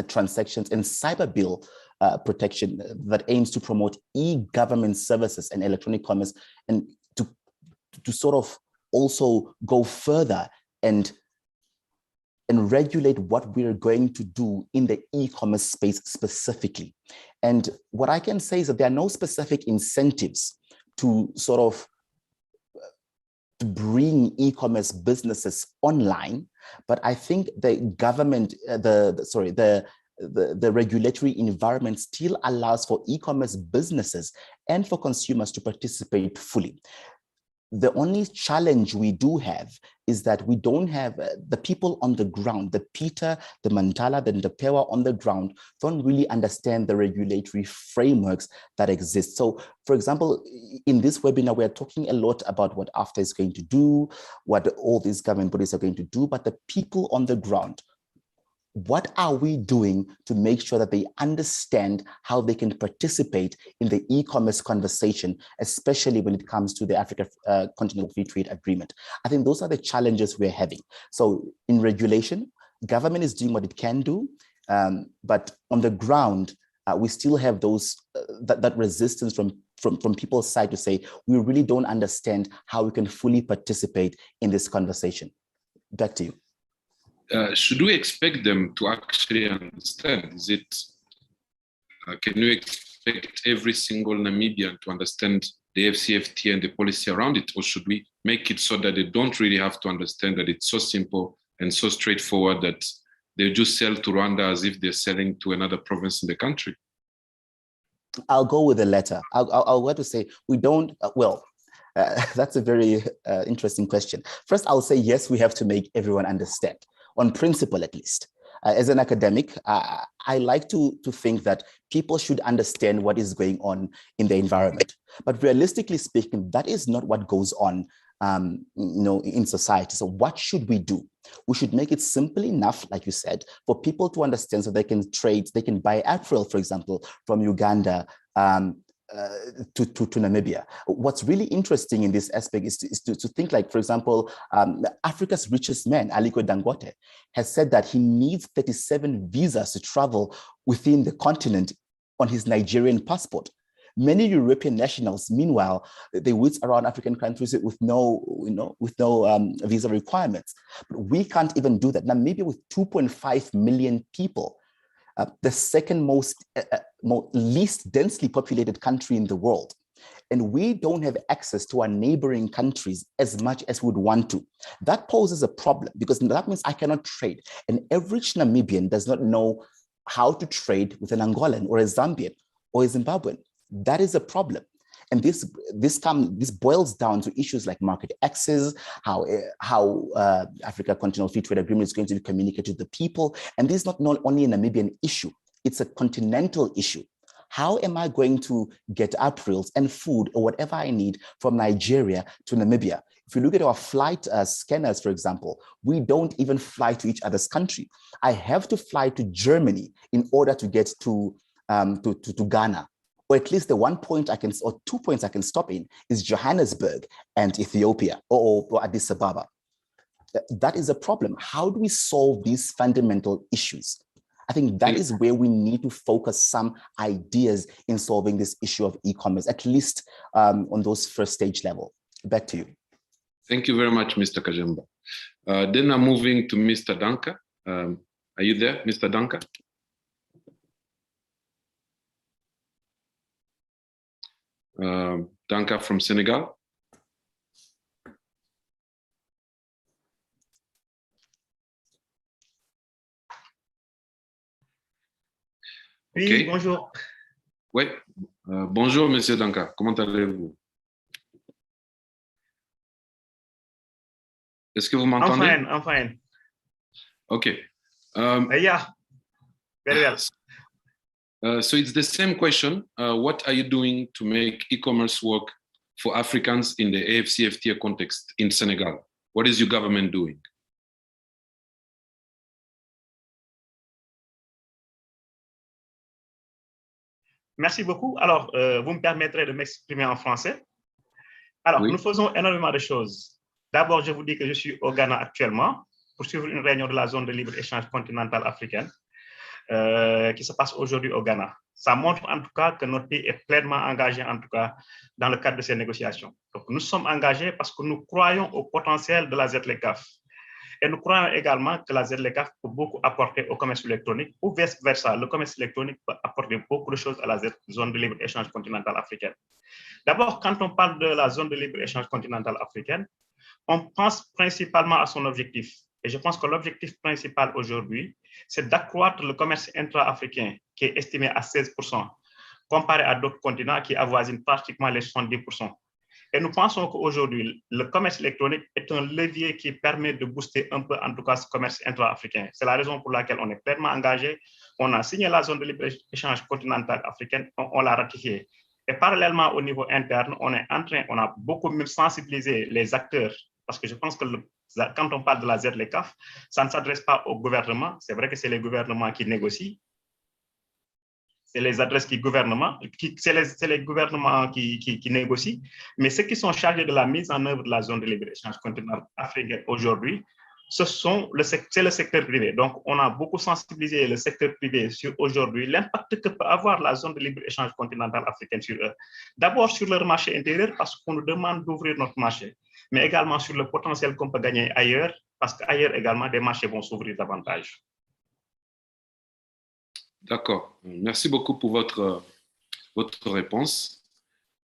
transactions and cyber bill protection that aims to promote e-government services and electronic commerce, and to sort of also go further and regulate what we're going to do in the e-commerce space specifically. And what I can say is that there are no specific incentives to sort of to bring e-commerce businesses online, but I think the government, the regulatory environment still allows for e-commerce businesses and for consumers to participate fully. The only challenge we do have is that we don't have the people on the ground, the Peter, the Mandala, the Ndapewa on the ground don't really understand the regulatory frameworks that exist. So, for example, in this webinar, we're talking a lot about what AfCFTA is going to do, what all these government bodies are going to do, but the people on the ground, what are we doing to make sure that they understand how they can participate in the e-commerce conversation, especially when it comes to the Africa Continental Free Trade Agreement? I think those are the challenges we're having. So in regulation, government is doing what it can do, but on the ground, we still have those that resistance from people's side to say, we really don't understand how we can fully participate in this conversation. Back to you. Should we expect them to actually understand? Is it, can you expect every single Namibian to understand the AfCFTA and the policy around it? Or should we make it so that they don't really have to understand, that it's so simple and so straightforward that they just sell to Rwanda as if they're selling to another province in the country? I'll go with the latter. I'll want to say we don't, that's a very interesting question. First, I'll say, yes, we have to make everyone understand. On principle, at least. As an academic, I like to think that people should understand what is going on in the environment. But realistically speaking, that is not what goes on in society. So what should we do? We should make it simple enough, like you said, for people to understand so they can trade, they can buy apparel, for example, from Uganda, to Namibia. What's really interesting in this aspect is to think like, for example, Africa's richest man, Aliko Dangote, has said that he needs 37 visas to travel within the continent on his Nigerian passport. Many European nationals, meanwhile, they whiz around African countries with no visa requirements. But we can't even do that. Namibia, with 2.5 million people, the second least densely populated country in the world. And we don't have access to our neighboring countries as much as we'd want to. That poses a problem because that means I cannot trade. An average Namibian does not know how to trade with an Angolan or a Zambian or a Zimbabwean. That is a problem. And this boils down to issues like market access, how Africa Continental Free Trade Agreement is going to be communicated to the people. And this is not only a Namibian issue, it's a continental issue. How am I going to get Aprils and food or whatever I need from Nigeria to Namibia? If you look at our flight scanners, for example, we don't even fly to each other's country. I have to fly to Germany in order to get to Ghana. Or at least the 1 point I can, or 2 points I can stop in is Johannesburg and Ethiopia or Addis Ababa. That is a problem. How do we solve these fundamental issues? I think that is where we need to focus some ideas in solving this issue of e-commerce, at least on those first stage level. Back to you. Thank you very much, Mr. Kajemba. Then I'm moving to Mr. Danka. Are you there, Mr. Danka? Danka from Senegal. Oui, okay. Bonjour. Oui, bonjour, Monsieur Danka. Comment allez-vous? Est-ce que vous m'entendez? I'm fine. Okay. Yeah, very well. So it's the same question. What are you doing to make e-commerce work for Africans in the AfCFTA context in Senegal? What is your government doing? Merci beaucoup. Alors, vous me permettrez de m'exprimer en français. Alors, oui. Nous faisons énormément de choses. D'abord, je vous dis que je suis au Ghana actuellement pour suivre une réunion de la zone de libre-échange continentale africaine qui se passe aujourd'hui au Ghana. Ça montre en tout cas que notre pays est pleinement engagé, en tout cas, dans le cadre de ces négociations. Donc, nous sommes engagés parce que nous croyons au potentiel de la ZLECAf. Et nous croyons également que la ZLECAf peut beaucoup apporter au commerce électronique ou vice-versa. Le commerce électronique peut apporter beaucoup de choses à la zone de libre-échange continentale africaine. D'abord, quand on parle de la zone de libre-échange continentale africaine, on pense principalement à son objectif. Et je pense que l'objectif principal aujourd'hui, c'est d'accroître le commerce intra-africain qui est estimé à 16%, comparé à d'autres continents qui avoisinent pratiquement les 70%. Et nous pensons qu'aujourd'hui, le commerce électronique est un levier qui permet de booster un peu, en tout cas, ce commerce intra-africain. C'est la raison pour laquelle on est pleinement engagé. On a signé la zone de libre-échange continentale africaine, on l'a ratifiée. Et parallèlement, au niveau interne, on a beaucoup même sensibilisé les acteurs, parce que je pense que quand on parle de la ZLECAf, ça ne s'adresse pas au gouvernement. C'est vrai que c'est les gouvernements qui négocient. C'est les adresses c'est les gouvernements qui négocient, mais ceux qui sont chargés de la mise en œuvre de la zone de libre-échange continentale africaine aujourd'hui, c'est le secteur privé. Donc, on a beaucoup sensibilisé le secteur privé sur aujourd'hui l'impact que peut avoir la zone de libre-échange continentale africaine sur eux. D'abord sur leur marché intérieur, parce qu'on nous demande d'ouvrir notre marché, mais également sur le potentiel qu'on peut gagner ailleurs, parce qu'ailleurs également, des marchés vont s'ouvrir davantage. D'accord. Merci beaucoup pour votre réponse.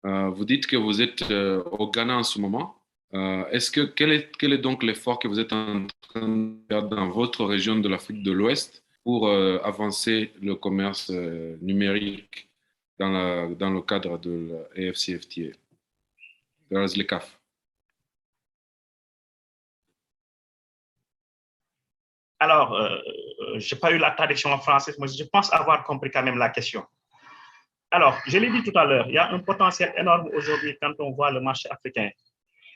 Vous dites que vous êtes au Ghana en ce moment. Quel est donc l'effort que vous êtes en train de faire dans votre région de l'Afrique de l'Ouest pour avancer le commerce numérique dans le cadre de l'AfCFTA, de la ZLECAf? Alors, je n'ai pas eu la traduction en français, mais je pense avoir compris quand même la question. Alors, je l'ai dit tout à l'heure, il y a un potentiel énorme aujourd'hui quand on voit le marché africain.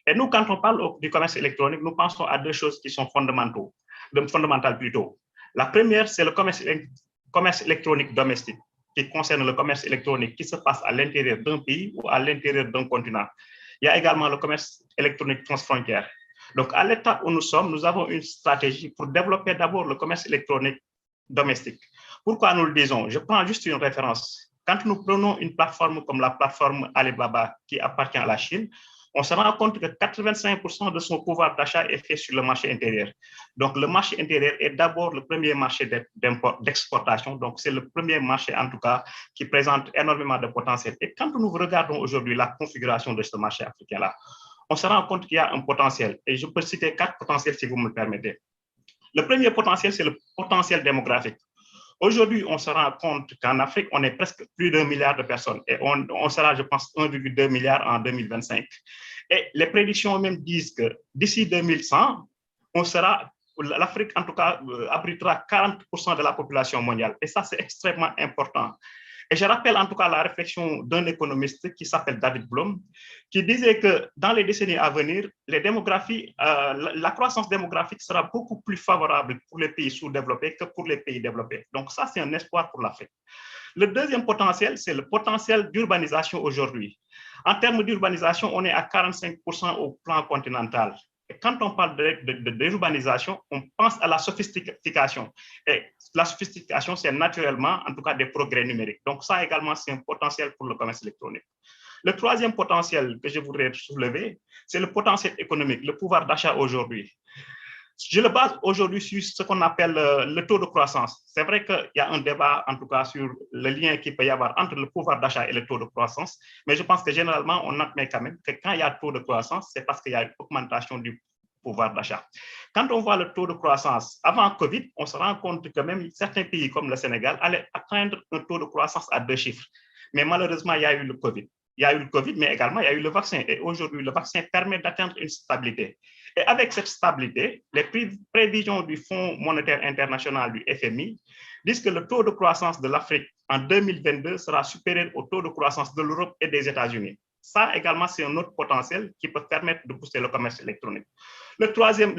Et nous, quand on parle du commerce électronique, nous pensons à deux choses qui sont fondamentales plutôt. La première, c'est le commerce électronique domestique, qui concerne le commerce électronique qui se passe à l'intérieur d'un pays ou à l'intérieur d'un continent. Il y a également le commerce électronique transfrontière. Donc, à l'étape où nous sommes, nous avons une stratégie pour développer d'abord le commerce électronique domestique. Pourquoi nous le disons? Je prends juste une référence. Quand nous prenons une plateforme comme la plateforme Alibaba qui appartient à la Chine, on se rend compte que 85% de son pouvoir d'achat est fait sur le marché intérieur. Donc, le marché intérieur est d'abord le premier marché d'exportation. Donc, c'est le premier marché, en tout cas, qui présente énormément de potentiel. Et quand nous regardons aujourd'hui la configuration de ce marché africain-là, on se rend compte qu'il y a un potentiel. Et je peux citer 4 potentiels si vous me le permettez. Le premier potentiel, c'est le potentiel démographique. Aujourd'hui, on se rend compte qu'en Afrique, on est presque plus d'1 milliard de personnes et on sera, je pense, 1,2 milliard en 2025. Et les prédictions même disent que d'ici 2100, l'Afrique, en tout cas, abritera 40% de la population mondiale. Et ça, c'est extrêmement important. Et je rappelle en tout cas la réflexion d'un économiste qui s'appelle David Blum, qui disait que dans les décennies à venir, la croissance démographique sera beaucoup plus favorable pour les pays sous-développés que pour les pays développés. Donc ça, c'est un espoir pour l'Afrique. Le deuxième potentiel, c'est le potentiel d'urbanisation aujourd'hui. En termes d'urbanisation, on est à 45% au plan continental. Et quand on parle d'urbanisation, on pense à la sophistication. Et la sophistication, c'est naturellement, en tout cas, des progrès numériques. Donc ça également, c'est un potentiel pour le commerce électronique. Le troisième potentiel que je voudrais soulever, c'est le potentiel économique, le pouvoir d'achat aujourd'hui. Je le base aujourd'hui sur ce qu'on appelle le taux de croissance. C'est vrai qu'il y a un débat, en tout cas, sur le lien qu'il peut y avoir entre le pouvoir d'achat et le taux de croissance, mais je pense que généralement, on admet quand même que quand il y a taux de croissance, c'est parce qu'il y a une augmentation du pouvoir d'achat. Quand on voit le taux de croissance avant Covid, on se rend compte que même certains pays comme le Sénégal allaient atteindre un taux de croissance à 2 chiffres. Mais malheureusement, il y a eu le Covid. Il y a eu le Covid, mais également, il y a eu le vaccin. Et aujourd'hui, le vaccin permet d'atteindre une stabilité. Et avec cette stabilité, les prévisions du Fonds monétaire international, du FMI, disent que le taux de croissance de l'Afrique en 2022 sera supérieur au taux de croissance de l'Europe et des États-Unis. Ça également, c'est un autre potentiel qui peut permettre de booster le commerce électronique. Le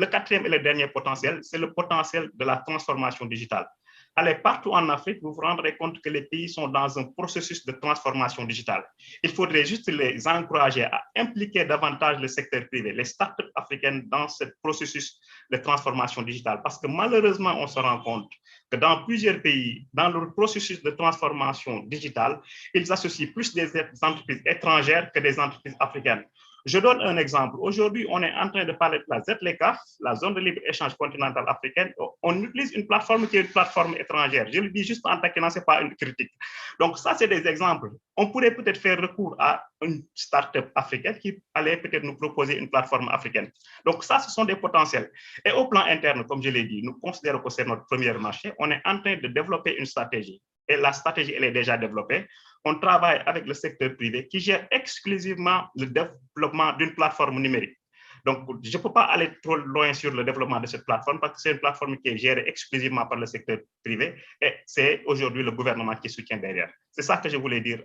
quatrième et le dernier potentiel, c'est le potentiel de la transformation digitale. Allez, partout en Afrique, vous vous rendrez compte que les pays sont dans un processus de transformation digitale. Il faudrait juste les encourager à impliquer davantage le secteur privé, les startups africaines dans ce processus de transformation digitale. Parce que malheureusement, on se rend compte que dans plusieurs pays, dans le processus de transformation digitale, ils associent plus des entreprises étrangères que des entreprises africaines. Je donne un exemple. Aujourd'hui, on est en train de parler de la ZLECA, la zone de libre-échange continentale africaine. On utilise une plateforme qui est une plateforme étrangère. Je le dis juste en taquinant, ce n'est pas une critique. Donc ça, c'est des exemples. On pourrait peut-être faire recours à une start-up africaine qui allait peut-être nous proposer une plateforme africaine. Donc ça, ce sont des potentiels. Et au plan interne, comme je l'ai dit, nous considérons que c'est notre premier marché. On est en train de développer une stratégie. Et la stratégie, elle est déjà développée. On travaille avec le secteur privé qui gère exclusivement le développement d'une plateforme numérique. Donc, je ne peux pas aller trop loin sur le développement de cette plateforme parce que c'est une plateforme qui est gérée exclusivement par le secteur privé et c'est aujourd'hui le gouvernement qui soutient derrière. C'est ça que je voulais dire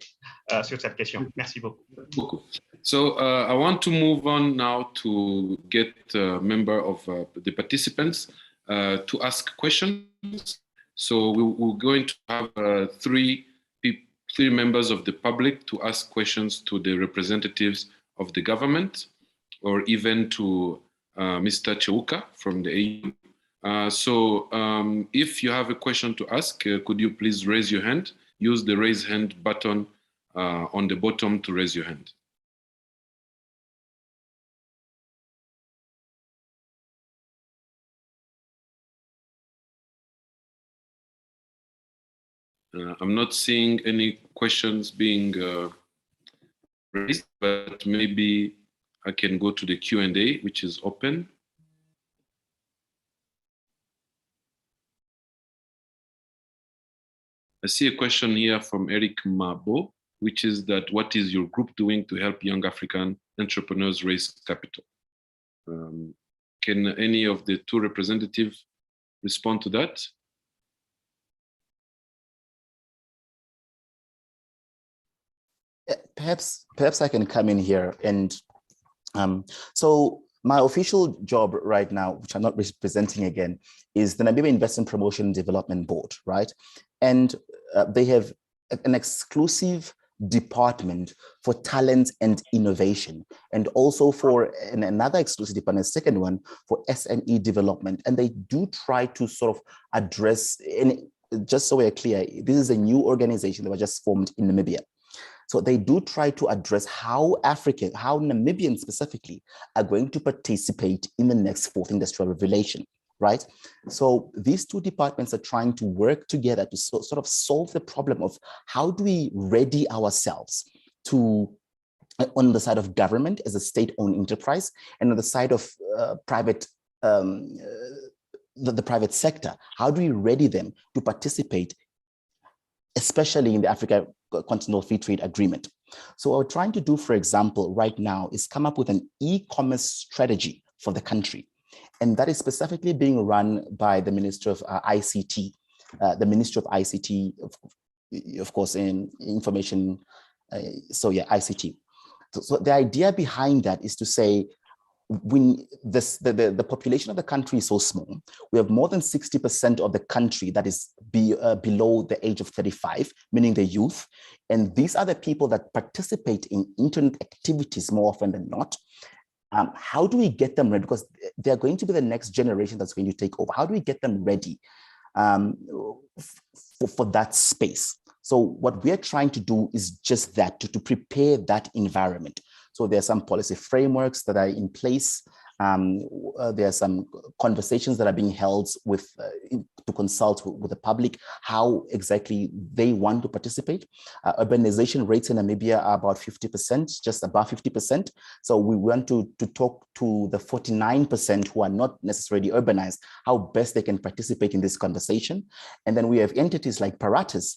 sur cette question. Merci beaucoup. So I want to move on now to get a member of the participants to ask questions. So we're going to have three members of the public to ask questions to the representatives of the government or even to Mr. Cheuka from the AU. So if you have a question to ask, could you please raise your hand? Use the raise hand button on the bottom to raise your hand. I'm not seeing any questions being raised, but maybe I can go to the Q&A, which is open. I see a question here from Eric Mabo, which is that what is your group doing to help young African entrepreneurs raise capital? Can any of the two representatives respond to that? Perhaps I can come in here. And so my official job right now, which I'm not representing again, is the Namibia Investment Promotion and Development Board, right? And they have an exclusive department for talent and innovation, and also for another exclusive department, a second one for SME development. And they do try to sort of address, and just so we're clear, this is a new organization that was just formed in Namibia. So they do try to address how Namibians specifically are going to participate in the next fourth industrial revolution, right? So these two departments are trying to work together to sort of solve the problem of how do we ready ourselves to, on the side of government as a state-owned enterprise, and on the side of the private sector, how do we ready them to participate especially in the Africa Continental Free Trade Agreement. So what we're trying to do, for example, right now is come up with an e-commerce strategy for the country. And that is specifically being run by the Ministry of ICT, the Ministry of ICT, of course, in information. ICT. So the idea behind that is to say, when the population of the country is so small, we have more than 60% of the country that is below the age of 35, meaning the youth. And these are the people that participate in internet activities more often than not. How do we get them ready? Because they're going to be the next generation that's going to take over. How do we get them ready for that space? So what we're trying to do is just that, to prepare that environment. So there are some policy frameworks that are in place. There are some conversations that are being held with to consult with the public, how exactly they want to participate. Urbanization rates in Namibia are about 50%, just above 50%. So we want to talk to the 49% who are not necessarily urbanized, how best they can participate in this conversation. And then we have entities like Paratus,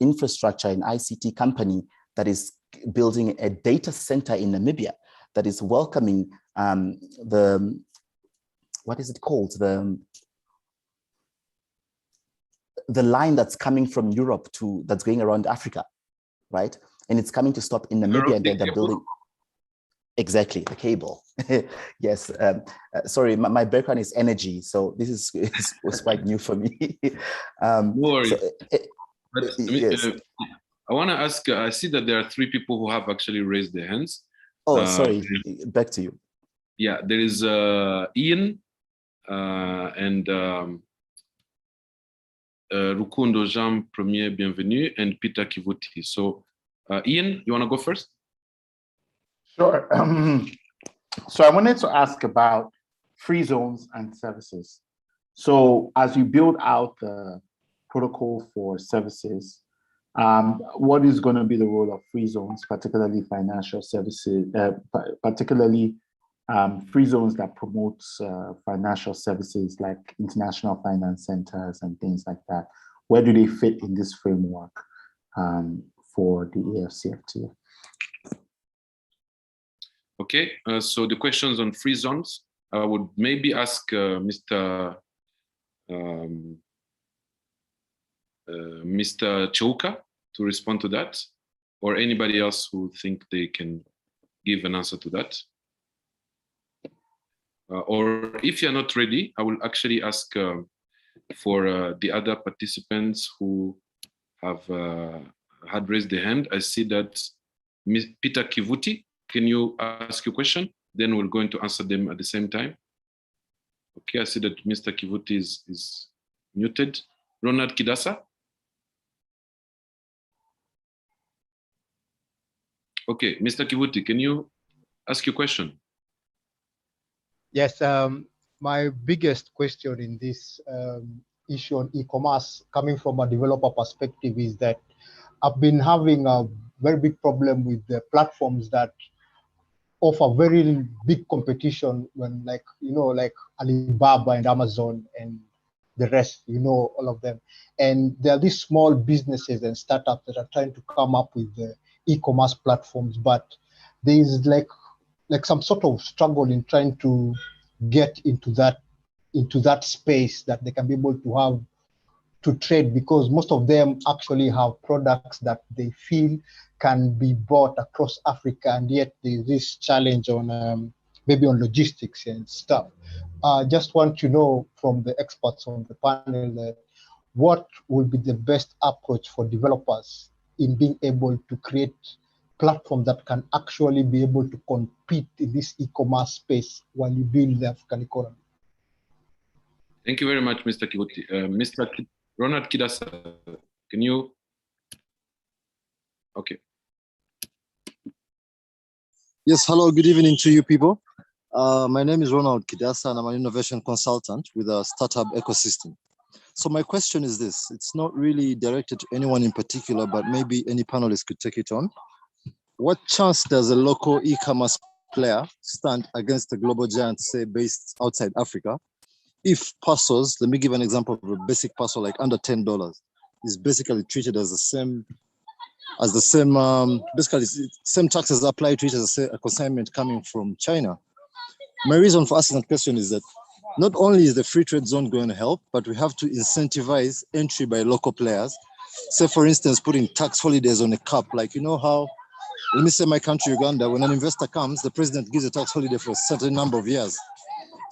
infrastructure and ICT company that is building a data center in Namibia that is welcoming what is it called? The line that's coming from Europe that's going around Africa, right? And it's coming to stop in Namibia, and they're building. Exactly, the cable. Yes. Sorry, my background is energy, so this was quite new for me. No worries. Yes. I want to ask, I see that there are 3 people who have actually raised their hands. Oh, sorry, back to you. Yeah, there is Ian and Rukundo Jean Premier Bienvenue and Peter Kivuti. So Ian, you want to go first? Sure. So I wanted to ask about free zones and services. So as you build out the protocol for services, what is going to be the role of free zones, particularly financial services, particularly free zones that promote financial services like international finance centers and things like that? Where do they fit in this framework for the AfCFTA? Okay, so the questions on free zones, I would maybe ask Mr. Chouka to respond to that, or anybody else who think they can give an answer to that. Or if you're not ready, I will actually ask for the other participants who have had raised their hand. I see that Peter Kivuti, can you ask your question? Then we're going to answer them at the same time. Okay, I see that Mr. Kivuti is muted. Ronald Kidasa. Okay, Mr. Kivuti, can you ask your question? Yes, my biggest question in this issue on e-commerce, coming from a developer perspective, is that I've been having a very big problem with the platforms that offer very big competition when, like Alibaba and Amazon and the rest, all of them. And there are these small businesses and startups that are trying to come up with the e-commerce platforms, but there is like some sort of struggle in trying to get into that space that they can be able to have to trade, because most of them actually have products that they feel can be bought across Africa, and yet there's this challenge on maybe on logistics and stuff. Just want to know from the experts on the panel what would be the best approach for developers in being able to create platforms that can actually be able to compete in this e-commerce space while you build the African economy. Thank you very much, Mr. Kivuti. Mr. Ronald Kidasa, can you? Okay. Yes, hello, good evening to you people. My name is Ronald Kidasa and I'm an innovation consultant with a startup ecosystem. So my question is this, it's not really directed to anyone in particular, but maybe any panelist could take it on. What chance does a local e-commerce player stand against a global giant, say, based outside Africa, if parcels, let me give an example of a basic parcel like under $10 is basically treated as the same, basically same taxes apply to it as a consignment coming from China. My reason for asking that question is that not only is the free trade zone going to help, but we have to incentivize entry by local players. Say, for instance, putting tax holidays on a cap, like you know how, let me say my country, Uganda, when an investor comes, the president gives a tax holiday for a certain number of years.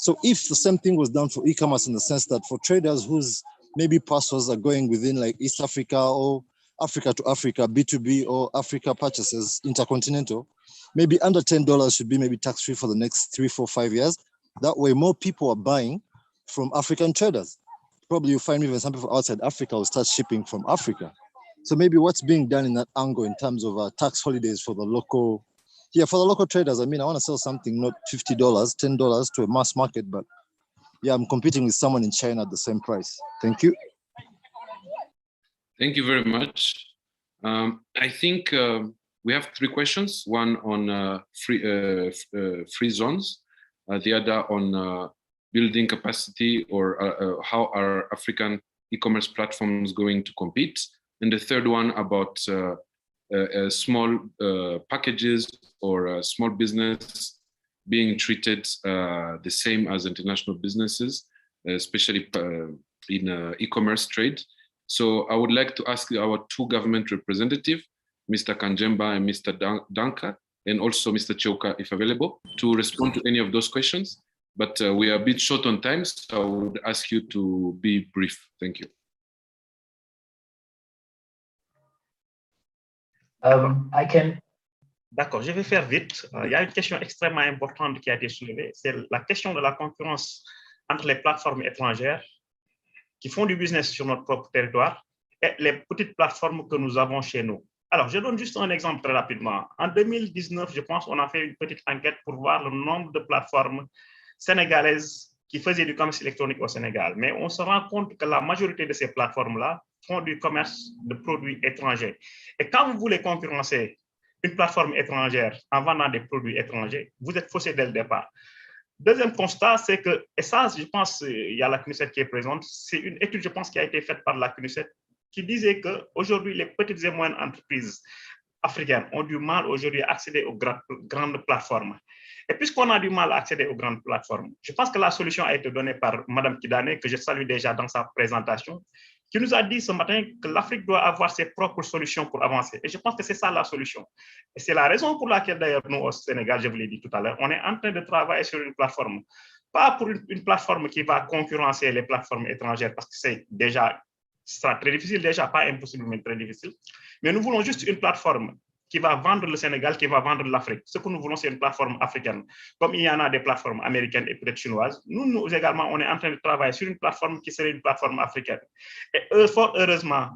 So if the same thing was done for e-commerce in the sense that for traders whose maybe parcels are going within like East Africa or Africa to Africa, B2B or Africa purchases, intercontinental, maybe under $10 should be maybe tax-free for the next 3, 4, 5 years. That way more people are buying from African traders. Probably you'll find even some people outside Africa will start shipping from Africa. So maybe what's being done in that angle in terms of tax holidays for the local, for the local traders. I mean, I want to sell something, not $50, $10 to a mass market, but I'm competing with someone in China at the same price. Thank you. Thank you very much. I think we have 3 questions, one on free zones, the other on building capacity or how are African e-commerce platforms going to compete, and the third one about small packages or small business being treated the same as international businesses, especially in e-commerce trade. So I would like to ask our 2 government representatives, Mr. Kanjemba and Mr. Danka, and also Mr. Chioka, if available, to respond to any of those questions. But we are a bit short on time, so I would ask you to be brief. Thank you. I can. D'accord, je vais faire vite. Il y a une question extrêmement importante qui a été soulevée, c'est la question de la concurrence entre les plateformes étrangères qui font du business sur notre propre territoire et les petites plateformes que nous avons chez nous. Alors, je donne juste un exemple très rapidement. En 2019, je pense, on a fait une petite enquête pour voir le nombre de plateformes sénégalaises qui faisaient du commerce électronique au Sénégal. Mais on se rend compte que la majorité de ces plateformes-là font du commerce de produits étrangers. Et quand vous voulez concurrencer une plateforme étrangère en vendant des produits étrangers, vous êtes faussé dès le départ. Deuxième constat, c'est que, et ça, je pense, il y a la CNUSET qui est présente, c'est une étude, je pense, qui a été faite par la CNUSET qui disait qu'aujourd'hui, les petites et moyennes entreprises africaines ont du mal aujourd'hui à accéder aux grandes plateformes. Et puisqu'on a du mal à accéder aux grandes plateformes, je pense que la solution a été donnée par Mme Kidane, que je salue déjà dans sa présentation, qui nous a dit ce matin que l'Afrique doit avoir ses propres solutions pour avancer. Et je pense que c'est ça la solution. Et c'est la raison pour laquelle, d'ailleurs, nous, au Sénégal, je vous l'ai dit tout à l'heure, on est en train de travailler sur une plateforme. Pas pour une plateforme qui va concurrencer les plateformes étrangères, parce que c'est déjà, ce sera très difficile déjà, pas impossible, mais très difficile. Mais nous voulons juste une plateforme qui va vendre le Sénégal, qui va vendre l'Afrique. Ce que nous voulons, c'est une plateforme africaine. Comme il y en a des plateformes américaines et peut-être chinoises, nous également, on est en train de travailler sur une plateforme qui serait une plateforme africaine. Et fort heureusement,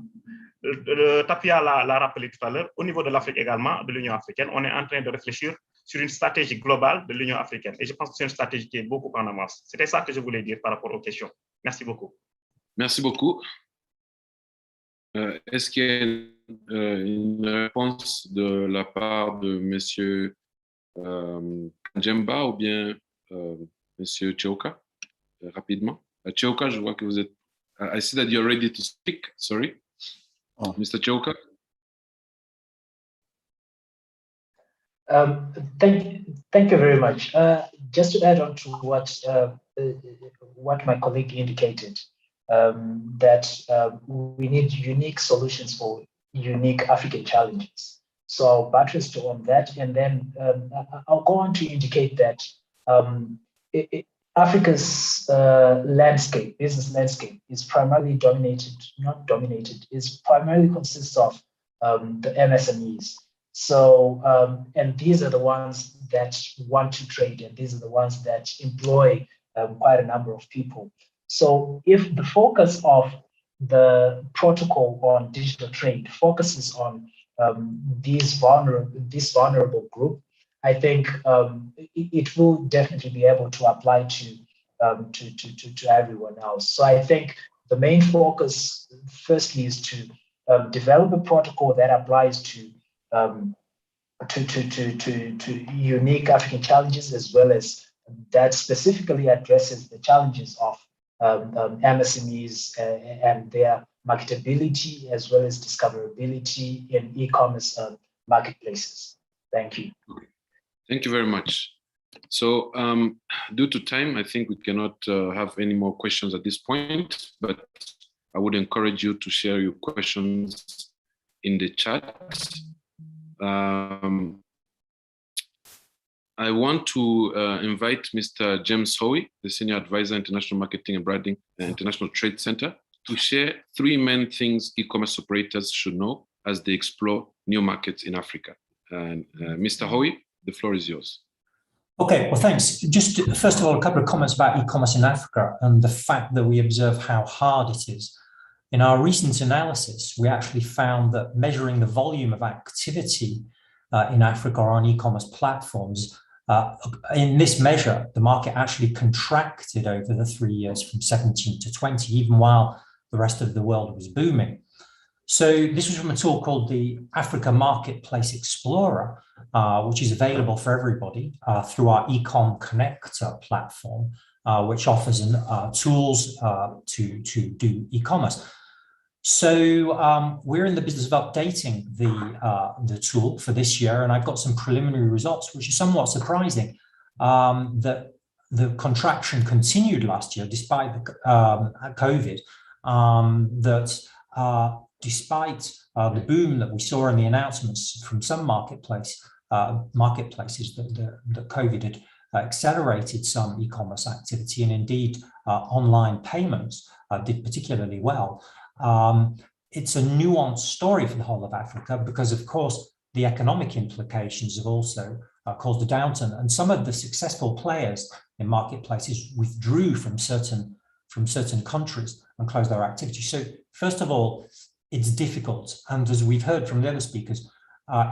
Tapia l'a rappelé tout à l'heure, au niveau de l'Afrique également, de l'Union africaine, on est en train de réfléchir sur une stratégie globale de l'Union africaine. Et je pense que c'est une stratégie qui est beaucoup en avance. C'était ça que je voulais dire par rapport aux questions. Merci beaucoup. Merci beaucoup. Est-ce qu'il y a une réponse de la part de M. Kanjemba ou bien M. Chioka, rapidement? Chioka, je vois que vous êtes... I see that you're ready to speak. Sorry. Oh. Mr. Chioka. Thank you very much. Just to add on to what my colleague indicated, that we need unique solutions for unique African challenges. So I'll buttress on that, and then I'll go on to indicate that Africa's business landscape is primarily primarily consists of the MSMEs. So, and these are the ones that want to trade, and these are the ones that employ quite a number of people. So if the focus of the protocol on digital trade focuses on this vulnerable group, I think it will definitely be able to apply to everyone else. So I think the main focus, firstly, is to develop a protocol that applies to unique African challenges, as well as that specifically addresses the challenges of MSMEs and their marketability as well as discoverability in e-commerce marketplaces. Thank you. Thank you very much. So due to time, I think we cannot have any more questions at this point, but I would encourage you to share your questions in the chat. I want to invite Mr. James Hoey, the Senior Advisor, International Marketing and Branding, International Trade Center, to share 3 main things e-commerce operators should know as they explore new markets in Africa. And Mr. Hoey, the floor is yours. Okay, well, thanks. Just first of all, a couple of comments about e-commerce in Africa and the fact that we observe how hard it is. In our recent analysis, we actually found that measuring the volume of activity in Africa on e-commerce platforms, in this measure, the market actually contracted over the 3 years from 17 to 20, even while the rest of the world was booming. So this was from a tool called the Africa Marketplace Explorer, which is available for everybody through our Ecom Connector platform, which offers tools to do e-commerce. So we're in the business of updating the tool for this year, and I've got some preliminary results, which are somewhat surprising. That the contraction continued last year despite the COVID. Despite the boom that we saw in the announcements from some marketplaces that COVID had accelerated some e-commerce activity, and indeed online payments did particularly well. It's a nuanced story for the whole of Africa because, of course, the economic implications have also caused a downturn, and some of the successful players in marketplaces withdrew from certain countries and closed their activity. So first of all, it's difficult, and as we've heard from the other speakers,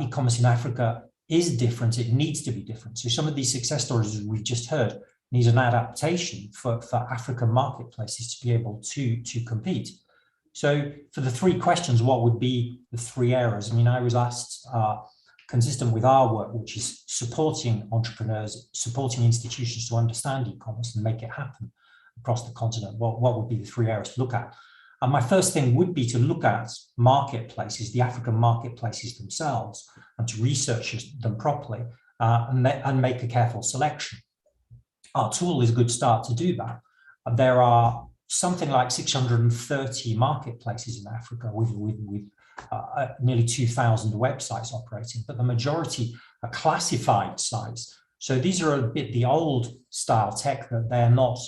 e-commerce in Africa is different. It needs to be different. So some of these success stories we've just heard need an adaptation for African marketplaces to be able to compete. So for the 3 questions, what would be the 3 areas? I mean, I was asked, consistent with our work, which is supporting entrepreneurs, supporting institutions to understand e-commerce and make it happen across the continent, what would be the 3 areas to look at? And my first thing would be to look at marketplaces, the African marketplaces themselves, and to research them properly and make a careful selection. Our tool is a good start to do that. There are something like 630 marketplaces in Africa with nearly 2,000 websites operating, but the majority are classified sites. So these are a bit the old style tech that they're not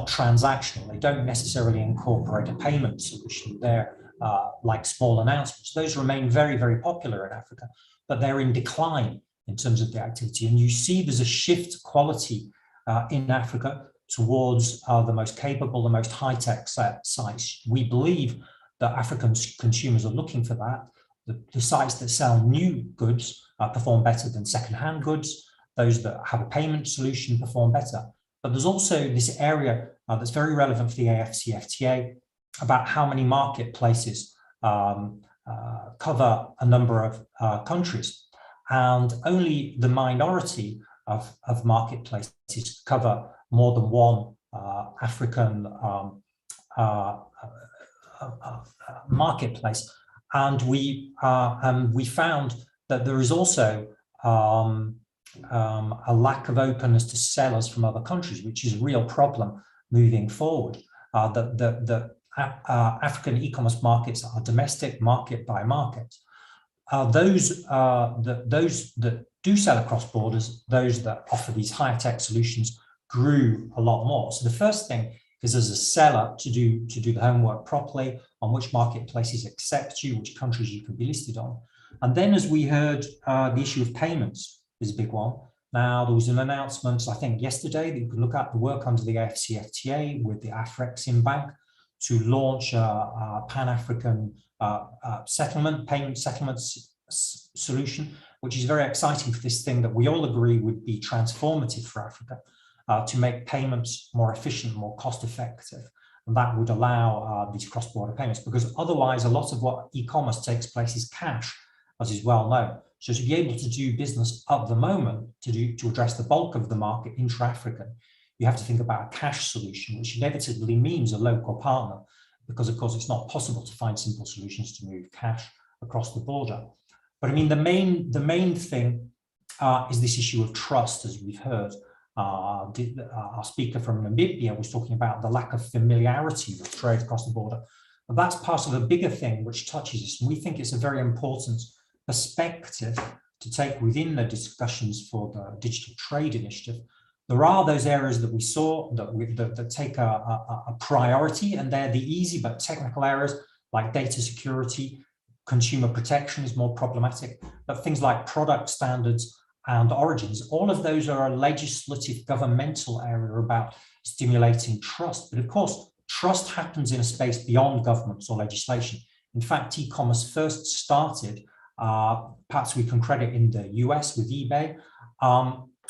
transactional. They don't necessarily incorporate a payment solution. They're like small announcements. Those remain very, very popular in Africa, but they're in decline in terms of the activity. And you see there's a shift quality in Africa towards the most capable, the most high-tech sites. We believe that African consumers are looking for that. The sites that sell new goods perform better than second-hand goods. Those that have a payment solution perform better. But there's also this area that's very relevant for the AfCFTA about how many marketplaces cover a number of countries. And only the minority of marketplaces cover more than one African marketplace. And we found that there is also a lack of openness to sellers from other countries, which is a real problem moving forward. African e-commerce markets are domestic, market by market. Those that do sell across borders, those that offer these higher tech solutions, grew a lot more. So the first thing is, as a seller, to do the homework properly on which marketplaces accept you, which countries you can be listed on. And then, as we heard, the issue of payments is a big one. Now, there was an announcement, I think yesterday, that you could look at the work under the AfCFTA with the Afreximbank to launch a Pan-African payment settlement solution, which is very exciting for this thing that we all agree would be transformative for Africa, to make payments more efficient, more cost-effective. And that would allow these cross-border payments, because otherwise a lot of what e-commerce takes place is cash, as is well known. So to be able to do business at the moment, to address the bulk of the market intra-African, you have to think about a cash solution, which inevitably means a local partner, because of course it's not possible to find simple solutions to move cash across the border. But I mean, the main thing is this issue of trust, as we've heard. Our speaker from Namibia was talking about the lack of familiarity with trade across the border. And that's part of a bigger thing which touches us. And we think it's a very important perspective to take within the discussions for the Digital Trade Initiative. There are those areas that we saw that take a priority, and they're the easy but technical areas like data security. Consumer protection is more problematic, but things like product standards and origins, all of those are a legislative governmental area about stimulating trust. But of course, trust happens in a space beyond governments or legislation. In fact, e-commerce first started, perhaps we can credit in the US with eBay,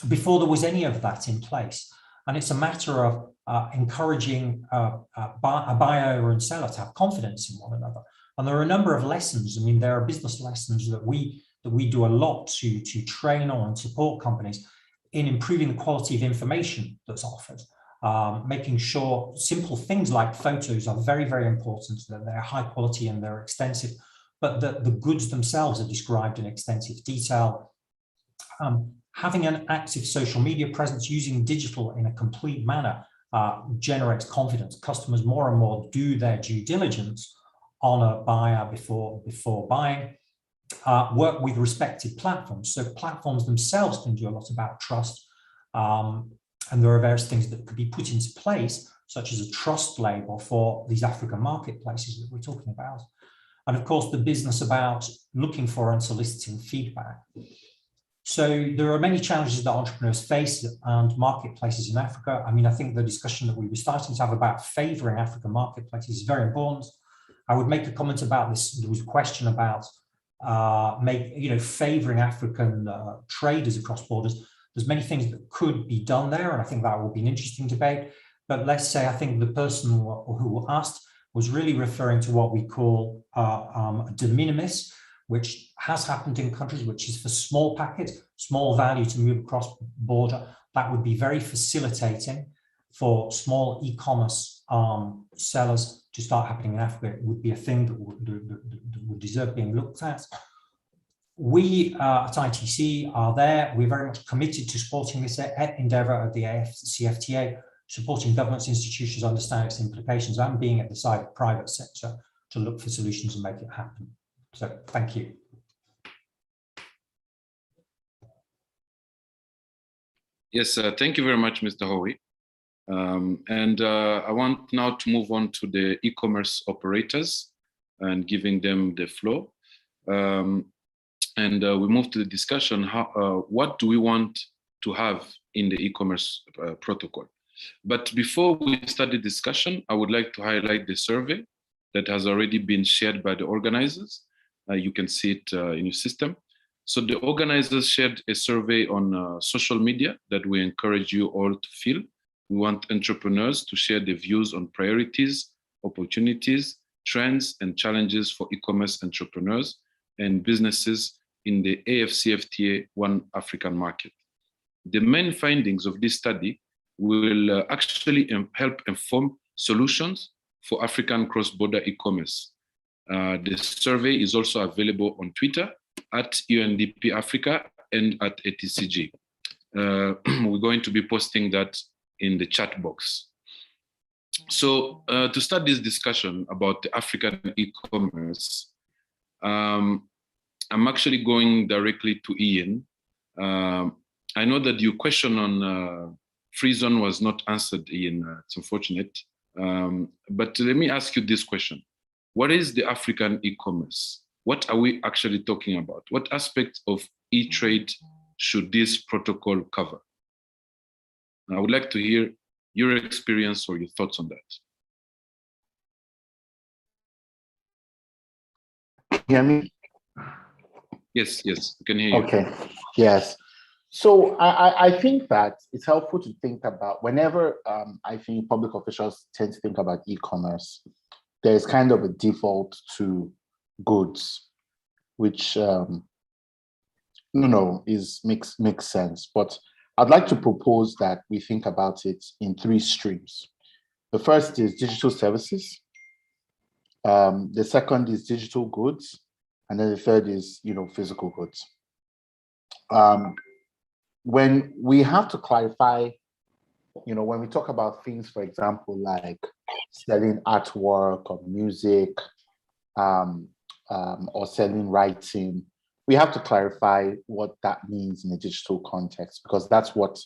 before there was any of that in place. And it's a matter of encouraging a buyer and seller to have confidence in one another. And there are a number of lessons. I mean, there are business lessons that we do a lot to train on and support companies in improving the quality of information that's offered, making sure simple things like photos are very, very important, that they're high quality and they're extensive, but that the goods themselves are described in extensive detail. Having an active social media presence, using digital in a complete manner generates confidence. Customers more and more do their due diligence on a buyer before buying. Work with respected platforms. So platforms themselves can do a lot about trust. And there are various things that could be put into place, such as a trust label for these African marketplaces that we're talking about. And of course, the business about looking for and soliciting feedback. So there are many challenges that entrepreneurs face and marketplaces in Africa. I mean, I think the discussion that we were starting to have about favoring African marketplaces is very important. I would make a comment about this. There was a question about favoring African traders across borders. There's many things that could be done there, and I think that will be an interesting debate. But let's say I think the person who asked was really referring to what we call Diminished, which has happened in countries, which is for small packets, small value to move across border. That would be very facilitating for small e-commerce sellers to start happening in Africa. It would be a thing that would deserve being looked at. We at ITC are there. We're very much committed to supporting this endeavor at the AfCFTA, supporting governments, institutions, understand its implications, and being at the side of the private sector to look for solutions and make it happen. So thank you. Yes, thank you very much, Mr. Howie. I want now to move on to the e-commerce operators and giving them the floor. We move to the discussion, what do we want to have in the e-commerce protocol? But before we start the discussion, I would like to highlight the survey that has already been shared by the organizers. You can see it in your system. So the organizers shared a survey on social media that we encourage you all to fill. We want entrepreneurs to share their views on priorities, opportunities, trends, and challenges for e-commerce entrepreneurs and businesses in the AfCFTA One African market. The main findings of this study will actually help inform solutions for African cross-border e-commerce. The survey is also available on Twitter at UNDP Africa and at ATCG. We're going to be posting that in the chat box. So to start this discussion about the African e-commerce, I'm actually going directly to Ian. I know that your question on free zone was not answered, Ian. It's unfortunate. But let me ask you this question. What is the African e-commerce? What are we actually talking about? What aspects of e-trade should this protocol cover? I would like to hear your experience or your thoughts on that. Hear me? Yes, yes, I can hear you. Okay, yes. So I think that it's helpful to think about whenever I think public officials tend to think about e-commerce, there's kind of a default to goods, which makes sense. But I'd like to propose that we think about it in 3 streams. The first is digital services. The second is digital goods. And then the third is, physical goods. When we have to clarify, when we talk about things, for example, like selling artwork or music, or selling writing, we have to clarify what that means in a digital context, because that's what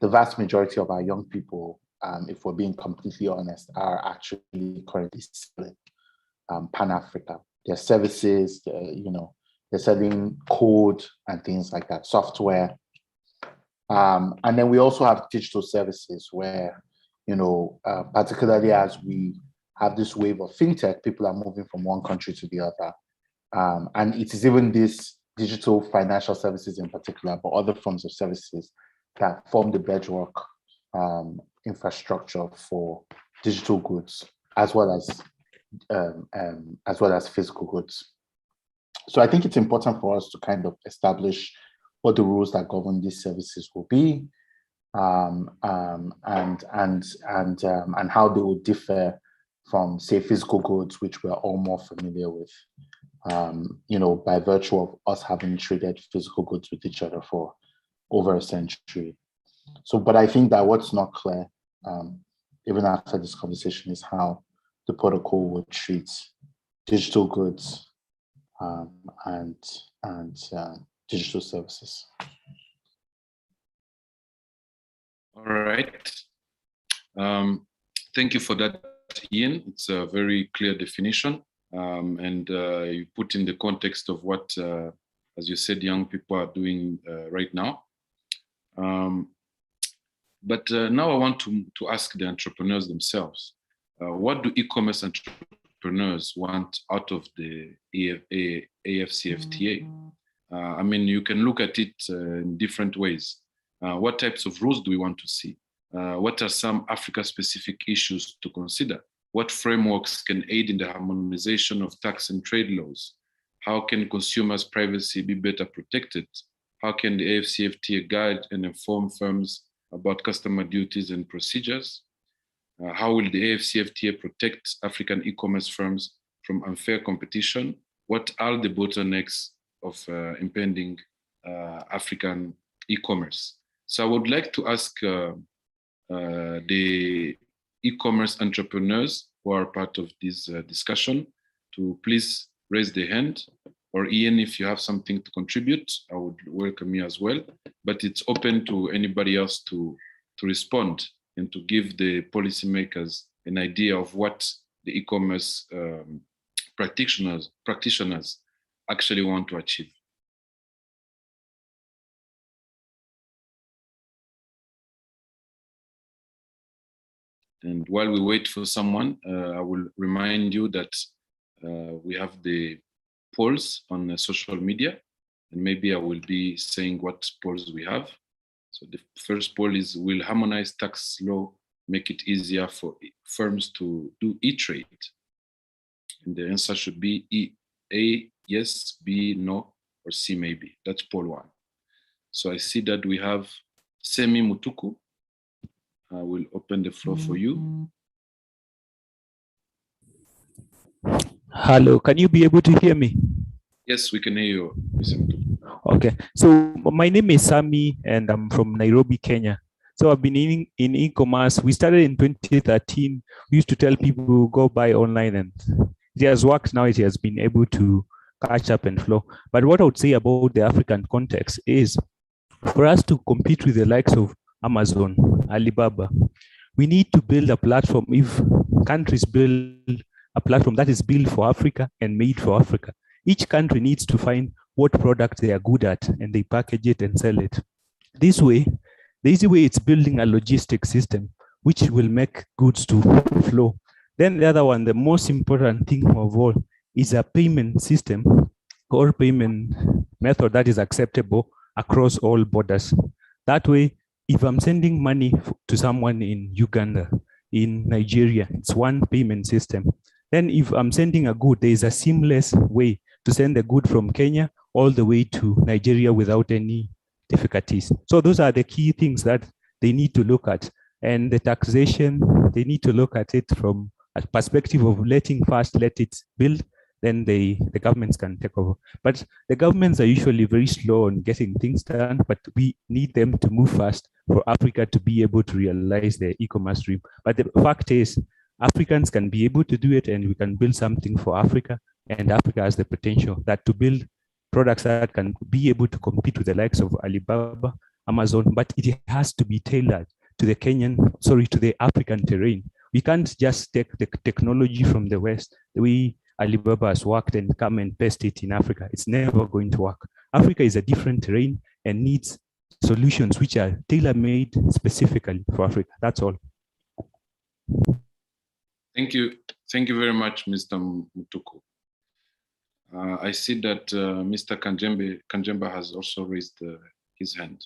the vast majority of our young people, if we're being completely honest, are actually currently selling Pan-Africa. Their services, they're selling code and things like that, software. And then we also have digital services where, particularly as we have this wave of fintech, people are moving from one country to the other. And it is even this digital financial services in particular, but other forms of services that form the bedrock infrastructure for digital goods, as well as physical goods. So I think it's important for us to kind of establish what the rules that govern these services will be, and how they will differ from, say, physical goods, which we're all more familiar with, by virtue of us having traded physical goods with each other for over a century. So, but I think that what's not clear, even after this conversation, is how the protocol will treat digital goods and digital services. All right. Thank you for that, Ian. It's a very clear definition. And you put in the context of what, as you said, young people are doing right now. But now I want to ask the entrepreneurs themselves. What do e-commerce entrepreneurs want out of the AfCFTA? I mean, you can look at it in different ways. What types of rules do we want to see? What are some Africa-specific issues to consider? What frameworks can aid in the harmonization of tax and trade laws? How can consumers' privacy be better protected? How can the AfCFTA guide and inform firms about customer duties and procedures? How will the AfCFTA protect African e-commerce firms from unfair competition? What are the bottlenecks of impending African e-commerce? So I would like to ask the e-commerce entrepreneurs who are part of this discussion to please raise their hand, or Ian, if you have something to contribute, I would welcome you as well. But it's open to anybody else to respond and to give the policymakers an idea of what the e-commerce practitioners actually want to achieve. And while we wait for someone, I will remind you that we have the polls on social media, and maybe I will be saying what polls we have. So the first poll is, will harmonized tax law make it easier for firms to do e-trade? And the answer should be A, yes, B, no, or C, maybe. That's poll 1. So I see that we have Semi Mutuku. I will open the floor for you. Hello, can you be able to hear me? Yes, we can hear you. Okay, so my name is Sami and I'm from Nairobi, Kenya. So I've been in e-commerce. We started in 2013. We used to tell people go buy online, and it has worked. Now it has been able to catch up and flow. But what I would say about the African context is, for us to compete with the likes of Amazon, Alibaba, we need to build a platform. If countries build a platform that is built for Africa and made for Africa, each country needs to find what product they are good at and they package it and sell it. This way, the easy way, it's building a logistic system which will make goods to flow. Then the other one, the most important thing of all, is a payment system or payment method that is acceptable across all borders. That way, if I'm sending money to someone in Uganda, in Nigeria, it's one payment system. Then if I'm sending a good, there is a seamless way to send a good from Kenya all the way to Nigeria without any difficulties. So those are the key things that they need to look at. And the taxation, they need to look at it from a perspective of let it build, then the governments can take over. But the governments are usually very slow on getting things done, but we need them to move fast for Africa to be able to realize the e-commerce dream. But the fact is, Africans can be able to do it, and we can build something for Africa, and Africa has the potential that to build products that can be able to compete with the likes of Alibaba, Amazon, but it has to be tailored to the to the African terrain. We can't just take the technology from the West, the way Alibaba has worked, and come and paste it in Africa. It's never going to work. Africa is a different terrain and needs solutions which are tailor-made specifically for Africa. That's all. Thank you. Thank you very much, Mr. Mutuku. I see that Mr. Kanjemba has also raised his hand.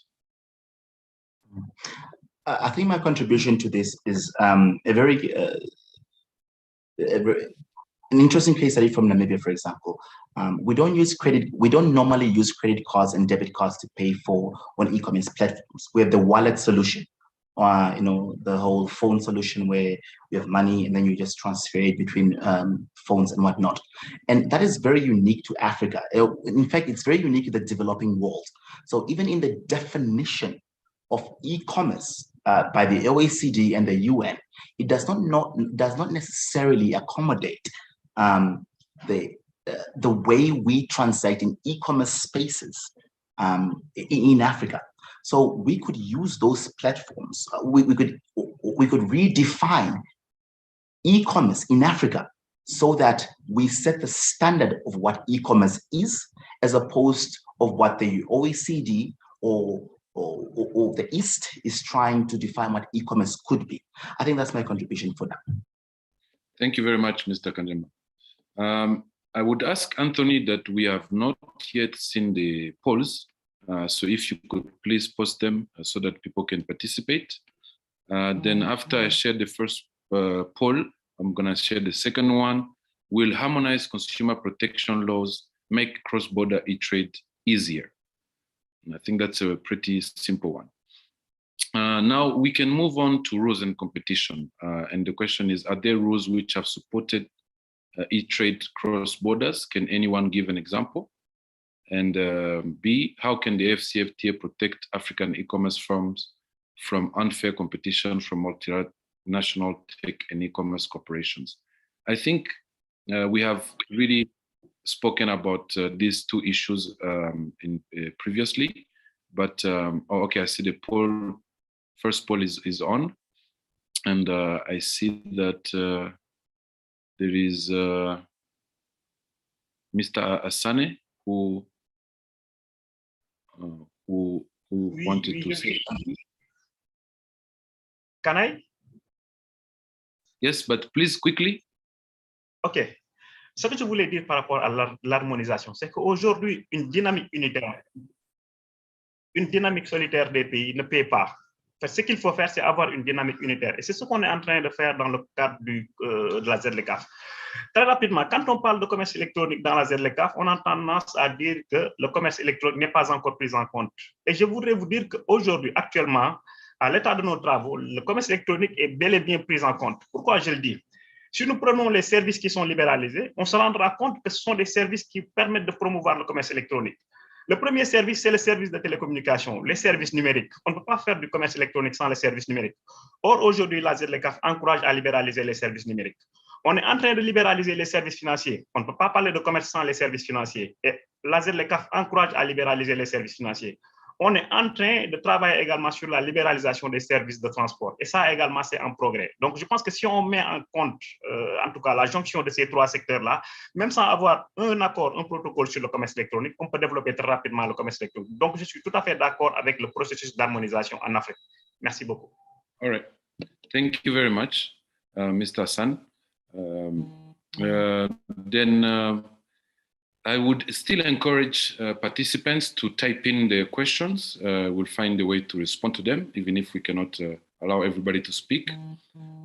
I think my contribution to this is an interesting case study from Namibia, for example. We don't normally use credit cards and debit cards to pay for on e-commerce platforms. We have the wallet solution, the whole phone solution where you have money and then you just transfer it between phones and whatnot. And that is very unique to Africa. In fact, it's very unique to the developing world. So even in the definition of e-commerce by the OECD and the UN, it does not necessarily accommodate the way we transact in e-commerce spaces in Africa. So we could use those platforms. We could redefine e-commerce in Africa so that we set the standard of what e-commerce is, as opposed of what the OECD or the East is trying to define what e-commerce could be. I think that's my contribution for now. Thank you very much, Mr. Kanjemba. I would ask Anthony that we have not yet seen the polls. So if you could please post them so that people can participate. Then after I share the first poll, I'm gonna share the second one. Will harmonize consumer protection laws make cross-border e-trade easier? And I think that's a pretty simple one. Now we can move on to rules and competition. And the question is, are there rules which have supported e-trade cross borders? Can anyone give an example? And B, how can the AfCFTA protect African e-commerce firms from unfair competition from multinational tech and e-commerce corporations? I think we have really spoken about these two issues previously, but okay, I see the poll. First poll is on, and I see that there is Mr. Asane who wanted to say something. Can I? Yes, but please quickly. OK. Ce que je voulais dire par rapport à l'harmonisation, c'est qu'aujourd'hui, une dynamique unitaire, une dynamique solitaire des pays ne paye pas. Ce qu'il faut faire, c'est avoir une dynamique unitaire. Et c'est ce qu'on est en train de faire dans le cadre de la ZLECAf. Très rapidement, quand on parle de commerce électronique dans la ZLECAf, on a tendance à dire que le commerce électronique n'est pas encore pris en compte. Et je voudrais vous dire qu'aujourd'hui, actuellement, à l'état de nos travaux, le commerce électronique est bel et bien pris en compte. Pourquoi je le dis? Si nous prenons les services qui sont libéralisés, on se rendra compte que ce sont des services qui permettent de promouvoir le commerce électronique. Le premier service, c'est le service de télécommunication, les services numériques. On ne peut pas faire du commerce électronique sans les services numériques. Or, aujourd'hui, la ZLECAf encourage à libéraliser les services numériques. On est en train de libéraliser les services financiers. On ne peut pas parler de commerce sans les services financiers. Et la ZLECAf encourage à libéraliser les services financiers. On est en train de travailler également sur la libéralisation des services de transport. Et ça également, c'est un progrès. Donc, je pense que si on met en compte, en tout cas, la jonction de ces trois secteurs-là, même sans avoir un accord, un protocole sur le commerce électronique, on peut développer très rapidement le commerce électronique. Donc, je suis tout à fait d'accord avec le processus d'harmonisation en Afrique. Merci beaucoup. All right. Thank you very much, Mr. Hassan. I would still encourage participants to type in their questions. We'll find a way to respond to them, even if we cannot allow everybody to speak.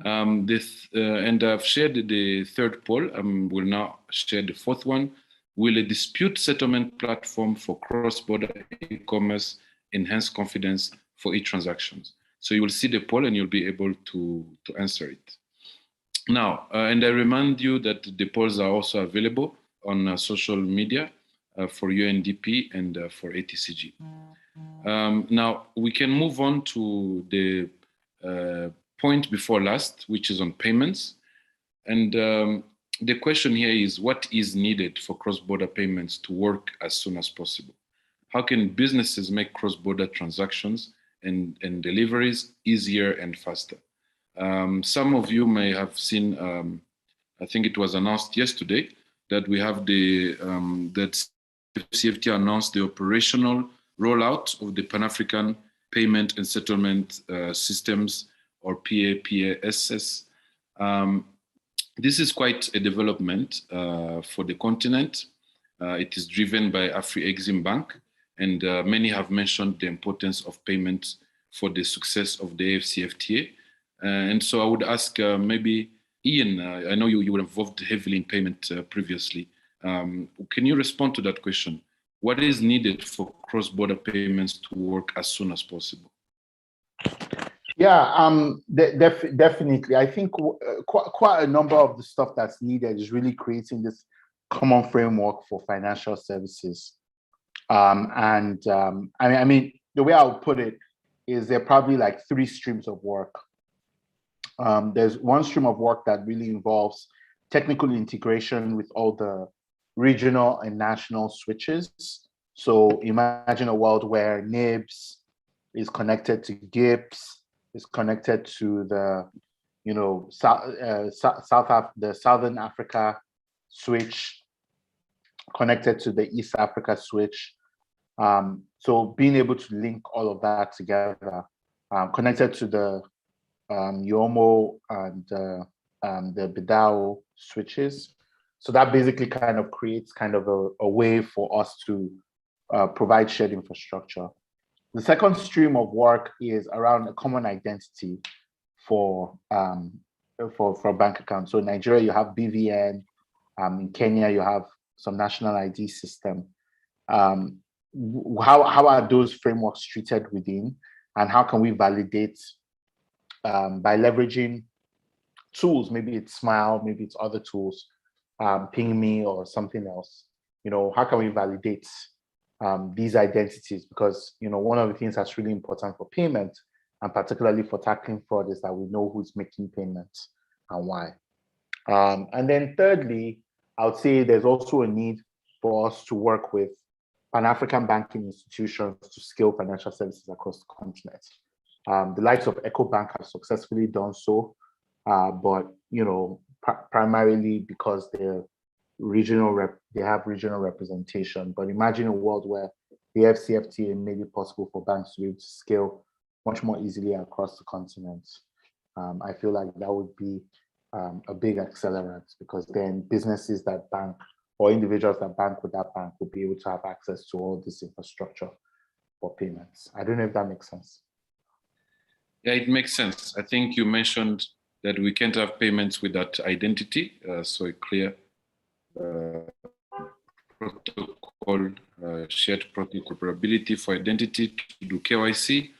And I've shared the third poll. We'll now share the fourth one. Will a dispute settlement platform for cross-border e-commerce enhance confidence for e-transactions. So you will see the poll and you'll be able to answer it. Now, and I remind you that the polls are also available on social media for UNDP and for ATCG. Now, we can move on to the point before last, which is on payments. And the question here is, what is needed for cross-border payments to work as soon as possible? How can businesses make cross-border transactions and deliveries easier and faster? Some of you may have seen, I think it was announced yesterday, that we have that AfCFTA announced the operational rollout of the Pan-African Payment and Settlement Systems, or PAPSS. This is quite a development for the continent. It is driven by Afri-Exim Bank, and many have mentioned the importance of payments for the success of the AfCFTA. And so I would ask maybe Ian, I know you were involved heavily in payment previously. Can you respond to that question? What is needed for cross-border payments to work as soon as possible? Yeah, definitely. I think quite a number of the stuff that's needed is really creating this common framework for financial services. I mean, the way I would put it is there are probably like 3 streams of work. There's one stream of work that really involves technical integration with all the regional and national switches. So imagine a world where NIBS is connected to GIPS, is connected to the, the Southern Africa switch, connected to the East Africa switch. So being able to link all of that together, connected to the Yomo and the Bidao switches. So that basically kind of creates kind of a way for us to provide shared infrastructure. The second stream of work is around a common identity for bank accounts. So in Nigeria, you have BVN. In Kenya, you have some national ID system. How are those frameworks treated within, and how can we validate by leveraging tools? Maybe it's Smile, maybe it's other tools, Ping Me or something else. How can we validate these identities? Because one of the things that's really important for payment, and particularly for tackling fraud, is that we know who's making payments and why. And then thirdly, I would say there's also a need for us to work with Pan-African banking institutions to scale financial services across the continent. The likes of EcoBank have successfully done so, but primarily because they're they have regional representation. But imagine a world where the AfCFTA made it possible for banks to be able to scale much more easily across the continent. I feel like that would be a big accelerant, because then businesses that bank or individuals that bank with that bank will be able to have access to all this infrastructure for payments. I don't know if that makes sense. Yeah, it makes sense. I think you mentioned that we can't have payments without identity, so a clear protocol, shared protocol interoperability for identity to do KYC,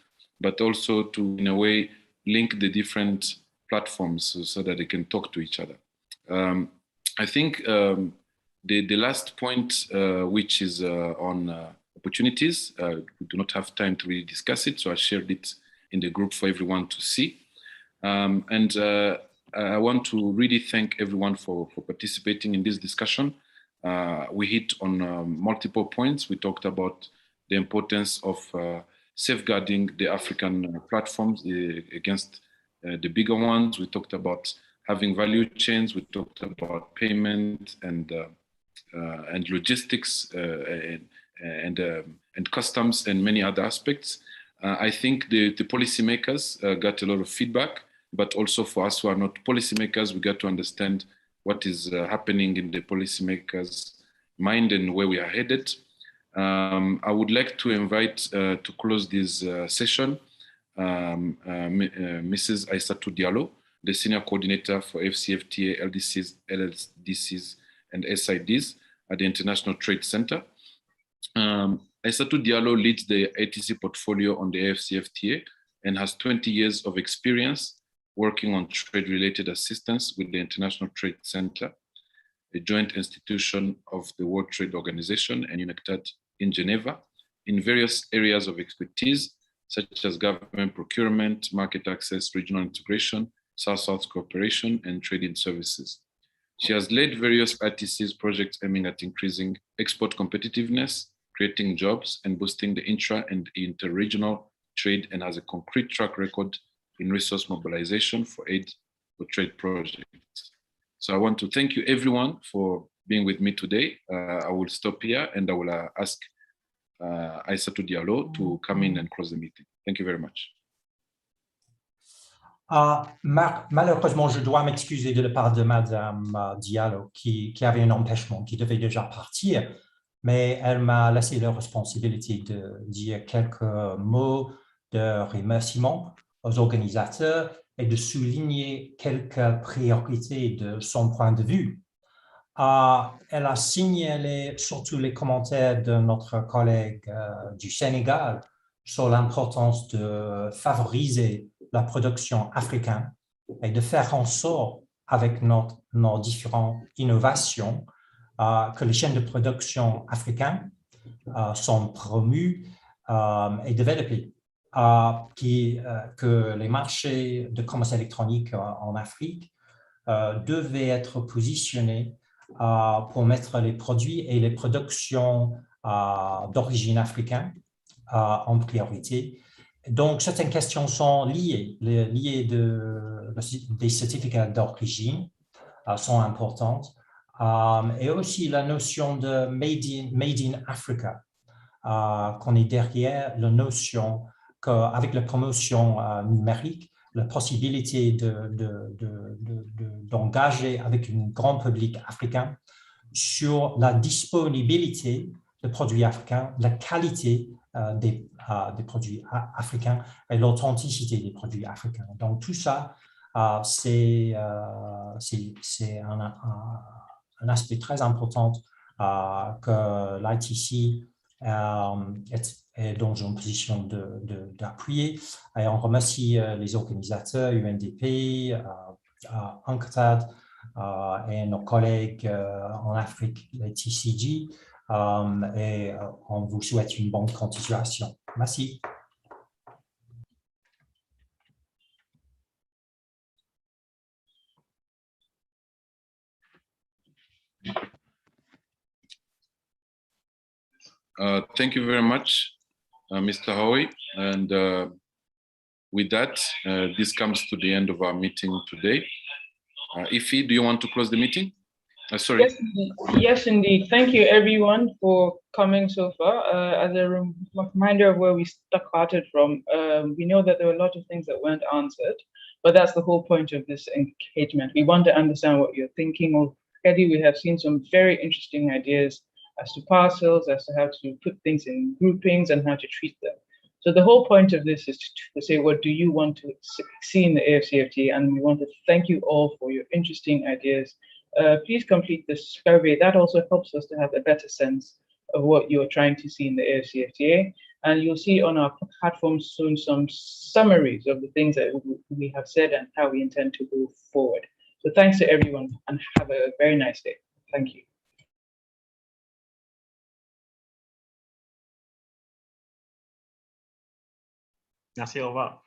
but also to, in a way, link the different platforms so that they can talk to each other. I think the last point, which is on opportunities, we do not have time to really discuss it, so I shared it in the group for everyone to see. I want to really thank everyone for participating in this discussion. We hit on multiple points. We talked about the importance of safeguarding the African platforms against the bigger ones. We talked about having value chains. We talked about payment and logistics and customs and many other aspects. I think the policymakers got a lot of feedback, but also for us who are not policymakers, we got to understand what is happening in the policymakers' mind and where we are headed. I would like to invite to close this session, Mrs. Aissatou Diallo, the Senior Coordinator for AfCFTA, LDCs, LSDCs, and SIDs at the International Trade Center. Aissatou Diallo leads the ATC portfolio on the AfCFTA and has 20 years of experience working on trade-related assistance with the International Trade Center, a joint institution of the World Trade Organization and UNCTAD in Geneva, in various areas of expertise, such as government procurement, market access, regional integration, South-South cooperation, and trading services. She has led various RTC's projects aiming at increasing export competitiveness, creating jobs, and boosting the intra and inter-regional trade, and has a concrete track record in resource mobilization for aid for trade projects. So I want to thank you everyone for being with me today. I will stop here and I will ask Aissatou Diallo to come in and close the meeting. Thank you very much. Malheureusement, je dois m'excuser de la part de Madame Diallo qui avait un empêchement, qui devait déjà partir, mais elle m'a laissé la responsabilité de dire quelques mots de remerciement aux organisateurs et de souligner quelques priorités de son point de vue. Elle a signalé surtout les commentaires de notre collègue du Sénégal sur l'importance de favoriser la production africaine et de faire en sorte, avec nos différentes innovations, que les chaînes de production africaines sont promues et développées, que les marchés de commerce électronique en Afrique devaient être positionnés pour mettre les produits et les productions d'origine africaine en priorité. Donc, certaines questions sont liées des certificats d'origine sont importantes, et aussi la notion de Made in Africa, qu'on est derrière la notion qu'avec la promotion numérique, la possibilité d'engager avec un grand public africain sur la disponibilité de produits africains, la qualité des produits africains et l'authenticité des produits africains. Donc tout ça, c'est un aspect très important que l'ITC est dans une position d'appuyer. Et on remercie les organisateurs, UNDP, UNCTAD et nos collègues en Afrique, les TCG, et on vous souhaite une bonne continuation. Merci. Thank you very much, Mr. Howie. And with that, this comes to the end of our meeting today. Ifi, do you want to close the meeting? Sorry. Yes, indeed. Thank you, everyone, for coming so far. As a reminder of where we started from, we know that there were a lot of things that weren't answered, but that's the whole point of this engagement. We want to understand what you're thinking already. We have seen some very interesting ideas as to parcels, as to how to put things in groupings and how to treat them. So the whole point of this is to say, what do you want to see in the AfCFTA? And we want to thank you all for your interesting ideas. Please complete this survey. That also helps us to have a better sense of what you're trying to see in the AfCFTA. And you'll see on our platform soon some summaries of the things that we have said and how we intend to move forward. So thanks to everyone and have a very nice day. Thank you. Merci, au revoir.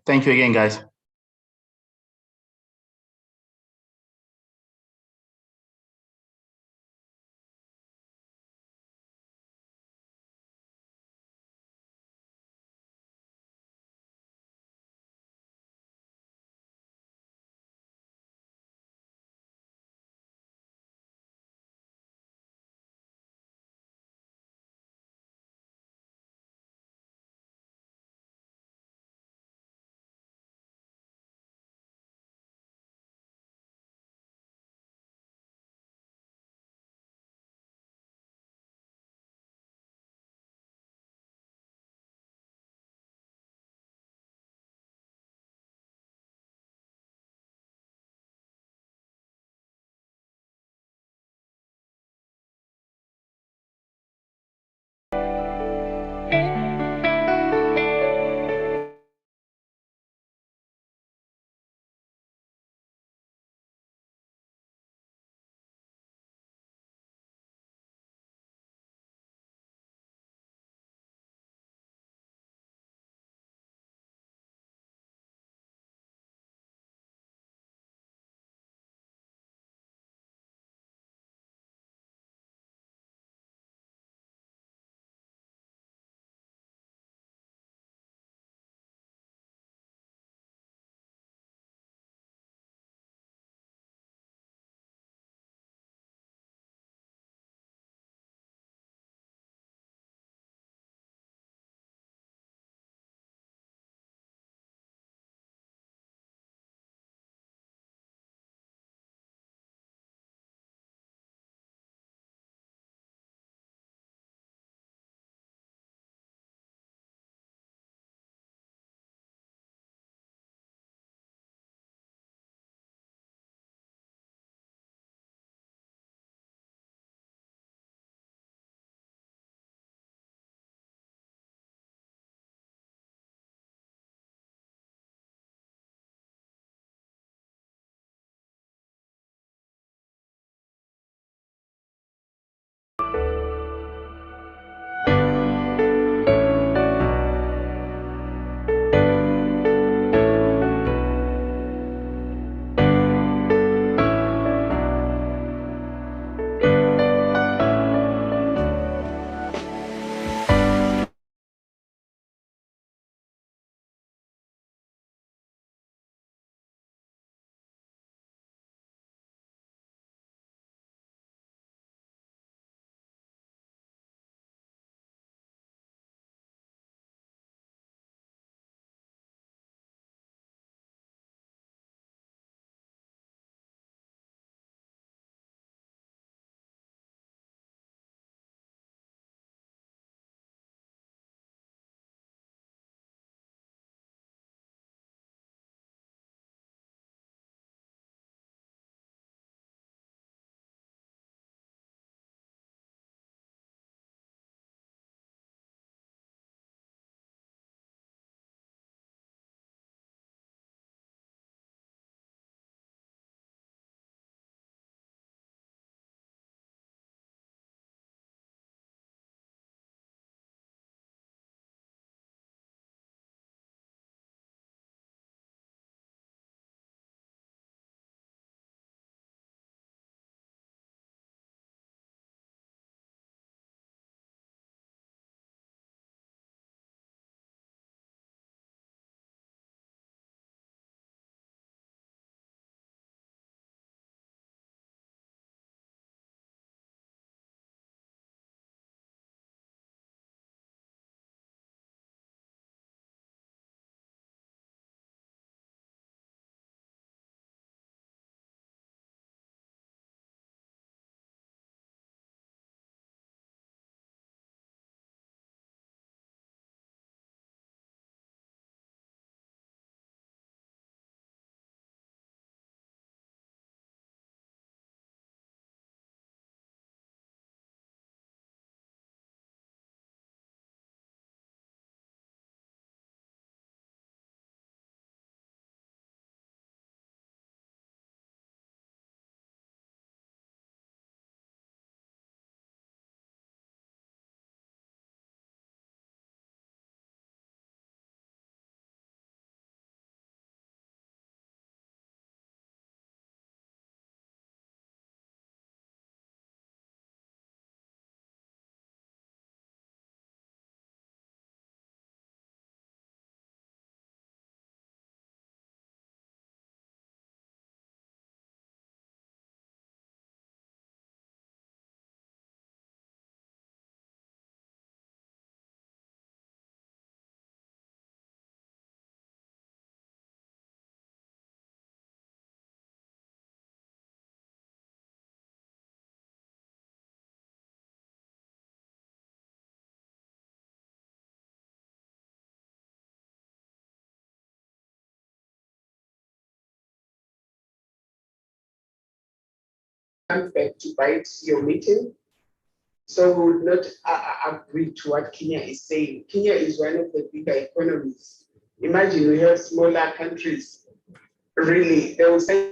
Thank you again, guys. come back to bite your meeting. So we would not agree to what Kenya is saying. Kenya is one of the bigger economies. Imagine we have smaller countries. Really, they will say